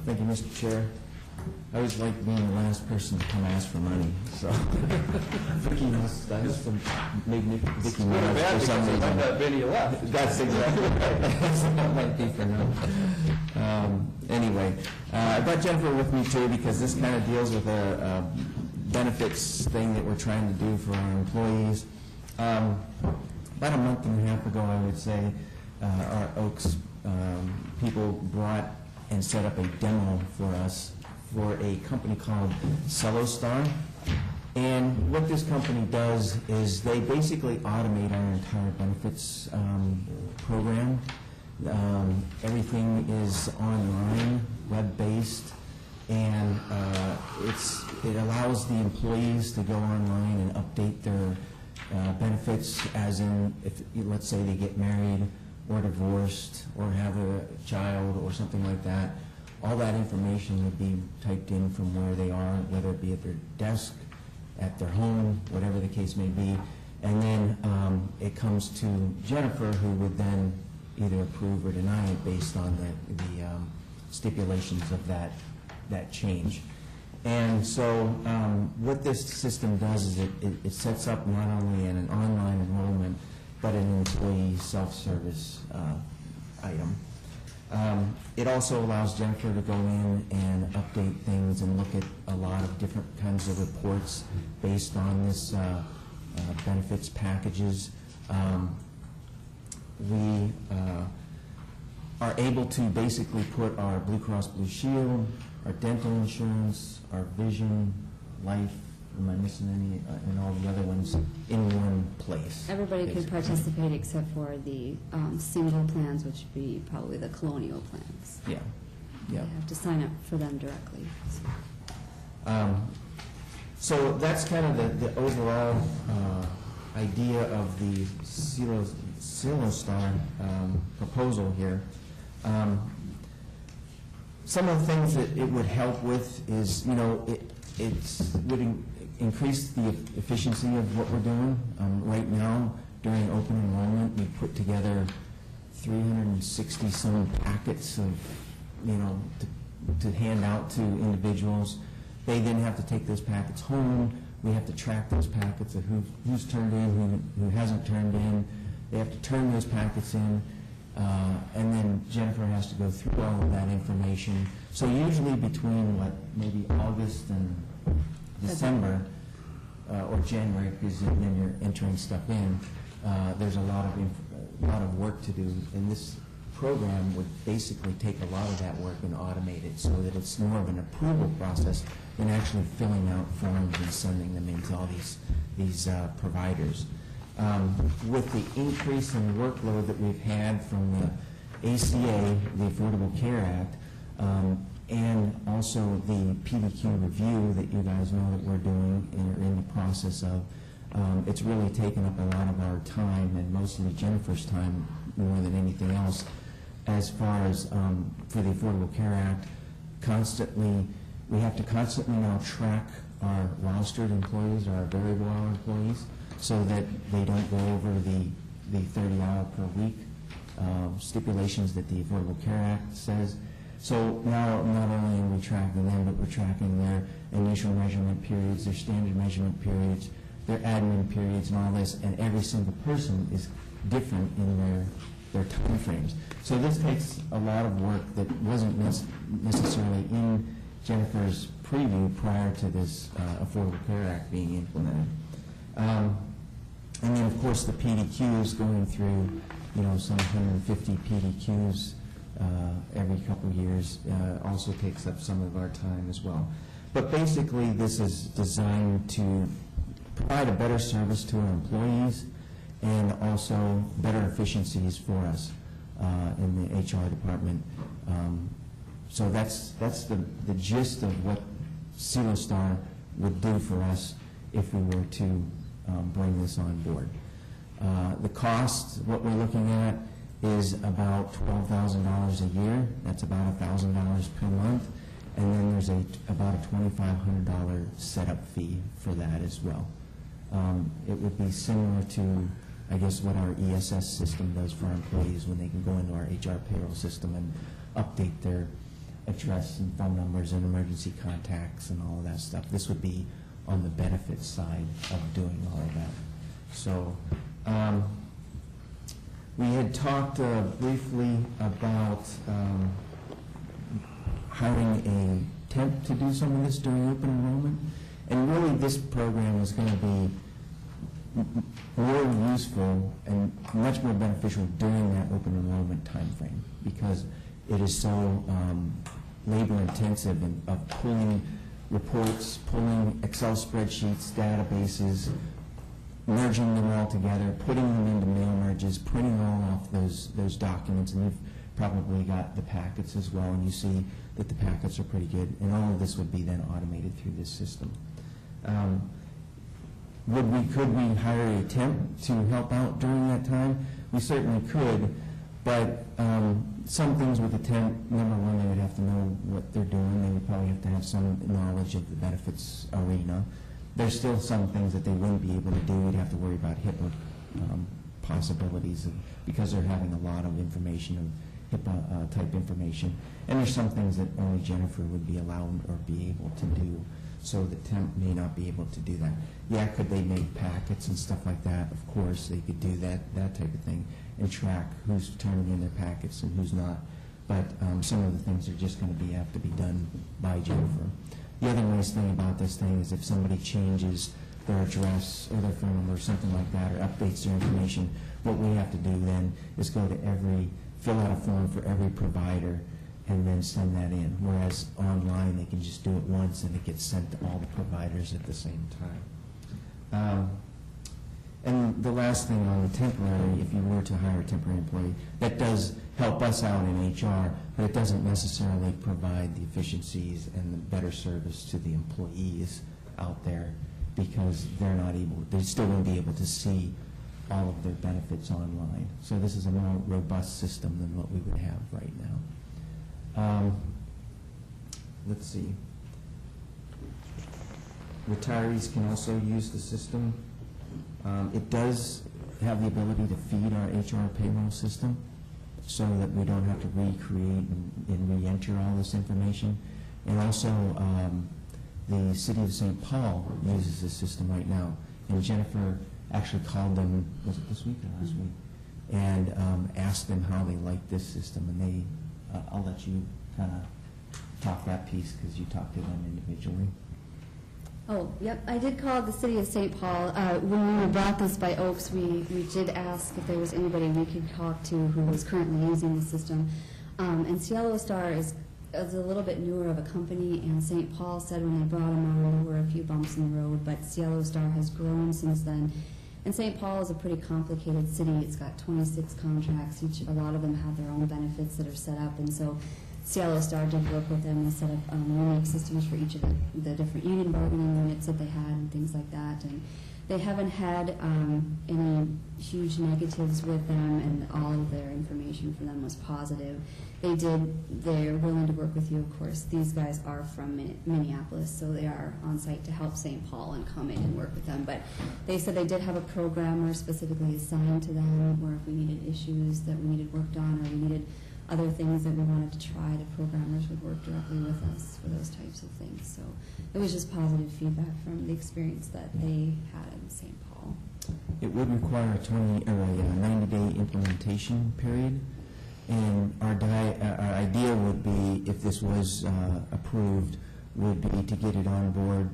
Thank you, Mr. Chair. I always like being the last person to come ask for money, so Vicki must make Vicki mad for some reason. That video left. That's exactly right. That might be for now. Anyway, I brought Jennifer with me too because this kind of deals with a benefits thing that we're trying to do for our employees. About a month and a half ago, I would say, our Oaks people brought and set up a demo for us for a company called Cellostar. And what this company does is they basically automate our entire benefits program. Everything is online, web-based, and it allows the employees to go online and update their benefits, as in, if let's say they get married or divorced or have a child or something like that. All that information would be typed in from where they are, whether it be at their desk, at their home, whatever the case may be. And then it comes to Jennifer, who would then either approve or deny it based on the stipulations of that change. And so what this system does is it sets up not only an online enrollment, but an employee self-service item. It also allows Jennifer to go in and update things and look at a lot of different kinds of reports based on this benefits packages. We are able to basically put our Blue Cross Blue Shield, our dental insurance, our vision, life, am I missing any, and all the other ones in one place. Everybody can basically participate except for the single plans, which would be probably the colonial plans. Yeah, yeah. You have to sign up for them directly. So that's kind of the overall idea of the Cellostar proposal here. Some of the things that it would help with is, you know, it would increase the efficiency of what we're doing. Right now, during open enrollment, we put together 360 some packets of, you know, to hand out to individuals. They then have to take those packets home. We have to track those packets of who's turned in, who hasn't turned in. They have to turn those packets in, and then Jennifer has to go through all of that information. So usually between, maybe August and December, or January, because then you're entering stuff in, there's a lot of work to do, and this program would basically take a lot of that work and automate it so that it's more of an approval process than actually filling out forms and sending them into all these providers. With the increase in workload that we've had from the ACA, the Affordable Care Act, and also the PDQ review that you guys know that we're doing and are in the process of, it's really taken up a lot of our time, and mostly Jennifer's time more than anything else, as far as for the Affordable Care Act. We have to constantly now track our rostered employees, our variable hour employees, so that they don't go over the 30-hour per week stipulations that the Affordable Care Act says. So now not only are we tracking them, but we're tracking their initial measurement periods, their standard measurement periods, their admin periods, and all this, and every single person is different in their time frames. So this takes a lot of work that wasn't necessarily in Jennifer's preview prior to this Affordable Care Act being implemented. And then, of course, the PDQs, going through, you know, some 150 PDQs every couple of years also takes up some of our time as well. But basically, this is designed to provide a better service to our employees and also better efficiencies for us in the HR department. So that's the gist of what SealStar would do for us if we were to bring this on board. The cost, what we're looking at, is about $12,000 a year. That's about $1,000 per month. And then there's about a $2,500 setup fee for that as well. It would be similar to, I guess, what our ESS system does for our employees when they can go into our HR payroll system and update their address and phone numbers and emergency contacts and all of that stuff. This would be on the benefits side of doing all of that. So we had talked briefly about hiring a temp to do some of this during open enrollment. And really this program is going to be more useful and much more beneficial during that open enrollment time frame because it is so labor intensive of pulling reports, pulling Excel spreadsheets, databases, merging them all together, putting them into mail merges, printing all off those documents, and you've probably got the packets as well, and you see that the packets are pretty good, and all of this would be then automated through this system. Could we hire a temp to help out during that time? We certainly could, but some things with the temp, number one, they would have to know what they're doing. They would probably have to have some knowledge of the benefits arena. There's still some things that they wouldn't be able to do. We'd have to worry about HIPAA possibilities because they're having a lot of information, of HIPAA type information. And there's some things that only Jennifer would be allowed or be able to do. So the temp may not be able to do that. Yeah, could they make packets and stuff like that? Of course, they could do that type of thing and track who's turning in their packets and who's not. But some of the things are just going to have to be done by Jennifer. The other nice thing about this thing is if somebody changes their address or their phone number or something like that or updates their information, what we have to do then is go to fill out a form for every provider and then send that in. Whereas online, they can just do it once and it gets sent to all the providers at the same time. And the last thing on the temporary, if you were to hire a temporary employee, that does help us out in HR, but it doesn't necessarily provide the efficiencies and the better service to the employees out there because they still won't be able to see all of their benefits online. So this is a more robust system than what we would have right now. Let's see. Retirees can also use the system. It does have the ability to feed our HR payroll system so that we don't have to recreate and re-enter all this information. And also, the City of St. Paul uses this system right now. And Jennifer actually called them, was it this week or last week? And asked them how they like this system. And I'll let you kind of talk that piece because you talked to them individually. Oh, yep, I did call the City of St. Paul. When we were brought this by Oaks, we did ask if there was anybody we could talk to who was currently using the system. And SealStar is a little bit newer of a company, and St. Paul said when they brought them on, there were a few bumps in the road, but SealStar has grown since then. And St. Paul is a pretty complicated city. It's got 26 contracts. A lot of them have their own benefits that are set up, and so SealStar did work with them and set up unique systems for each of the different union bargaining units that they had and things like that. And they haven't had any huge negatives with them, and all of their information for them was positive. They're willing to work with you, of course. These guys are from Minneapolis, so they are on site to help St. Paul and come in and work with them. But they said they did have a programmer specifically assigned to them where if we needed issues that we needed worked on or we needed other things that we wanted to try, the programmers would work directly with us for those types of things. So it was just positive feedback from the experience that they had in St. Paul. It would require a 90-day implementation period, and our idea would be, if this was approved, would be to get it on board,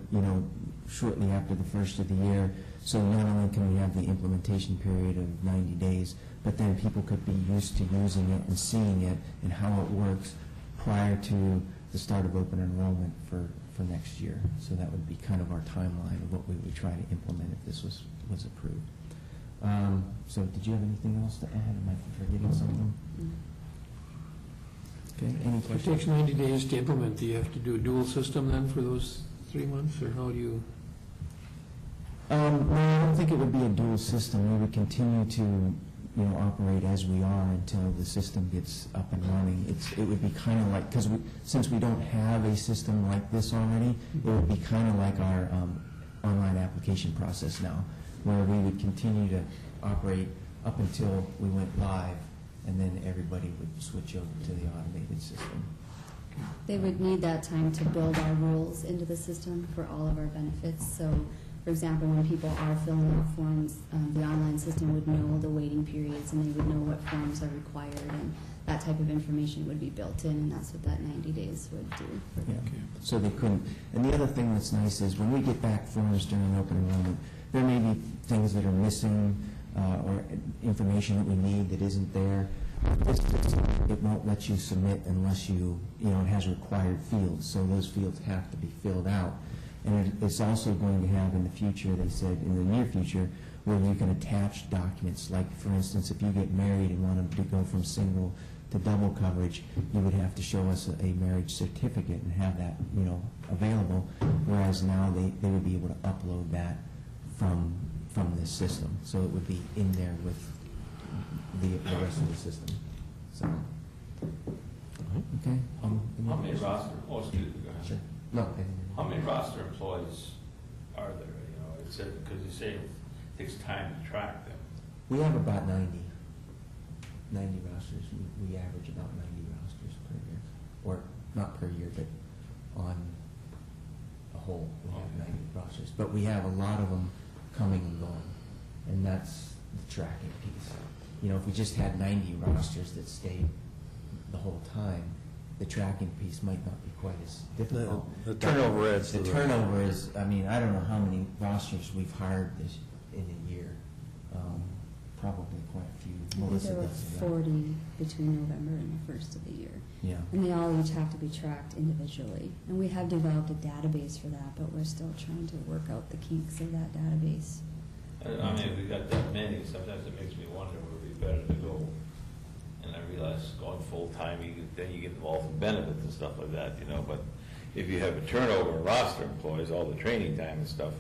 shortly after the first of the year. So not only can we have the implementation period of 90 days, but then people could be used to using it and seeing it and how it works prior to the start of open enrollment for next year. So that would be kind of our timeline of what we would try to implement if this was approved. So did you have anything else to add? Am I forgetting something? Okay, any If it questions? takes 90 days to implement, do you have to do a dual system then for those 3 months, or how do you? No, I don't think it would be a dual system. We would continue to, operate as we are until the system gets up and running. It would be kind of like, because since we don't have a system like this already, it would be kind of like our online application process now, where we would continue to operate up until we went live, and then everybody would switch over to the automated system. They would need that time to build our rules into the system for all of our benefits. So, for example, when people are filling out forms, the online system would know the waiting periods, and they would know what forms are required, and that type of information would be built in, and that's what that 90 days would do. Yeah. So they couldn't. And the other thing that's nice is when we get back forms during open enrollment, there may be things that are missing or information that we need that isn't there. It won't let you submit unless it has required fields, so those fields have to be filled out. And it's also going to have in the future, they said in the near future, where you can attach documents. Like, for instance, if you get married and wanted to go from single to double coverage, you would have to show us a marriage certificate and have that, available, whereas now they would be able to upload that from this system. So it would be in there with the rest of the system. So, okay. How many roster, excuse me, go ahead. Sure. No. How many roster employees are there? It said, because you say it takes time to track them. We have about 90 rosters. We average about 90 rosters per year. Or not per year, but on a whole, we have 90 rosters. But we have a lot of them coming and going, and that's the tracking piece. If we just had 90 rosters that stayed the whole time, the tracking piece might not be quite as difficult. The turnover adds to the turnover is, I don't know how many rosters we've hired this in a year. Probably quite a few. I think there were 40 between November and the first of the year. Yeah. And they all each have to be tracked individually. And we have developed a database for that, but we're still trying to work out the kinks of that database. If we got that many, sometimes it makes me wonder, would it be better to go, and I realize going full-time, then you get involved in benefits and stuff like that, but if you have a turnover of roster employees, all the training time and stuff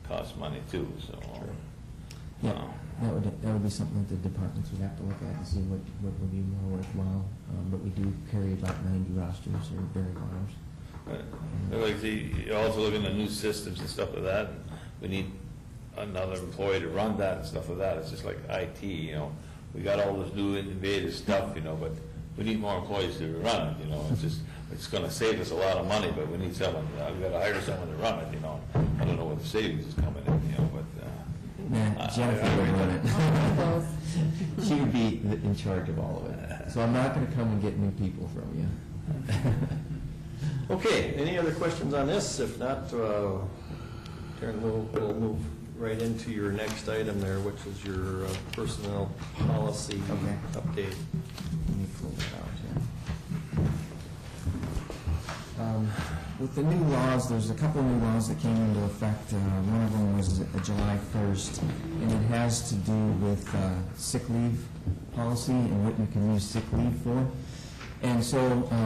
costs money too, so. Yeah, that would be something that the departments would have to look at and see what would be more worthwhile. But we do carry about 90 rosters or very large. You're also looking at new systems and stuff like that, and we need another employee to run that and stuff like that. It's just like IT, we got all this new innovative stuff, but we need more employees to run it, it's going to save us a lot of money, but we need someone, we've got to hire someone to run it, I don't know what the savings is coming in, but. Jennifer would run it. She would be in charge of all of it. So I'm not going to come and get new people from you. Okay, any other questions on this? If not, Karen, we'll move right into your next item there, which is your personnel policy update. Let me pull that out here. With the new laws, there's a couple new laws that came into effect. One of them was July 1st, and it has to do with sick leave policy and what you can use sick leave for. And so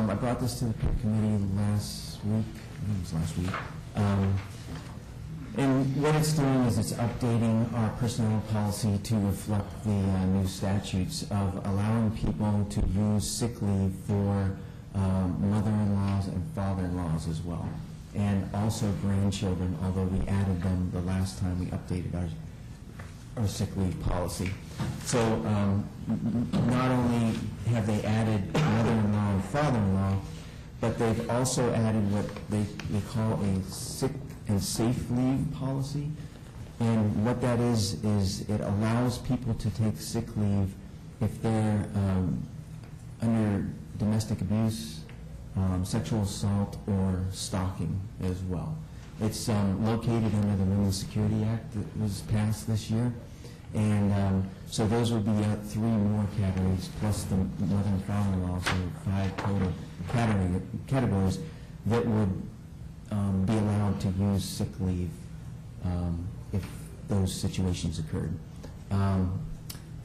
I brought this to the committee last week. I think it was last week. And what it's doing is it's updating our personnel policy to reflect the new statutes of allowing people to use sick leave for mother-in-laws and father-in-laws as well, and also grandchildren, although we added them the last time we updated our sick leave policy. So not only have they added mother-in-law and father-in-law, but they've also added what they call a sick and safe leave policy. And what that is it allows people to take sick leave if they're under domestic abuse, sexual assault, or stalking as well. It's located under the Women's Security Act that was passed this year. And so those would be 3 more categories, plus the mother and father-in-law, so 5 total categories that would be allowed to use sick leave if those situations occurred.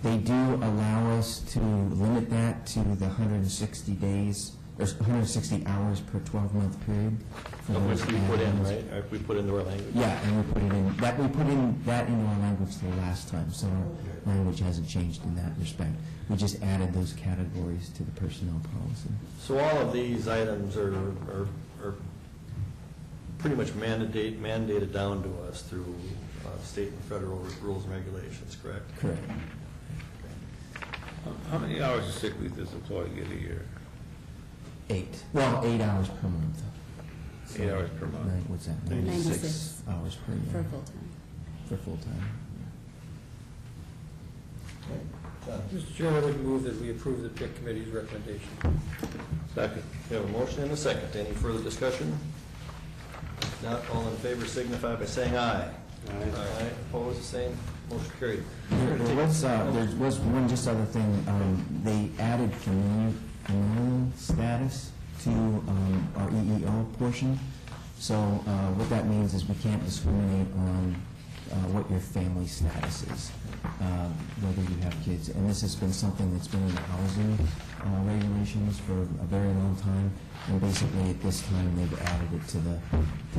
They do allow us to limit that to the 160 days, or 160 hours per 12-month period. for Of which those we put in, animals. right? Or we put into our language? Yeah, and we put it in, that, we put in that into our language the last time, so our language hasn't changed in that respect. We just added those categories to the personnel policy. So all of these items are pretty much mandated down to us through state and federal rules and regulations, correct? Correct. How many hours of sick leave does an employee get a year? 8 hours per month. 8 hours per month. What's that? 96 hours per year. For full-time. For full-time. Mr. Chairman, I would move that we approve the PIC committee's recommendation. Second. We have a motion and a second. Any further discussion? If not, all in favor signify by saying aye. Aye. Opposed, the same. Motion carried. There was one just other thing. They added familial status to our EEO portion. So what that means is we can't discriminate on what your family status is, whether you have kids. And this has been something that's been in the housing regulations for a very long time. And basically at this time they've added it to the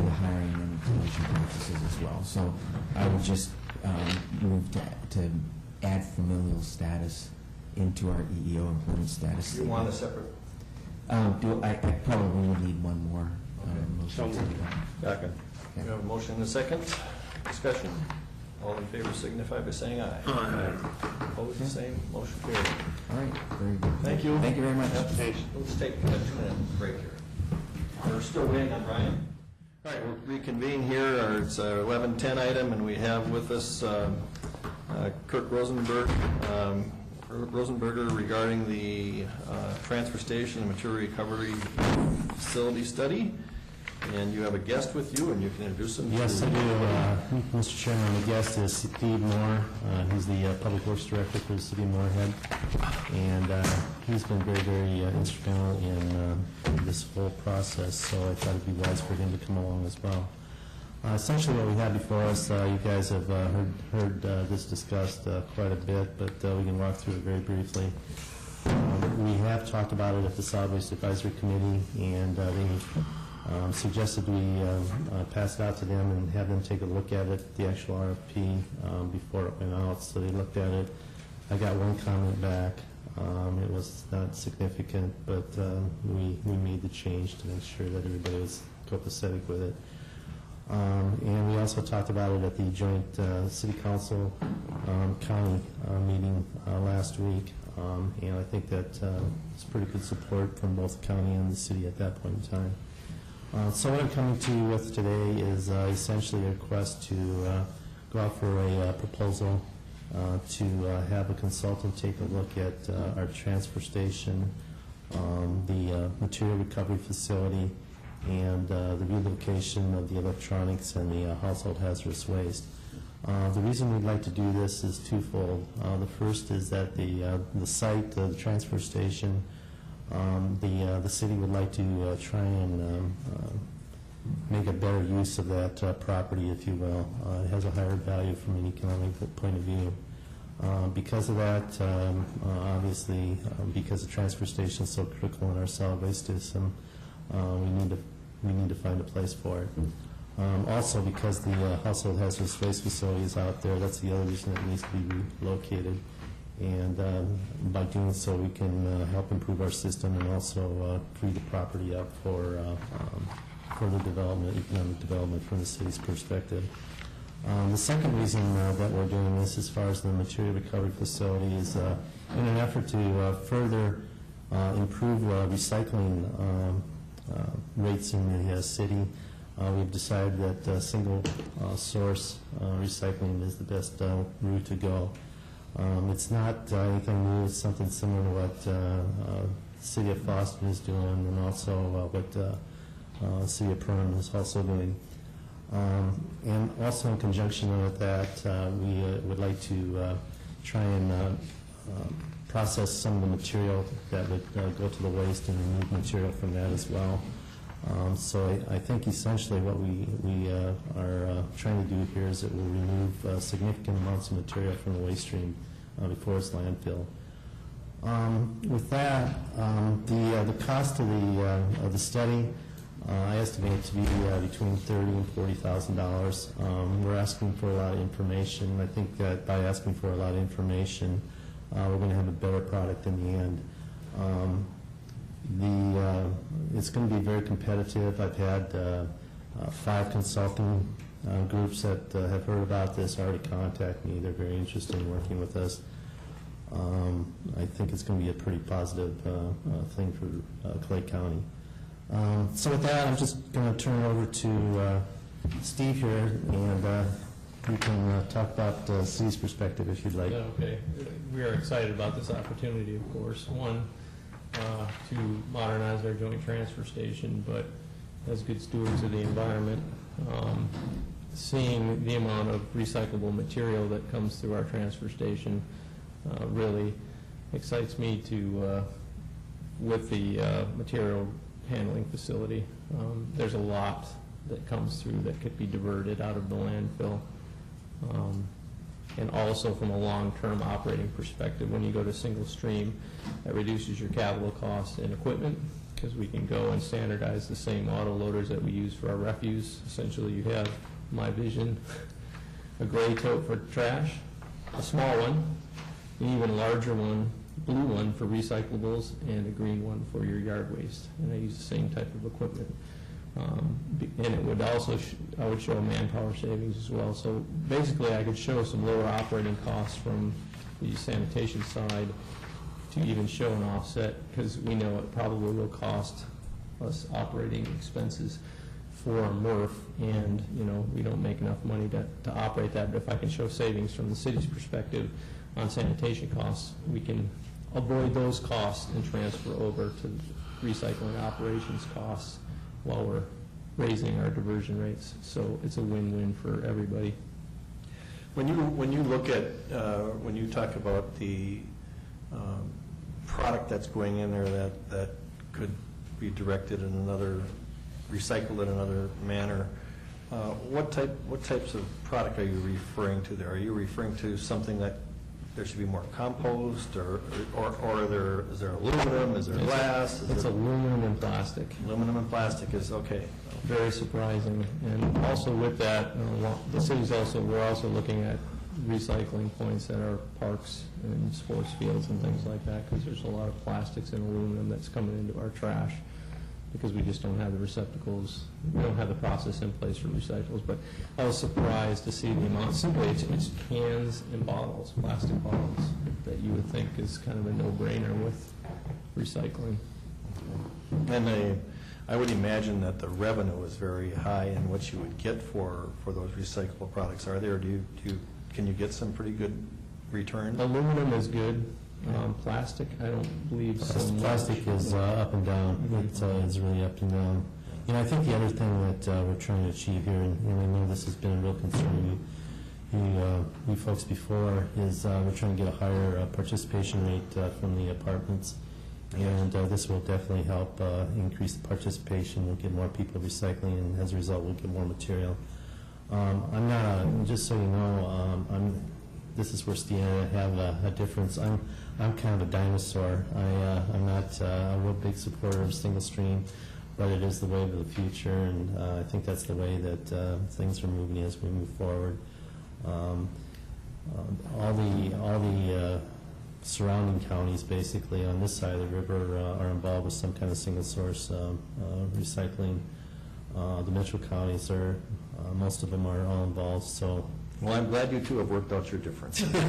hiring and promotion practices as well. So I would just move to add familial status into our EEO employment status. You want a separate? I probably would need one more motion. Second. We have a motion and a second. Discussion. All in favor signify by saying aye. Aye. Opposed, the same. Motion carried. All right. Very good. Thank you. Thank you very much. Let's take a 2-minute break here. We're still waiting on Brian. All right, we'll reconvene here. It's our 11:10 item, and we have with us Kirk Rosenberger regarding the transfer station and material recovery facility study. And you have a guest with you, and you can introduce him. Yes, I do. Mr. Chairman, the guest is Steve Moore. He's the Public Works Director for the City of Moorhead. And he's been very, very instrumental in this whole process, so I thought it'd be wise for him to come along as well. Essentially what we have before us, you guys have heard this discussed quite a bit, but we can walk through it very briefly. We have talked about it at the Solid Waste Advisory Committee, and they suggested we pass it out to them and have them take a look at it, the actual RFP, before it went out. So they looked at it. I got one comment back. It was not significant, but we made the change to make sure that everybody was copacetic with it. And we also talked about it at the joint City Council County meeting last week. And I think that it's pretty good support from both the county and the city at that point in time. So what I'm coming to you with today is essentially a request to go out for a proposal to have a consultant take a look at our transfer station, the material recovery facility, and the relocation of the electronics and the household hazardous waste. The reason we'd like to do this is twofold. The first is that the site, the transfer station, the city would like to try and make a better use of that property, if you will. It has a higher value from an economic point of view. Because of that, obviously, because the transfer station is so critical in our solid waste system, we need to find a place for it. Also, because the household hazardous waste facility is out there, that's the other reason it needs to be relocated. And by doing so, we can help improve our system and also free the property up for further development, economic development from the city's perspective. The second reason that we're doing this, as far as the material recovery facility, is in an effort to further improve recycling rates in the city. We've decided that single source recycling is the best route to go. It's not anything new. It's something similar to what the City of Boston is doing, and also what the City of Perham is also doing. And also in conjunction with that, we would like to try and process some of the material that would go to the waste and remove material from that as well. So I think essentially what we are trying to do here is that we'll remove significant amounts of material from the waste stream before it's landfill. With that, the cost of the study, I estimate it to be between $30,000 and $40,000. We're asking for a lot of information. I think that by asking for a lot of information, we're going to have a better product in the end. It's going to be very competitive. I've had 5 consulting groups that have heard about this already contact me. They're very interested in working with us. I think it's going to be a pretty positive thing for Clay County. So with that, I'm just going to turn it over to Steve here, and you can talk about the city's perspective if you'd like. Yeah, okay. We are excited about this opportunity, of course. One, to modernize our joint transfer station, but as good stewards of the environment, seeing the amount of recyclable material that comes through our transfer station really excites me to, with the material handling facility. There's a lot that comes through that could be diverted out of the landfill. And also from a long-term operating perspective, when you go to single stream, that reduces your capital costs in equipment, because we can go and standardize the same auto loaders that we use for our refuse. Essentially, you have my vision, a gray tote for trash, a small one, an even larger one, blue one for recyclables, and a green one for your yard waste. And I use the same type of equipment. And it would also, I would show manpower savings as well. So basically, I could show some lower operating costs from the sanitation side to even show an offset, because we know it probably will cost us operating expenses for MRF, and we don't make enough money to operate that. But if I can show savings from the city's perspective on sanitation costs, we can avoid those costs and transfer over to recycling operations costs while we're raising our diversion rates. So it's a win-win for everybody. When you look at, when you talk about the product that's going in there that could be directed in another, recycled in another manner, what types of product are you referring to there? Are you referring to something that there should be more compost, or is there aluminum, is there glass? It's aluminum and plastic. Aluminum and plastic is okay. Very surprising. And also with that, the city's we're also looking at recycling points at our parks and sports fields and things like that, because there's a lot of plastics and aluminum that's coming into our trash, because we just don't have the receptacles, we don't have the process in place for recyclables. But I was surprised to see the amount. Simply, it's cans and bottles, plastic bottles, that you would think is kind of a no-brainer with recycling. And I would imagine that the revenue is very high in what you would get for those recyclable products. Are there? Can you get some pretty good return? Aluminum is good. Plastic, I don't believe so much. Plastic is up and down. It's really up and down. I think the other thing that we're trying to achieve here, and I know this has been a real concern you folks before, is we're trying to get a higher participation rate from the apartments. And this will definitely help increase the participation. We'll get more people recycling, and as a result, we'll get more material. I'm not, just so you know, this is where Steve and I have a difference. I'm kind of a dinosaur. I'm not a real big supporter of single stream, but it is the way of the future, and I think that's the way that things are moving as we move forward. All the surrounding counties, basically on this side of the river, are involved with some kind of single source recycling. The metro counties are, most of them are all involved. So. Well, I'm glad you two have worked out your difference. We're doing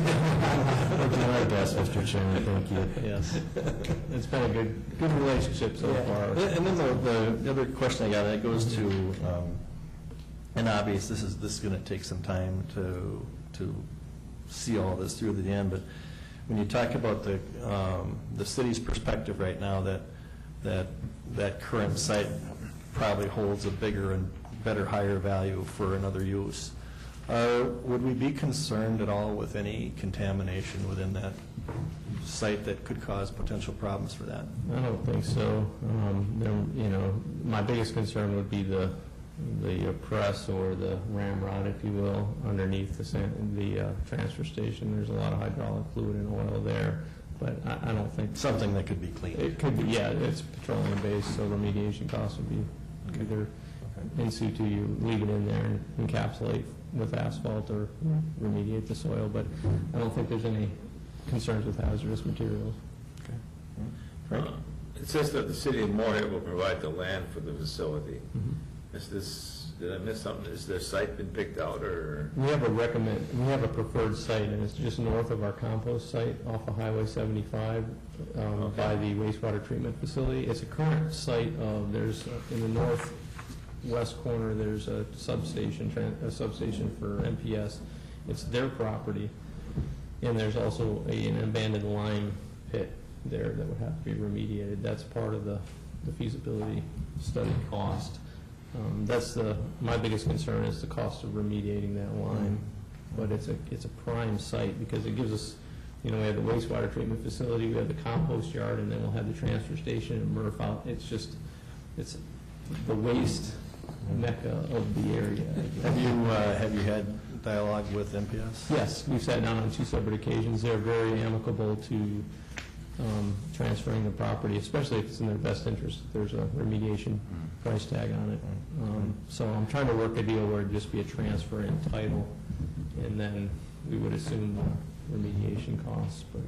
our best, Mr. Chairman. Thank you. Yes, it's been a good relationship so far. And then the other question I got, that goes to, and obvious, this is going to take some time to see all this through to the end. But when you talk about the city's perspective right now, that current site probably holds a bigger and better, higher value for another use. Would we be concerned at all with any contamination within that site that could cause potential problems for that? I don't think so. My biggest concern would be the the press or the ramrod, if you will, underneath the transfer station. There's a lot of hydraulic fluid and oil there, but I don't think... Something that could be cleaned. It could be, yeah, it's petroleum-based, so remediation costs would be either in situ, you leave it in there and encapsulate with asphalt or remediate the soil, but I don't think there's any concerns with hazardous materials. Frank? It says that the city of Moorhead will provide the land for the facility. Is this, did I miss something? Is their site been picked out, or? We have a preferred site, and it's just north of our compost site off of Highway 75 by the wastewater treatment facility. It's a current site of, there's, in the northwest corner, there's a substation for MPS. It's their property, and there's also an abandoned lime pit there that would have to be remediated. That's part of the feasibility study cost. My biggest concern is the cost of remediating that line, but it's a prime site because it gives us, we have the wastewater treatment facility, we have the compost yard, and then we'll have the transfer station and MRF out. It's the waste mecca of the area. Have you had dialogue with MPS? Yes, we've sat down on 2 separate occasions. They're very amicable to transferring the property, especially if it's in their best interest. There's a remediation price tag on it. So I'm trying to work a deal where it'd just be a transfer in title, and then we would assume the remediation costs. But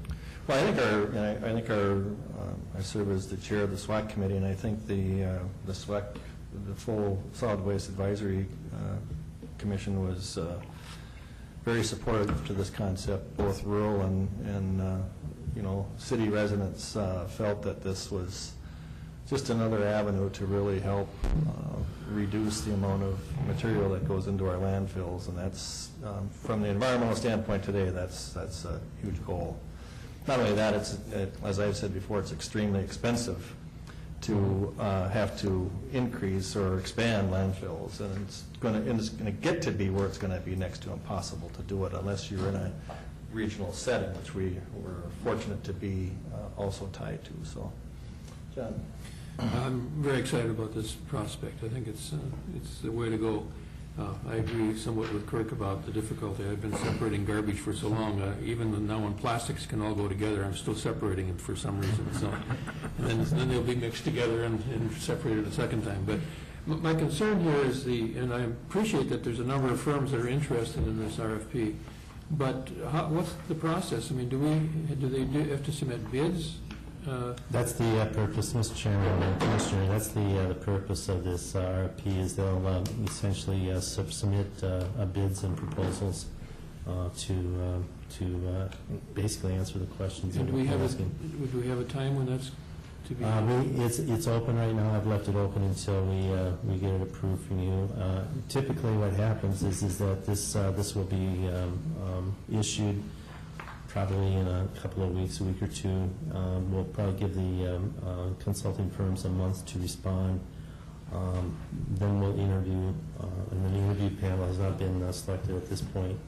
well, I think I serve as the chair of the SWAC committee, and I think the SWAC, the full Solid Waste Advisory Commission, was very supportive to this concept. Both rural and city residents felt that this was just another avenue to really help reduce the amount of material that goes into our landfills, and that's, from the environmental standpoint today, that's a huge goal. Not only that, as I've said before, it's extremely expensive to have to increase or expand landfills, and it's going to get to be where it's going to be next to impossible to do it unless you're in a regional setting, which we were fortunate to be also tied to. So, John. I'm very excited about this prospect. I think it's the way to go. I agree somewhat with Kirk about the difficulty. I've been separating garbage for so long. Even now when plastics can all go together, I'm still separating them for some reason. So, and then they'll be mixed together and separated a second time. But my concern here is and I appreciate that there's a number of firms that are interested in this RFP. But what's the process? I mean, do they have to submit bids? That's the purpose, Mr. Chairman and Commissioner. That's the purpose of this RFP, is they'll essentially submit bids and proposals to basically answer the questions. And do we have a time when that's to be? It's open right now. I've left it open until we get it approved from you. Typically, what happens is that this will be issued probably in a couple of weeks, a week or two. We'll probably give the consulting firms a month to respond. Then we'll interview, and the interview panel has not been selected at this point.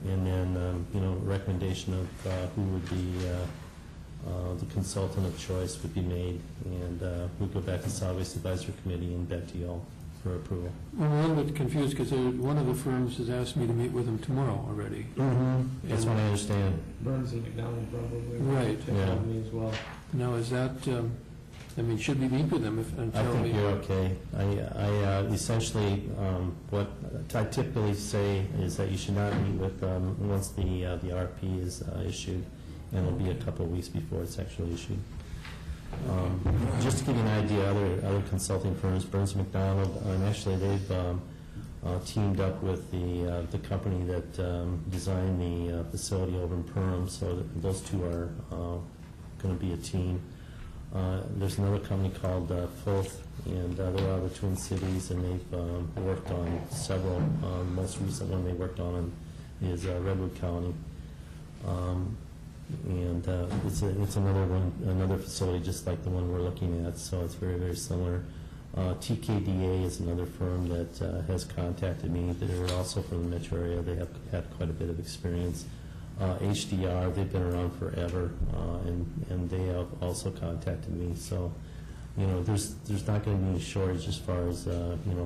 And then, recommendation of who would be the consultant of choice would be made, and we'll go back to Solid Waste Advisory Committee and back to y'all for approval. Well, I'm a little bit confused because one of the firms has asked me to meet with them tomorrow already. That's what I understand. Burns and McDonald probably. Right. Yeah. As well. Now, is that, should we meet with them until I think you're okay. I essentially, what I typically say is that you should not meet with once the RP is issued, and it'll be a couple of weeks before it's actually issued. Just to give you an idea, other consulting firms, Burns & McDonald, actually they've teamed up with the company that designed the facility over in Perham, so those two are going to be a team. There's another company called Fulth, and they're out of the Twin Cities, and they've worked on several. Most recent one they worked on is Redwood County. And it's another facility just like the one we're looking at, so it's very, very similar. TKDA is another firm that has contacted me. They're also from the metro area. They have had quite a bit of experience. HDR, they've been around forever, and they have also contacted me. So there's not going to be a shortage as far as,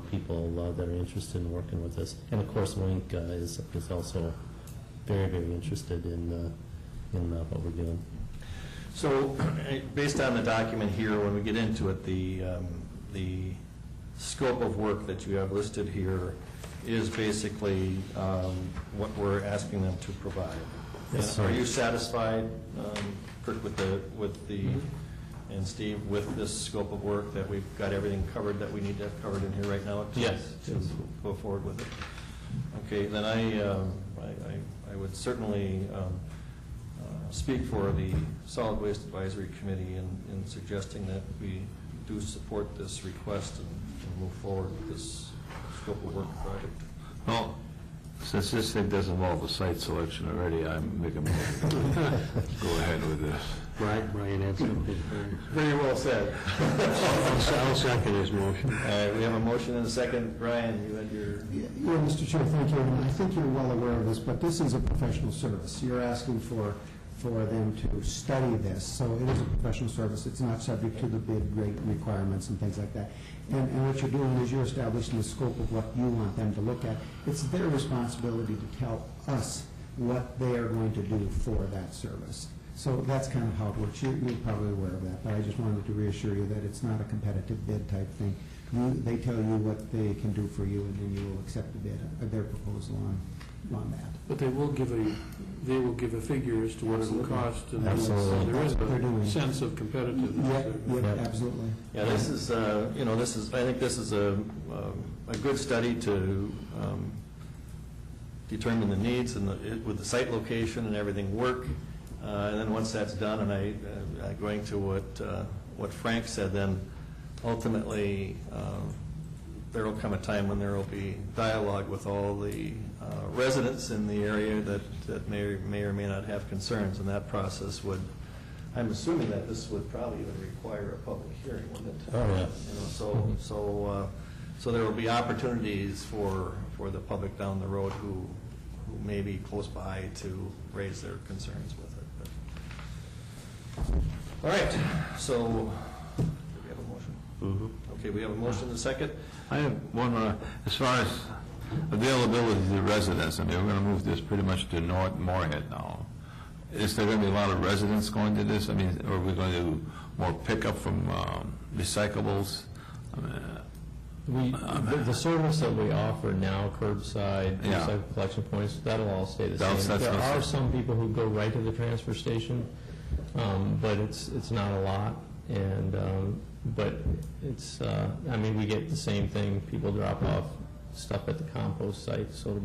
people that are interested in working with us. And of course, Wink is also very, very interested in what we're doing. So, based on the document here, when we get into it, the scope of work that you have listed here is basically what we're asking them to provide. Yes, And sir. are you satisfied, Kurt, with the and Steve, with this scope of work, that we've got everything covered that we need to have covered in here right now? Yes. To go forward with it. Okay, then I would certainly speak for the Solid Waste Advisory Committee in suggesting that we do support this request and move forward with this scope of work project. Well, since this thing does involve a site selection already, I'm making a motion to go ahead with this. Brian had something. Very well said. I'll second his motion. All right, we have a motion and a second. Brian, you had your... Yeah, Mr. Chair, thank you. And I think you're well aware of this, but this is a professional service. You're asking for them to study this, so it is a professional service. It's not subject to the bid rate requirements and things like that. And what you're doing is you're establishing the scope of what you want them to look at. It's their responsibility to tell us what they are going to do for that service. So that's kind of how it works. You're probably aware of that, but I just wanted to reassure you that it's not a competitive bid type thing. They tell you what they can do for you, and then you will accept the bid, their proposal on that. But they will give a figure as to what it will cost, and Absolutely. there is Absolutely. a sense of competitiveness. Yeah, absolutely. Yeah, this is, I think this is a good study to determine the needs and with the site location and everything work. And then once that's done, and going to what Frank said, then ultimately there will come a time when there will be dialogue with all the residents in the area that may or may not have concerns, and that process would, I'm assuming that this would probably even require a public hearing, wouldn't it? Oh, yeah. So there will be opportunities for the public down the road who may be close by to raise their concerns with it. All right, so do we have a motion? Mm-hmm. Okay, we have a motion and a second. I have one, as far as availability to the residents, I mean, we're going to move this pretty much to North Moorhead now. Is there going to be a lot of residents going to this? I mean, or are we going to do more pickup from recyclables? I mean, The service that we offer now, curbside, Yeah. recycle collection points, that'll all stay the That's same. There what I are said. some people who go right to the transfer station, but it's not a lot, and, but it's, I mean, we get the same thing, people drop off stuff at the compost site, so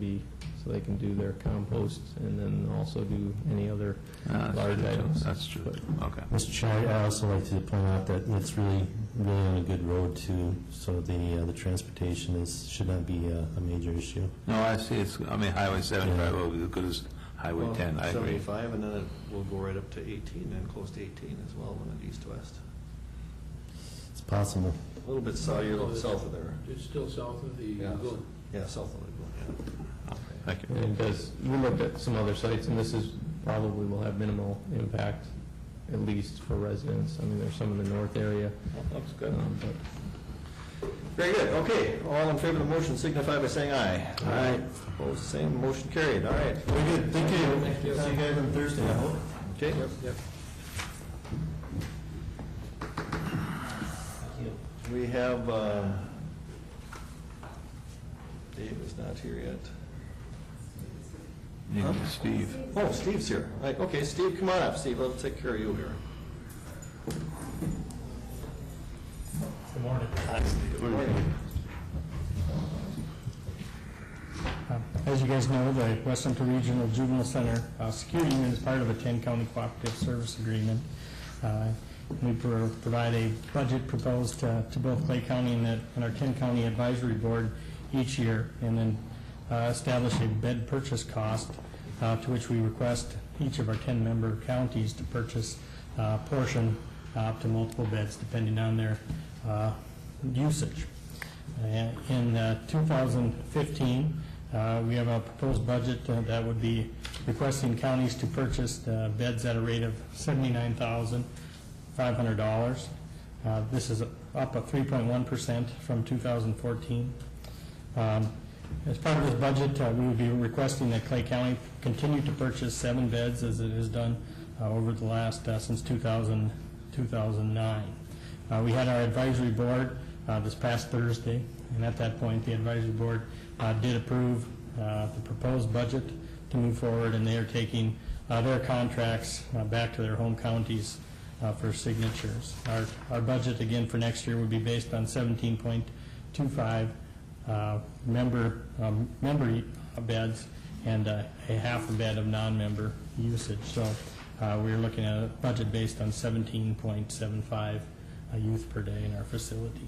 they can do their compost, and then also do any other large items. That's true. Okay. Mr. Chair, I also like to point out that it's really on a good road too, so the transportation should not be a major issue. No, I see. Highway 75 will be as good as Highway 10. I agree. 75, and then it will go right up to 18, and close to 18 as well, when it east-west. It's possible. A little bit south, you're a little south of there. It's still south of the lagoon. Yeah, south of the lagoon, yeah. Thank you. And we looked at some other sites, and this is probably will have minimal impact, at least for residents. I mean, there's some in the north area. Looks good. Very good. Okay, all in favor of the motion signify by saying aye. Aye. Opposed, same. Motion carried. All right. Very good. Thank you. Thank you. See you guys on Thursday, I hope. Okay. Yep. We have, Dave is not here yet. Huh? Steve. Oh, Steve's here. Right, okay, Steve, come on up. Steve, let's take care of you here. Good morning. Hi, Steve. Good morning. As you guys know, the West Central Regional Juvenile Center Security Unit is part of a 10-county cooperative service agreement. We provide a budget proposed to both Clay County and our 10-county advisory board each year, and then establish a bed purchase cost to which we request each of our 10-member counties to purchase a portion up to multiple beds depending on their usage. In 2015, we have a proposed budget that would be requesting counties to purchase beds at a rate of $79,500. This is up 3.1% from 2014. As part of this budget, we would be requesting that Clay County continue to purchase 7 beds as it has done over the last, since 2009. We had our advisory board this past Thursday, and at that point, the advisory board did approve the proposed budget to move forward, and they are taking their contracts back to their home counties for signatures. Our budget, again, for next year would be based on 17.25 member beds and a half a bed of non-member usage. So we're looking at a budget based on 17.75 youth per day in our facility.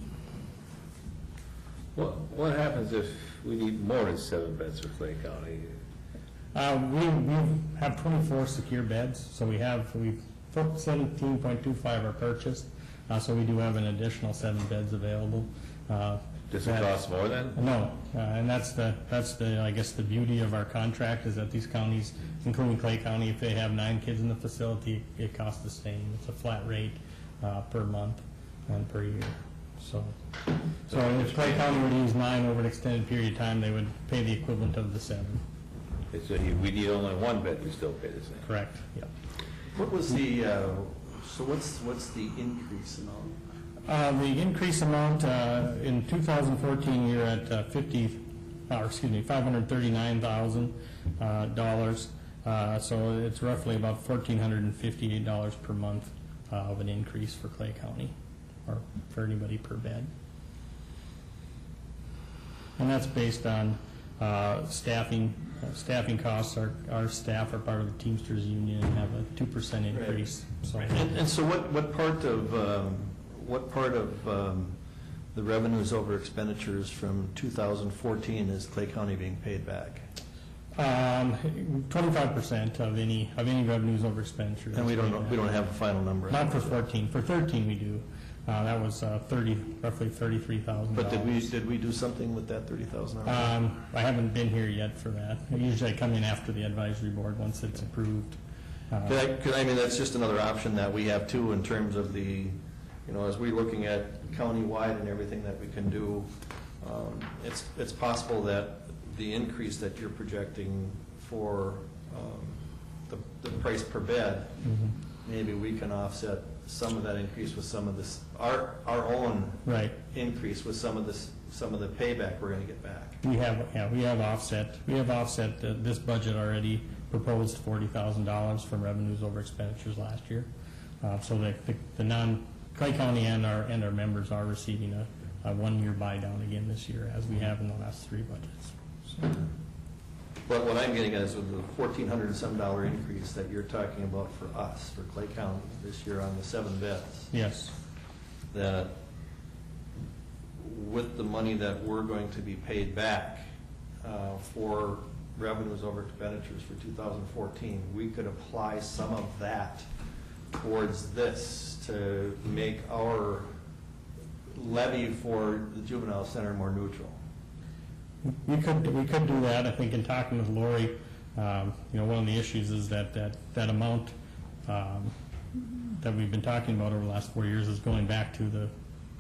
What happens if we need more than 7 beds for Clay County? We have 24 secure beds, so we've 17.25 are purchased, so we do have an additional 7 beds available. Does it cost more then? No, and that's the I guess the beauty of our contract is that these counties, including Clay County, if they have 9 kids in the facility, it costs the same. It's a flat rate per month and per year. So if Clay County were to use 9 over an extended period of time, they would pay the equivalent of the 7. So we need only 1 bed, we still pay the same. Correct. Yeah. What was the what's the increase amount? The increase amount in 2014, you're at $539,000. So it's roughly about $1,458 per month of an increase for Clay County, or for anybody per bed. And that's based on staffing costs. Our staff are part of the Teamsters Union and have a 2% increase. Right. So. And so what part of the revenues over expenditures from 2014 is Clay County being paid back? 25% of any revenues over expenditures. And we don't have a final number. Not for 14. For 13 we do. That was roughly $33,000. But did we do something with that $30,000? I haven't been here yet for that. Usually I come in after the advisory board once it's approved. That's just another option that we have too in terms of the, as we're looking at county-wide and everything that we can do. It's possible that the increase that you're projecting for the price per bed, maybe we can offset some of that increase with some of this, our own increase with some of the payback we're going to get back. We have offset this budget already proposed $40,000 from revenues over expenditures last year. So the Clay County and our members are receiving a 1-year buy down again this year, as we have in the last 3 budgets. So. But what I'm getting at is with the $1,400 and some increase that you're talking about for us, for Clay County this year on the 7 beds. Yes. That with the money that we're going to be paid back for revenues over expenditures for 2014, we could apply some of that towards this to make our levy for the juvenile center more neutral. We could do that. I think in talking with Lori, one of the issues is that amount that we've been talking about over the last 4 years is going back to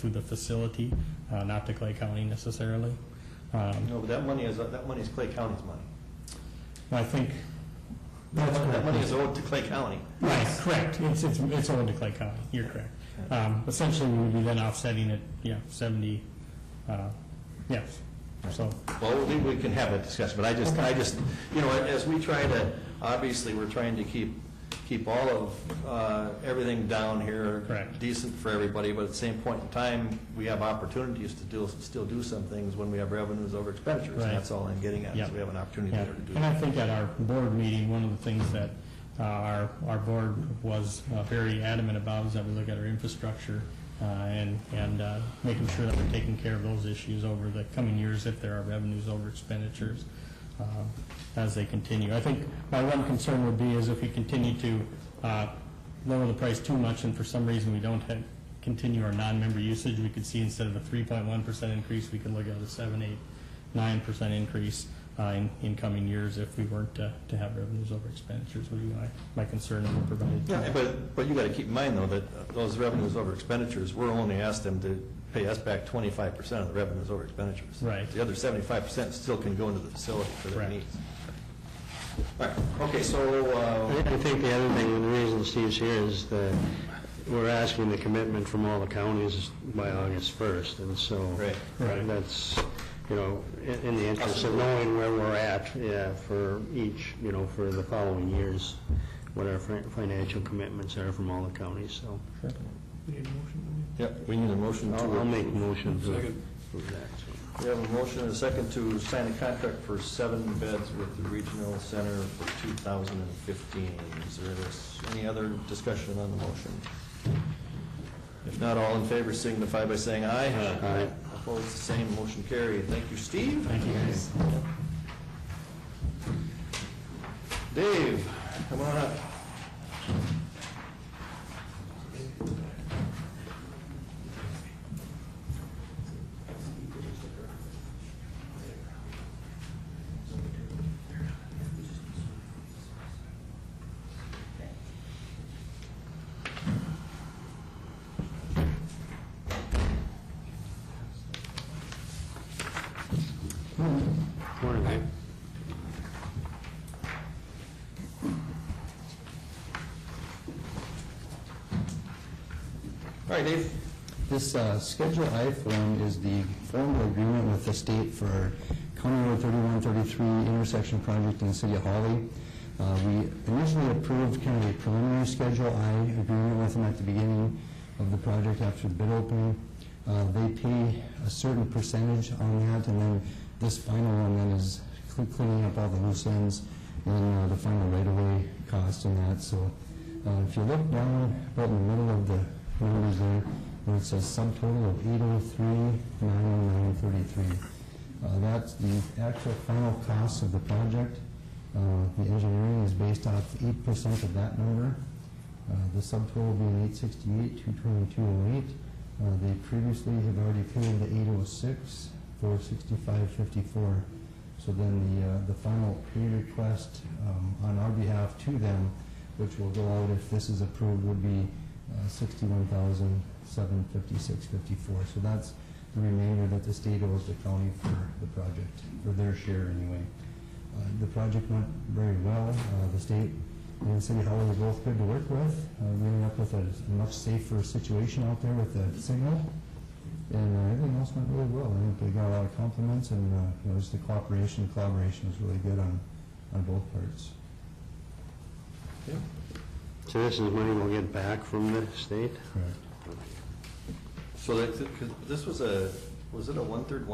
the facility, not to Clay County necessarily. No, but that money is Clay County's money. I think that money is owed to Clay County. Right, correct. It's owed to Clay County. You're correct. Essentially, we would be then offsetting it. 70. Yes. So. Well, we can have a discussion, but I just, as we try to, obviously, we're trying to keep all of everything down here decent for everybody, but at the same point in time, we have opportunities to still do some things when we have revenues over expenditures, and that's all I'm getting at. Is we have an opportunity there to do. And I think at our board meeting, one of the things that our board was very adamant about is that we look at our infrastructure and making sure that we're taking care of those issues over the coming years if there are revenues over expenditures as they continue. I think my one concern would be is if we continue to lower the price too much and for some reason we don't continue our non-member usage, we could see instead of a 3.1% increase, we could look at a 7, 8, 9% increase in coming years if we weren't to have revenues over expenditures would be my concern, and we'll provide it. Yeah, but you got to keep in mind, though, that those revenues over expenditures, we're only asked them to pay us back 25% of the revenues over expenditures. Right. The other 75% still can go into the facility for their Correct. needs. All right, okay, so... I think the other thing, and the reason Steve's here, is that we're asking the commitment from all the counties by August 1st, and so that's, you know, in the interest of knowing where we're at, for each, you know, for the following years, what our financial commitments are from all the counties, so. We need a motion, do we? Yep, we need a motion to... I'll make a motion to Second. approve that. So. We have a motion and a second to sign a contract for 7 beds with the Regional Center for 2015. Is there any other discussion on the motion? If not, all in favor signify by saying aye. Aye. Opposed, the same. Motion carried. Thank you, Steve. Thank you, guys. Dave, come on up. Morning, Dave. All right, Dave. This Schedule I form is the formal agreement with the state for County Road 3133 intersection project in the city of Hawley. We initially approved kind of a preliminary Schedule I agreement with them at the beginning of the project after the bid opening. They pay a certain percentage on that, and then this final one then is cleaning up all the loose ends and the final right-of-way cost and that. So if you look down about in the middle of the numbers there, where it says subtotal of 803,909.33. That's the actual final cost of the project. The engineering is based off 8% of that number. The subtotal being 868,222.08. They previously have already paid the 806, 465.54. So then the final pay request on our behalf to them, which will go out if this is approved, would be $61,756.54. So that's the remainder that the state owes the county for the project, for their share anyway. The project went very well. The state and City Hall were both good to work with. We ended up with a much safer situation out there with the signal, and everything else went really well. I think they got a lot of compliments, and you know, just the collaboration was really good on both parts. Yeah. So this is money we'll get back from the state? Correct. So this was it a one-third? It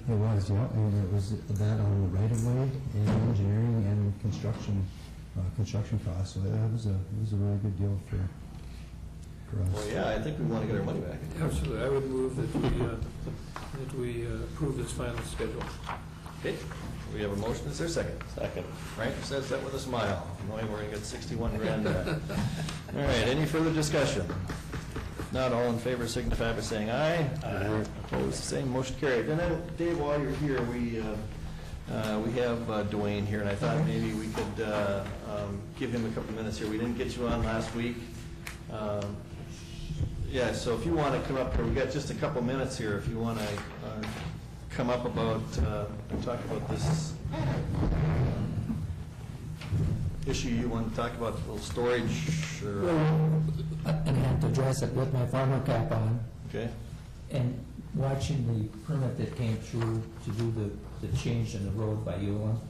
was, yeah, and it was that on the right-of-way and engineering and construction costs. So it was a really good deal for us. Well, yeah, I think we want to get our money back. Absolutely. I would move that we approve this final schedule. Okay, we have a motion. Is there a second? Second. Frank says that with a smile, knowing we're going to get 61 grand back. All right, any further discussion? Not all in favor signify by saying aye. Aye. Opposed, the same. Motion carried. And then, Dave, while you're here, we have Dwayne here, and I thought maybe we could give him a couple minutes here. We didn't get you on last week. Yeah, so if you want to come up here, we've got just a couple minutes here. If you want to come up about and talk about this issue you want to talk about, a little storage or... Well, I have to address it with my farmer cap on. Okay. And watching the permit that came through to do the change in the road by Ewan,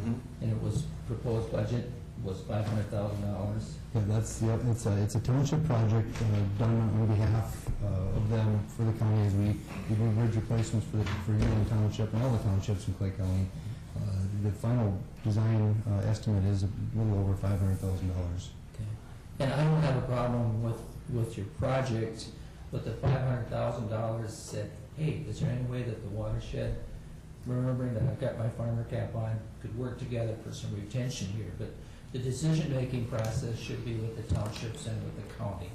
and it was proposed budget was $500,000. Yeah, it's a township project done on behalf of them for the county as we do bridge replacements for Union Township and all the townships in Clay County. The final design estimate is a little over $500,000. Okay. And I don't have a problem with your project, but the $500,000 said, hey, is there any way that the watershed, remembering that I've got my farmer cap on, could work together for some retention here, but the decision-making process should be with the townships and with the county.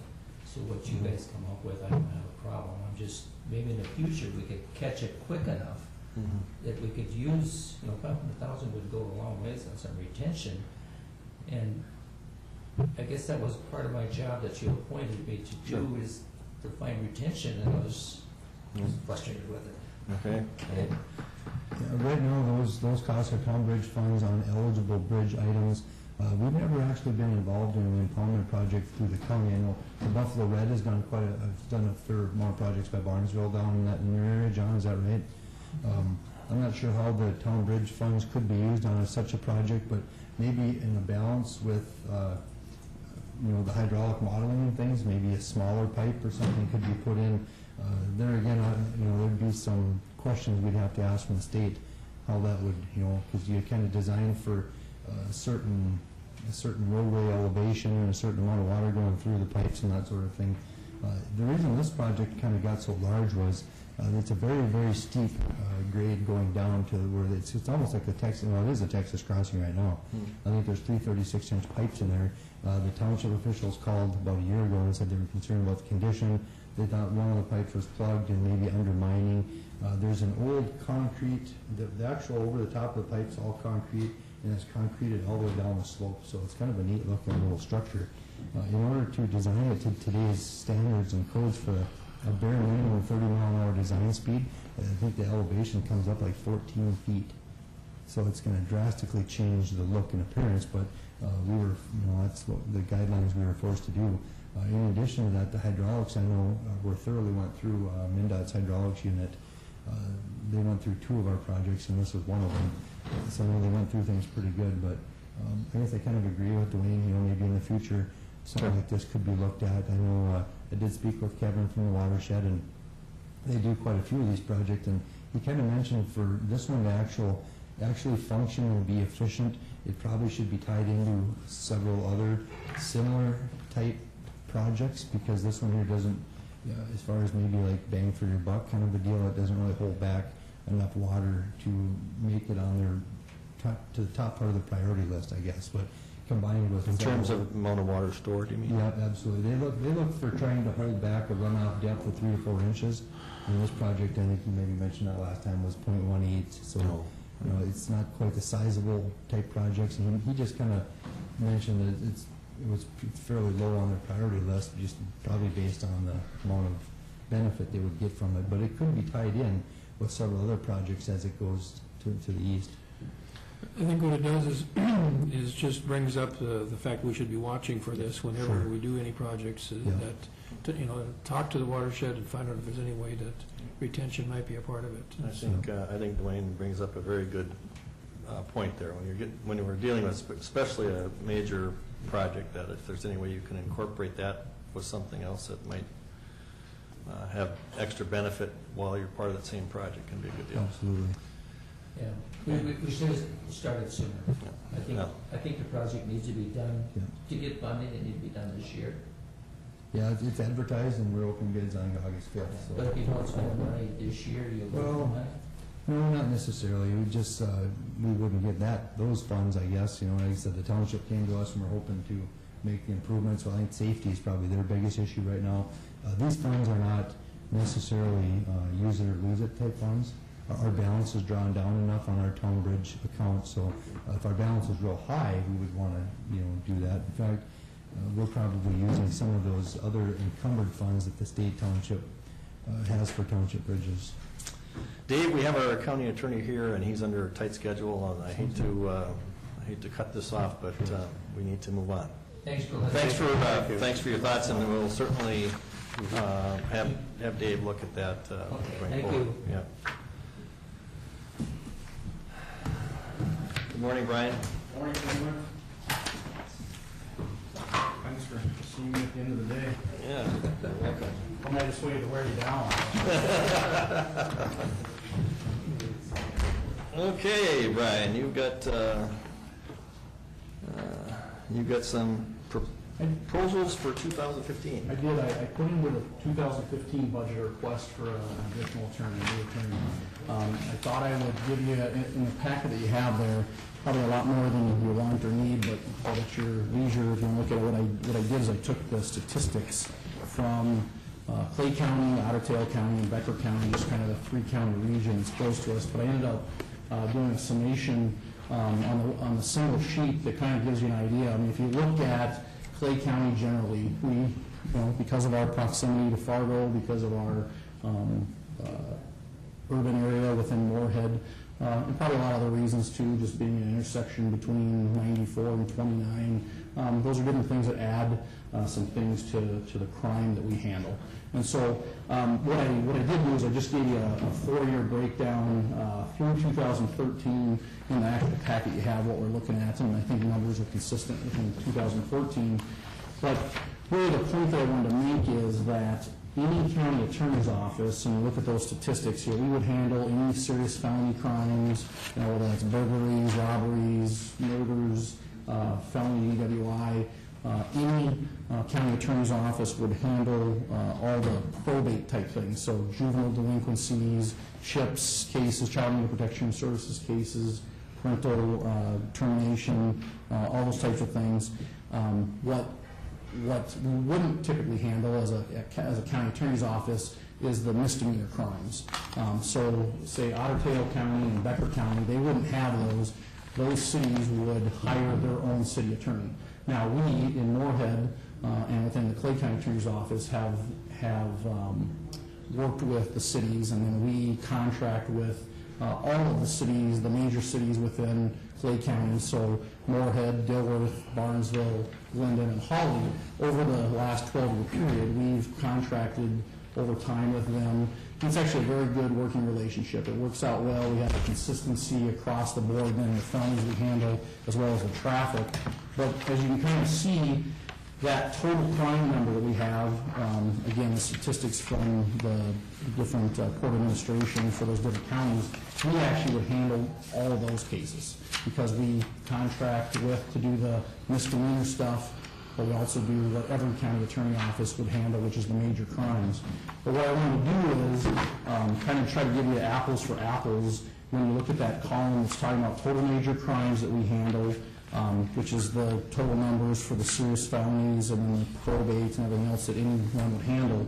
So what you guys come up with, I don't have a problem. I'm just, maybe in the future, we could catch it quick enough that we could use, you know, 500,000 would go a long ways on some retention. And I guess that was part of my job that you appointed me to do, is to find retention, and I was frustrated with it. Okay. Yeah, right now, those costs are town bridge funds on eligible bridge items. We've never actually been involved in an impoundment project through the county. I know the Buffalo Red has done done a fair amount of projects by Barnesville down in your area. John, is that right? I'm not sure how the town bridge funds could be used on such a project, but maybe in a balance with, you know, the hydraulic modeling and things, maybe a smaller pipe or something could be put in. There again, you know, there'd be some questions we'd have to ask from the state, how that would, you know, because you kind of design for a certain roadway elevation and a certain amount of water going through the pipes and that sort of thing. The reason this project kind of got so large was it's a very, very steep grade going down to where it's almost like the Texas, well, it is a Texas crossing right now. I think there's 3 36-inch pipes in there. The township officials called about a year ago and said they were concerned about the condition. They thought one of the pipes was plugged and maybe undermining. There's an old concrete, the actual over the top of the pipe's all concrete, and it's concreted all the way down the slope, so it's kind of a neat looking little structure. In order to design it to today's standards and codes for a bare minimum 30-mile-an-hour design speed, I think the elevation comes up like 14 feet. So it's going to drastically change the look and appearance, but we were, you know, that's what the guidelines we were forced to do. In addition to that, the hydraulics, I know, were thoroughly went through MnDOT's hydraulics unit. They went through 2 of our projects, and this was one of them. So I know they went through things pretty good, but I guess I kind of agree with Dwayne, you know, maybe in the future, something like this could be looked at. I know I did speak with Kevin from the watershed, and they do quite a few of these projects, and he kind of mentioned for this one to actually function and be efficient, it probably should be tied into several other similar type projects, because this one here doesn't, as far as maybe like bang for your buck kind of a deal, it doesn't really hold back enough water to make it on their to the top part of the priority list, I guess. But combined with in terms of amount of water stored, you mean? Yeah, absolutely. They look for trying to hold back a runoff depth of 3 or 4 inches. And this project, I think you maybe mentioned that last time, was 0.18. So you know, it's not quite the sizable type projects. And he just kind of mentioned that it was fairly low on their priority list, just probably based on the amount of benefit they would get from it. But it could be tied in with several other projects as it goes to the east. I think what it does is just brings up the fact we should be watching for this whenever we do any projects, that, you know, talk to the watershed and find out if there's any way that retention might be a part of it. I think Dwayne brings up a very good point there. When we're dealing with especially a major project, that if there's any way you can incorporate that with something else that might have extra benefit while you're part of that same project, can be a good deal. Absolutely. Yeah, we should have started sooner. I think the project needs to be done, to get funding, it needs to be done this year. Yeah, it's advertised and we're open bids on August 5th. So. But if you don't spend money this year, you'll get money? No, not necessarily. We just, we wouldn't get those funds, I guess. You know, like I said, the township came to us and we're hoping to make the improvements. So I think safety is probably their biggest issue right now. These funds are not necessarily use it or lose it type funds. Our balance is drawn down enough on our town bridge account, so if our balance is real high, we would want to, you know, do that. In fact, we're probably using some of those other encumbered funds that the state township has for township bridges. Dave, we have our county attorney here, and he's under a tight schedule, and I hate to cut this off, but we need to move on. Thanks for your thoughts, and we'll certainly have Dave look at that going forward. Yeah. Good morning, Brian. Good morning, everyone. Thanks for seeing me at the end of the day. Yeah, welcome. I might just wait to wear you down. Okay, Brian, you've got some proposals for 2015. I did. I put in with a 2015 budget request for an additional attorney, new attorney. I thought I would give you, in the packet that you have there, probably a lot more than you want or need, but at your leisure, if you look at it, what I did is I took the statistics from Clay County, Otter Tail County, and Becker County, just kind of the three county regions close to us. But I ended up doing a summation on the single sheet that kind of gives you an idea. I mean, if you look at Clay County generally, we, because of our proximity to Fargo, because of our urban area within Moorhead, and probably a lot of other reasons too, just being an intersection between 94 and 29. Those are different things that add some things to the crime that we handle. And so what I did was I just gave you a 4-year breakdown through 2013 in the actual packet you have what we're looking at, and I think the numbers are consistent within 2014. But really the point that I wanted to make is that any county attorney's office, and look at those statistics here, we would handle any serious felony crimes, whether that's burglaries, robberies, murders, felony DWI. Any county attorney's office would handle all the probate type things, so juvenile delinquencies, CHIPS cases, Child and Youth Protection Services cases, parental termination, all those types of things. What we wouldn't typically handle as a county attorney's office is the misdemeanor crimes. So say Otter Tail County and Becker County, they wouldn't have those. Those cities would hire their own city attorney. Now we in Moorhead and within the Clay County Attorney's Office have worked with the cities, and then we contract with all of the cities, the major cities within Clay County, so Moorhead, Dilworth, Barnesville, Linden, and Hawley. Over the last 12-year period, we've contracted over time with them. It's actually a very good working relationship. It works out well. We have a consistency across the board in the felonies we handle as well as the traffic. But as you can kind of see, that total crime number that we have, again, the statistics from the different court administration for those different counties, we actually would handle all of those cases because we contract with to do the misdemeanor stuff, but we also do what every county attorney office would handle, which is the major crimes. But what I want to do is kind of try to give you apples for apples. When you look at that column that's talking about total major crimes that we handle, which is the total numbers for the serious felonies and then the probates and everything else that anyone would handle,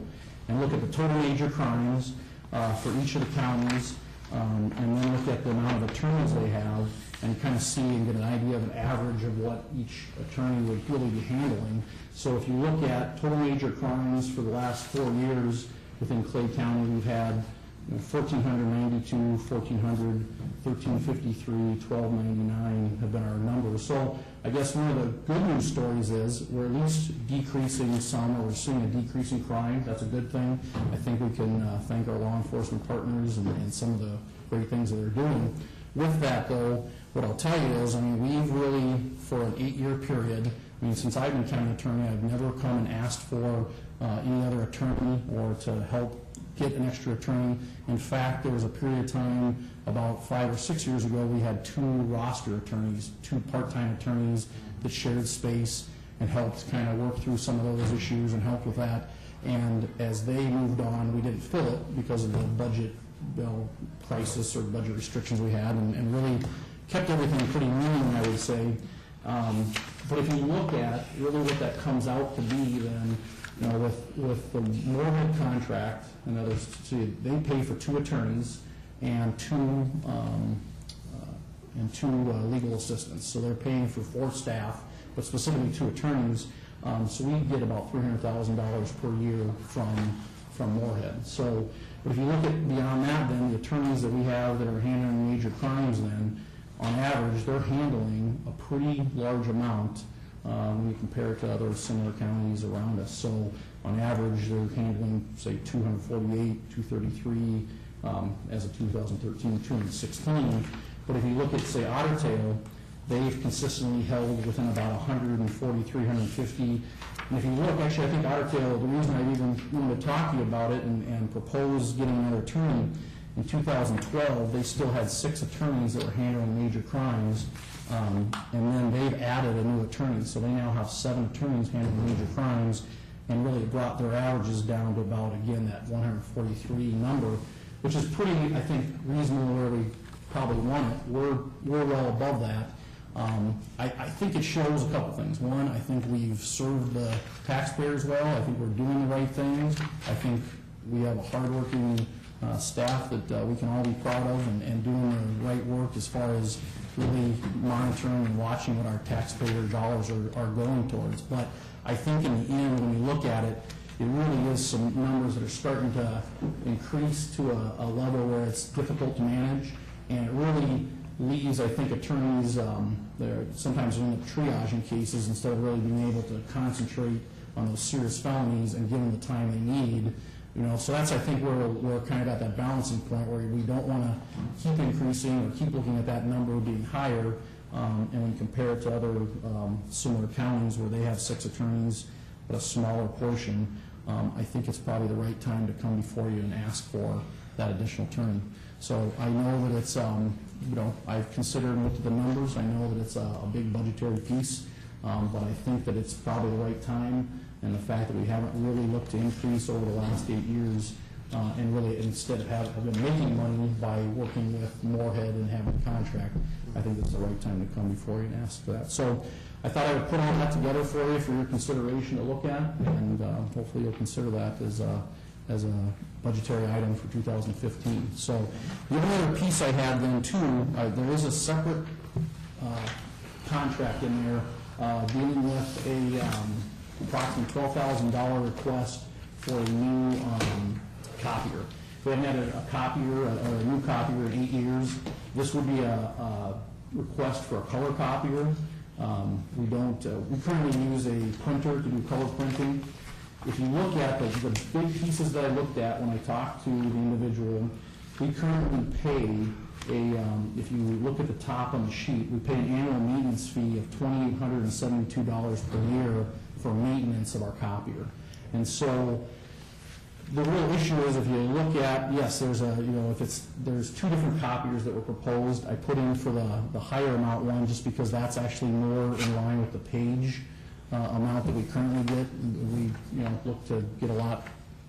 and look at the total major crimes for each of the counties, and then look at the amount of attorneys they have, and kind of see and get an idea of an average of what each attorney would really be handling. So if you look at total major crimes for the last 4 years within Clay County, we've had 1,492, 1,400, 1,353, 1,299 have been our numbers. So I guess one of the good news stories is we're at least decreasing some, or we're seeing a decrease in crime. That's a good thing. I think we can thank our law enforcement partners and some of the great things that they're doing. With that, though, what I'll tell you is, I mean, we've really, for an 8-year period, I mean, since I've been county attorney, I've never come and asked for any other attorney or to help get an extra attorney. In fact, there was a period of time about 5 or 6 years ago, we had 2 roster attorneys, 2 part-time attorneys that shared space and helped kind of work through some of those issues and helped with that. And as they moved on, we didn't fill it because of the budget bill crisis or budget restrictions we had, and really kept everything pretty lean, I would say. But if you look at really what that comes out to be, then with the Moorhead contract, in others, they pay for 2 attorneys and two legal assistants. So they're paying for 4 staff, but specifically 2 attorneys. So we get about $300,000 per year from Moorhead. So, but if you look at beyond that, then the attorneys that we have that are handling major crimes, then on average they're handling a pretty large amount when you compare it to other similar counties around us. So on average they're handling, say, 248, 233 as of 2013, 216. But if you look at, say, Otter Tail, they've consistently held within about 140, 350. And if you look, actually, I think Otter Tail, the reason I even wanted to talk to you about it and propose getting another attorney, in 2012, they still had 6 attorneys that were handling major crimes, and then they've added a new attorney. So they now have 7 attorneys handling major crimes, and really brought their averages down to about, again, that 143 number, which is pretty, I think, reasonable where we probably want it. We're well above that. I think it shows a couple things. One, I think we've served the taxpayers well. I think we're doing the right things. I think we have a hardworking staff that we can all be proud of and doing the right work as far as really monitoring and watching what our taxpayer dollars are going towards. But I think in the end, when we look at it, it really is some numbers that are starting to increase to a level where it's difficult to manage, and it really leaves, I think, attorneys, they're sometimes in the triaging cases instead of really being able to concentrate on those serious felonies and give them the time they need. So that's, I think, where we're kind of at that balancing point where we don't want to keep increasing or keep looking at that number being higher, and when you compare it to other similar counties where they have 6 attorneys but a smaller portion, I think it's probably the right time to come before you and ask for that additional attorney. So I know that it's, I've considered and looked at the numbers. I know that it's a big budgetary piece, but I think that it's probably the right time, and the fact that we haven't really looked to increase over the last 8 years, and really instead have been making money by working with Moorhead and having a contract, I think it's the right time to come before you and ask for that. So I thought I would put all that together for you for your consideration to look at, and hopefully you'll consider that as a budgetary item for 2015. So the only other piece I had then too, there is a separate contract in there dealing with a approximately $12,000 request for a new copier. We haven't had a copier, or a new copier in 8 years. This would be a request for a color copier. We currently use a printer to do color printing. If you look at the big pieces that I looked at when I talked to the individual, we currently pay if you look at the top on the sheet, we pay an annual maintenance fee of $2,872 per year for maintenance of our copier. And so the real issue is, if you look at, yes, there's there's 2 different copiers that were proposed. I put in for the higher amount one just because that's actually more in line with the page amount that we currently get. We look to get a lot,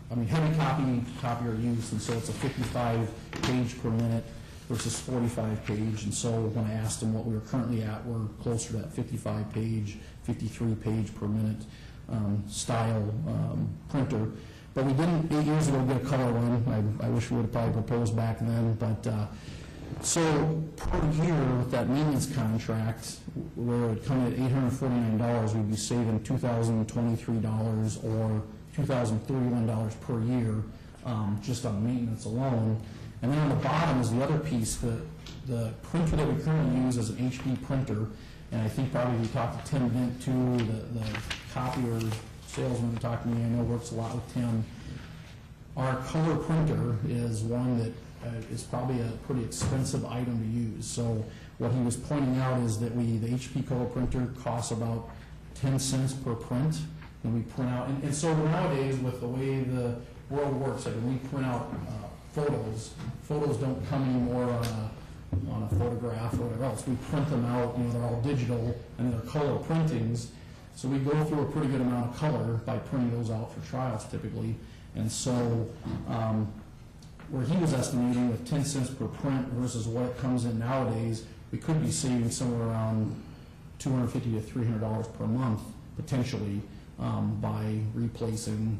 heavy copier use, and so it's a 55 page per minute versus 45 page. And so when I asked them what we were currently at, we're closer to that 55 page, 53 page per minute style printer. But we didn't 8 years ago get a color one. I wish we would have probably proposed back then. But so per year with that maintenance contract, where it would come at $849, we'd be saving $2,023 or $2,031 per year just on maintenance alone. And then on the bottom is the other piece, the printer that we currently use is an HP printer. And I think probably we talked to Tim Vint too, the copier salesman who talked to me, I know works a lot with Tim. Our color printer is one that is probably a pretty expensive item to use. So what he was pointing out is that the HP color printer costs about 10 cents per print, and we print out, and so nowadays with the way the world works, like when we print out photos don't come anymore on a photograph or whatever else. We print them out, they're all digital and they're color printings. So we go through a pretty good amount of color by printing those out for trials typically. And so where he was estimating with 10 cents per print versus what it comes in nowadays, we could be saving somewhere around $250 to $300 per month potentially by replacing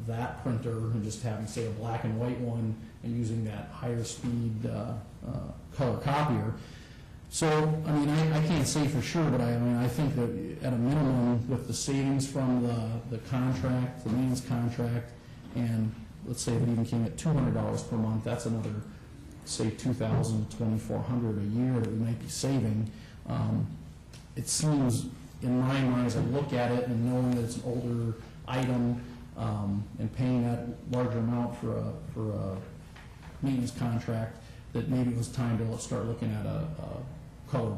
that printer and just having, say, a black and white one and using that higher speed color copier. So, I can't say for sure, but I think that at a minimum, with the savings from the contract, the maintenance contract, and let's say if it even came at $200 per month, that's another, say, $2,000 to $2,400 a year that we might be saving. It seems, in my mind, as I look at it and knowing that it's an older item and paying that larger amount for a maintenance contract, that maybe it was time to start looking at a color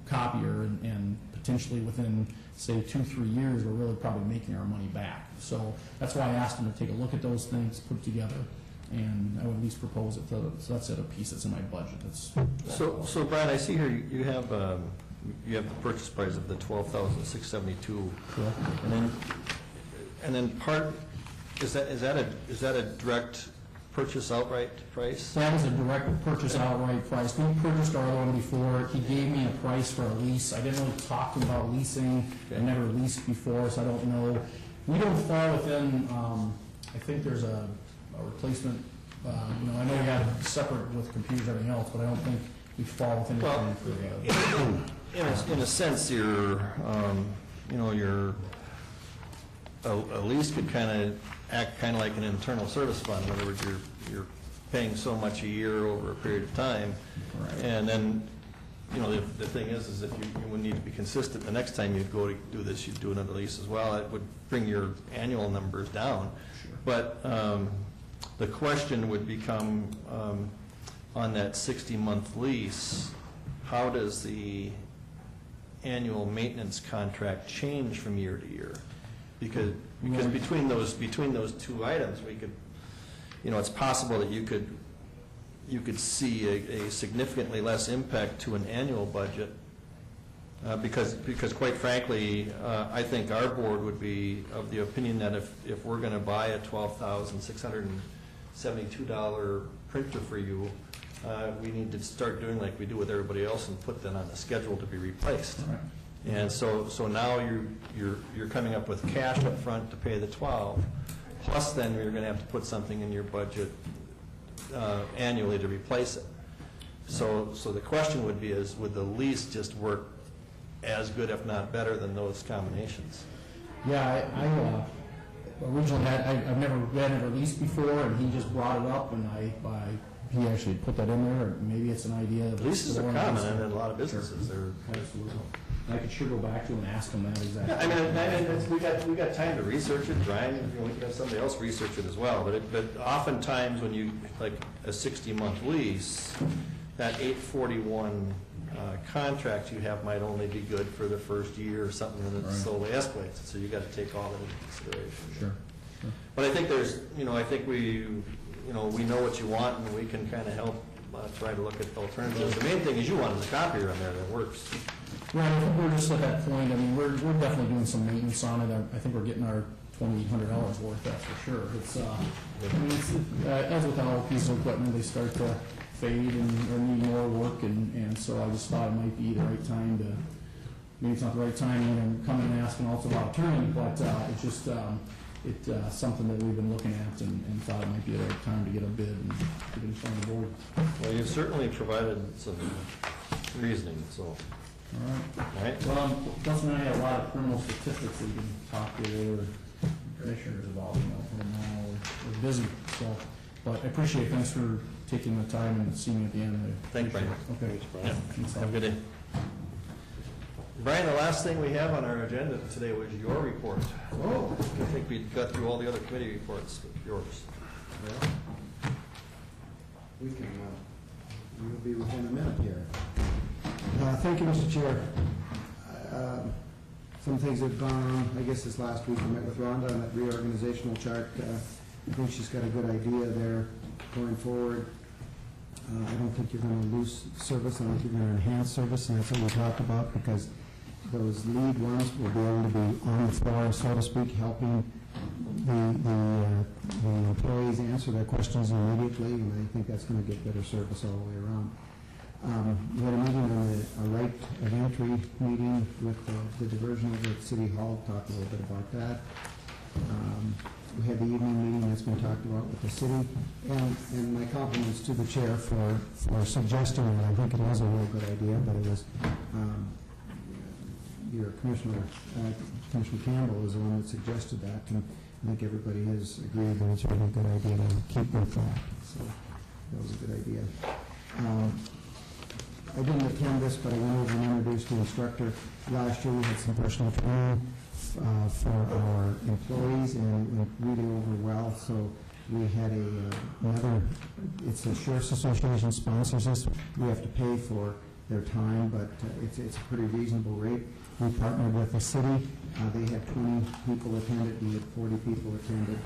copier and potentially within, say, 2-3 years, we're really probably making our money back. So that's why I asked them to take a look at those things, put it together, and I would at least propose it. So that's a piece that's in my budget. So Brian, I see here you have the purchase price of the $12,672. Correct. And then part is that a direct purchase outright price? That was a direct purchase outright price. We purchased our other one before. He gave me a price for a lease. I didn't really talk to him about leasing. I never leased before, so I don't know. We don't fall within, I think there's a replacement, I know we got it separate with computers and everything else, but I don't think we fall within Well, in a sense, a lease could kind of act kind of like an internal service fund. In other words, you're paying so much a year over a period of time. Right. And then, the thing is if you would need to be consistent, the next time you'd go to do this, you'd do another lease as well. It would bring your annual numbers down. Sure. But the question would become, on that 60-month lease, how does the annual maintenance contract change from year to year? Because between those two items, we could, it's possible that you could see a significantly less impact to an annual budget, because quite frankly, I think our board would be of the opinion that if we're going to buy a $12,672 printer for you, we need to start doing like we do with everybody else and put them on the schedule to be replaced. Right. And so now you're coming up with cash up front to pay the 12, plus then you're going to have to put something in your budget annually to replace it. So the question would be would the lease just work as good, if not better, than those combinations? Yeah, I originally I've never been at a lease before, and he just brought it up, and he actually put that in there, or maybe it's an idea. Leases are common in a lot of businesses. Sure. Absolutely. I could sure go back to him and ask him that exactly. Yeah, we got time to research it. Brian, we can have somebody else research it as well. But oftentimes when you, like a 60-month lease, that 841 contract you have might only be good for the first year or something, and it slowly escalates. So you got to take all that into consideration. Sure. But I think I think we know what you want, and we can kind of help try to look at alternatives. The main thing is you wanted a copier on there that works. Right, I think we're just at that point. I mean, we're definitely doing some maintenance on it. I think we're getting our $2,800 worth, that's for sure. It's, as with all pieces of equipment, they start to fade or need more work, and so I just thought it might be the right time to, maybe it's not the right time to come in and ask an also about turning, but it's just, it's something that we've been looking at and thought it might be the right time to get a bid and get it in front of the board. Well, you've certainly provided some reasoning, so. All right. Well, Dustin and I have a lot of criminal statistics that we can talk to the other commissioners about, from now, we're busy, so, but I appreciate it. Thanks for taking the time and seeing me at the end. Thanks, Brian. Okay. Thanks, Brian. Yeah. Have a good day. Brian, the last thing we have on our agenda today was your report. Oh. I think we got through all the other committee reports, yours. Yeah. We can, we'll be within a minute here. Thank you, Mr. Chair. Some things have gone on, I guess this last week. I met with Rhonda on that reorganizational chart. I think she's got a good idea there going forward. I don't think you're going to lose service. I don't think you're going to enhance service, and that's what we talked about, because those lead ones will be able to be on the floor, so to speak, helping the employees answer their questions immediately, and I think that's going to get better service all the way around. We had a meeting on a right of entry meeting with the diversion over at City Hall, talked a little bit about that. We had the evening meeting that's been talked about with the city, and my compliments to the chair for suggesting that. I think it was a real good idea, but it was your Commissioner Campbell was the one that suggested that, and I think everybody has agreed that it's a really good idea to keep with that. So that was a good idea. I didn't attend this, but I went over and introduced the instructor. Last year we had some personal training for our employees, and it went really over well. So we had another, it's the Sheriff's Association sponsors this. We have to pay for their time, but it's a pretty reasonable rate. We partnered with the city. They had 20 people attended. We had 40 people attended.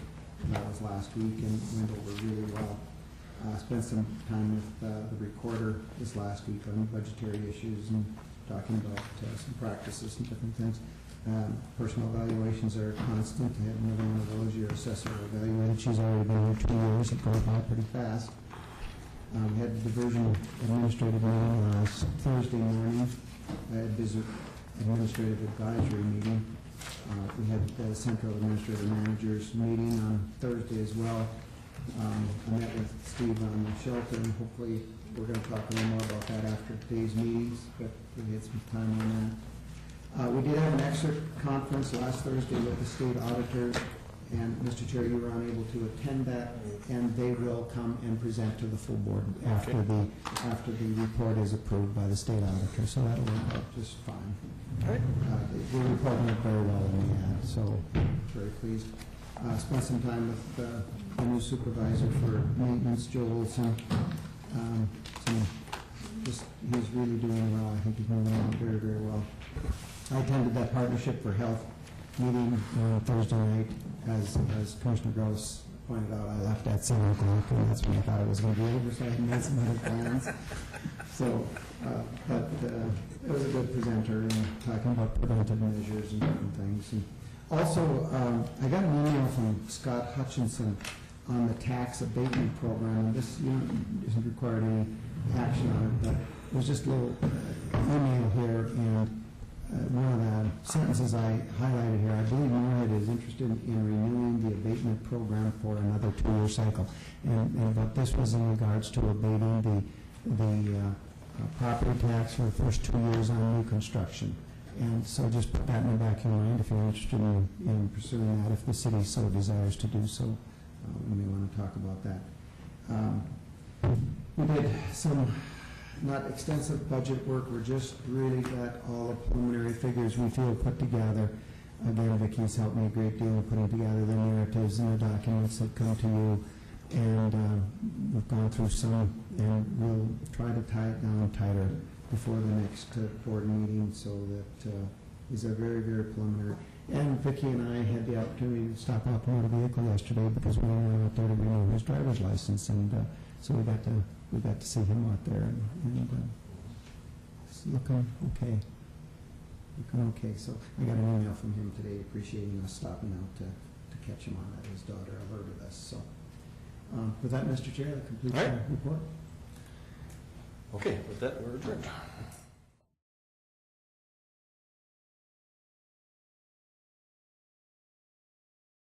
That was last week, and it went over really well. Spent some time with the recorder this last week on budgetary issues and talking about some practices and different things. Personal evaluations are constant. I had another one of those. Your assessor evaluated. She's already been here 2 years. It goes by pretty fast. We had the diversion administrative meeting last Thursday morning. I had visit administrative advisory meeting. We had the central administrative managers meeting on Thursday as well. I met with Steve on the shelter, and hopefully we're going to talk a little more about that after today's meetings, but we had some time on that. We did have an excerpt conference last Thursday with the state auditors, and Mr. Chair, you were unable to attend that, and they will come and present to the full board after the report is approved by the state auditor, so that'll work out just fine. All right. They reported it very well in the end, so very pleased. Spent some time with the new supervisor for maintenance, Joe Wilson. He's really doing well. I think he's moving along very, very well. I attended that Partnership for Health meeting on Thursday night. As Commissioner Gross pointed out, I left at 7 o'clock, and that's when I thought it was going to be over, so I had made some other plans. So, but it was a good presenter and talking about preventive measures and different things. And also, I got an email from Scott Hutchinson on the tax abatement program, and this doesn't require any action on it, but it was just a little email here, and one of the sentences I highlighted here, I believe Moorhead is interested in renewing the abatement program for another 2-year cycle. And but this was in regards to abating the property tax for the first 2 years on new construction. And so just put that in the back of your mind if you're interested in pursuing that, if the city so desires to do so. We may want to talk about that. We did some not extensive budget work. We're just really got all the preliminary figures we feel put together. Again, Vicki's helped me a great deal in putting together the narratives and the documents that come to you. And we've gone through some, and we'll try to tie it down tighter before the next board meeting, so that these are very, very preliminary. And Vicki and I had the opportunity to stop off on a vehicle yesterday because we went out there to renew his driver's license, and so we got to see him out there, and it's looking okay. So I got an email from him today appreciating us stopping out to catch him on that. His daughter alerted us. So with that, Mr. Chair, that completes my report. Okay, with that, we're adjourned.